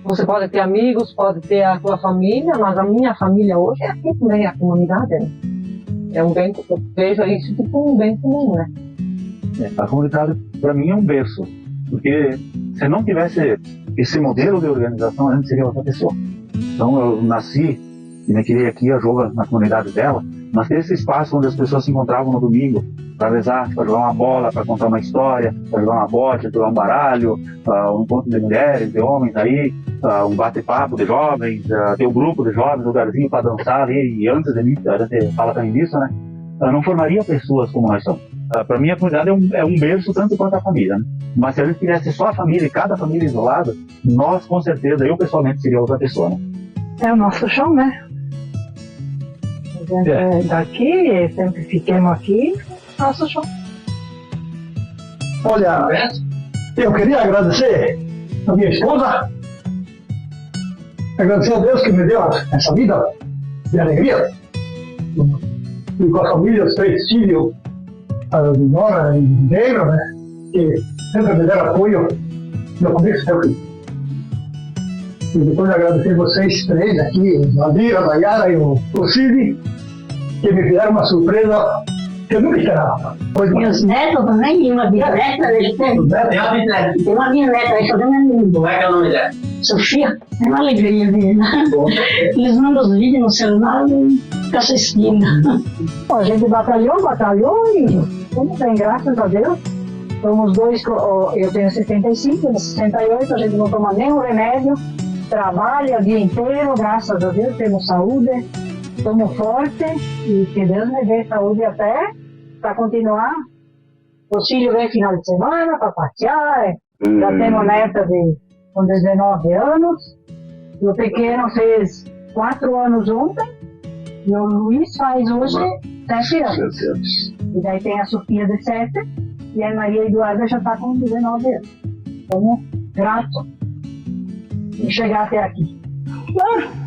S6: Você pode ter amigos, pode ter a tua família, mas a minha família hoje é aqui também, a comunidade. Né? É um bem, eu vejo isso tipo um bem comum, né?
S10: A comunidade, para mim, é um berço. Porque se não tivesse esse modelo de organização, a gente seria outra pessoa. Então eu nasci e me criei aqui, a Jova, na comunidade dela, mas ter esse espaço onde as pessoas se encontravam no domingo para rezar, para jogar uma bola, para contar uma história, para jogar uma bote, jogar um baralho, um encontro de mulheres, de homens aí, um bate-papo de jovens, ter um grupo de jovens, um lugarzinho para dançar ali, e antes de mim, a gente fala também disso, né? Não formaria pessoas como nós somos. Para mim, a comunidade é um berço tanto quanto a família, né? Mas se a gente tivesse só a família e cada família isolada, nós, com certeza, eu pessoalmente seria outra pessoa, né?
S2: É o nosso chão, né? A gente é daqui, sempre fiquemos aqui, nosso chão.
S11: Olha, eu queria agradecer a minha esposa, agradecer a Deus que me deu essa vida de alegria. E com a família, os 3 filhos, a Nora e Neira, né? Que sempre me deram apoio no começo até o fim. E depois agradecer vocês 3 aqui, a Lira, a Nayara e o Cid, que me fizeram uma surpresa que eu nunca esperava.
S3: Meus netos também, e uma bisneta, eles têm. Tem uma bisneta, aí só tem uma menina.
S12: Como é que é o nome dela?
S3: Sofia, é uma alegria ver, né? Eles mandam os vídeos no celular e fica assistindo.
S2: A gente batalhou e tudo bem, graças a Deus. Somos 2, eu tenho 75, ele 68, a gente não toma nenhum remédio, trabalha o dia inteiro, graças a Deus, temos saúde, estamos fortes e que Deus me dê saúde até para continuar. Os filhos vêm final de semana para passear, já temos neta com 19 anos, o pequeno fez 4 anos ontem, e o Luiz faz hoje 7 anos. E daí tem a Sofia de 7 e a Maria Eduarda já está com 19 anos. Estamos gratos de chegar até aqui.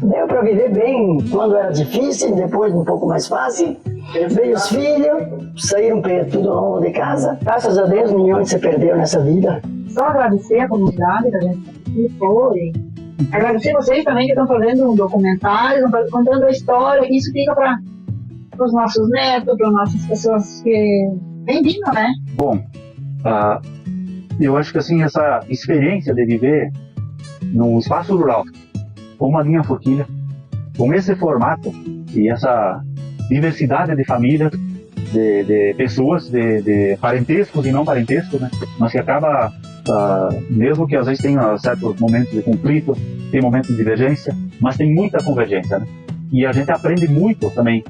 S4: Deu para viver bem quando era difícil, depois um pouco mais fácil. Veio os filhos, saíram tudo novo de casa. Graças a Deus, nenhum se perdeu nessa vida.
S2: Só agradecer a comunidade que a gente participou e agradecer vocês também que estão fazendo um documentário, estão contando a história, que isso fica para os nossos netos, para as nossas pessoas que vêm vindo, né?
S10: Bom, eu acho que assim, essa experiência de viver num espaço rural, com uma linha forquilha, com esse formato e essa diversidade de famílias, de pessoas, de parentescos e não parentescos, né? Mas que acaba, mesmo que às vezes tenha certos momentos de conflito, tem momentos de divergência, mas tem muita convergência, né? E a gente aprende muito também,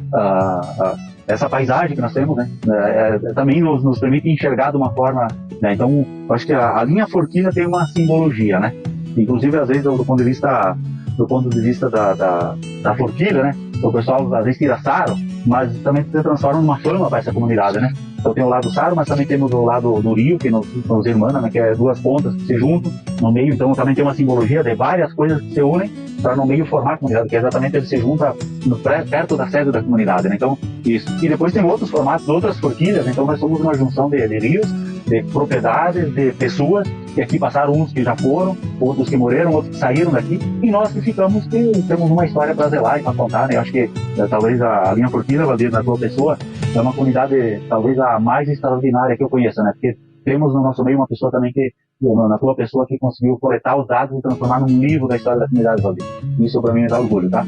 S10: essa paisagem que nós temos, né? Também nos permite enxergar de uma forma, né? Então, eu acho que a linha forquilha tem uma simbologia, né? Inclusive, às vezes, do ponto de vista da forquilha, né? O pessoal às vezes tira sarro, mas também se transforma numa fama para essa comunidade, né? Então tem o lado sarro, mas também temos o lado do rio, que nos irmana, né? Que é duas pontas que se juntam no meio, então também tem uma simbologia de várias coisas que se unem para no meio formar a comunidade, que é exatamente ele se junta perto da sede da comunidade, né? Então, isso. E depois tem outros formatos, outras forquilhas, então nós somos uma junção de rios, de propriedades, de pessoas, que aqui passaram, uns que já foram, outros que morreram, outros que saíram daqui, e nós que ficamos, que temos uma história para zelar e para contar, né? Eu acho que talvez a linha Forquilha, Valdir, na tua pessoa, é uma comunidade talvez a mais extraordinária que eu conheço, né? Porque temos no nosso meio uma pessoa também que, na tua pessoa, que conseguiu coletar os dados e transformar num livro da história da comunidade, Valdir. Isso para mim me dá orgulho, tá?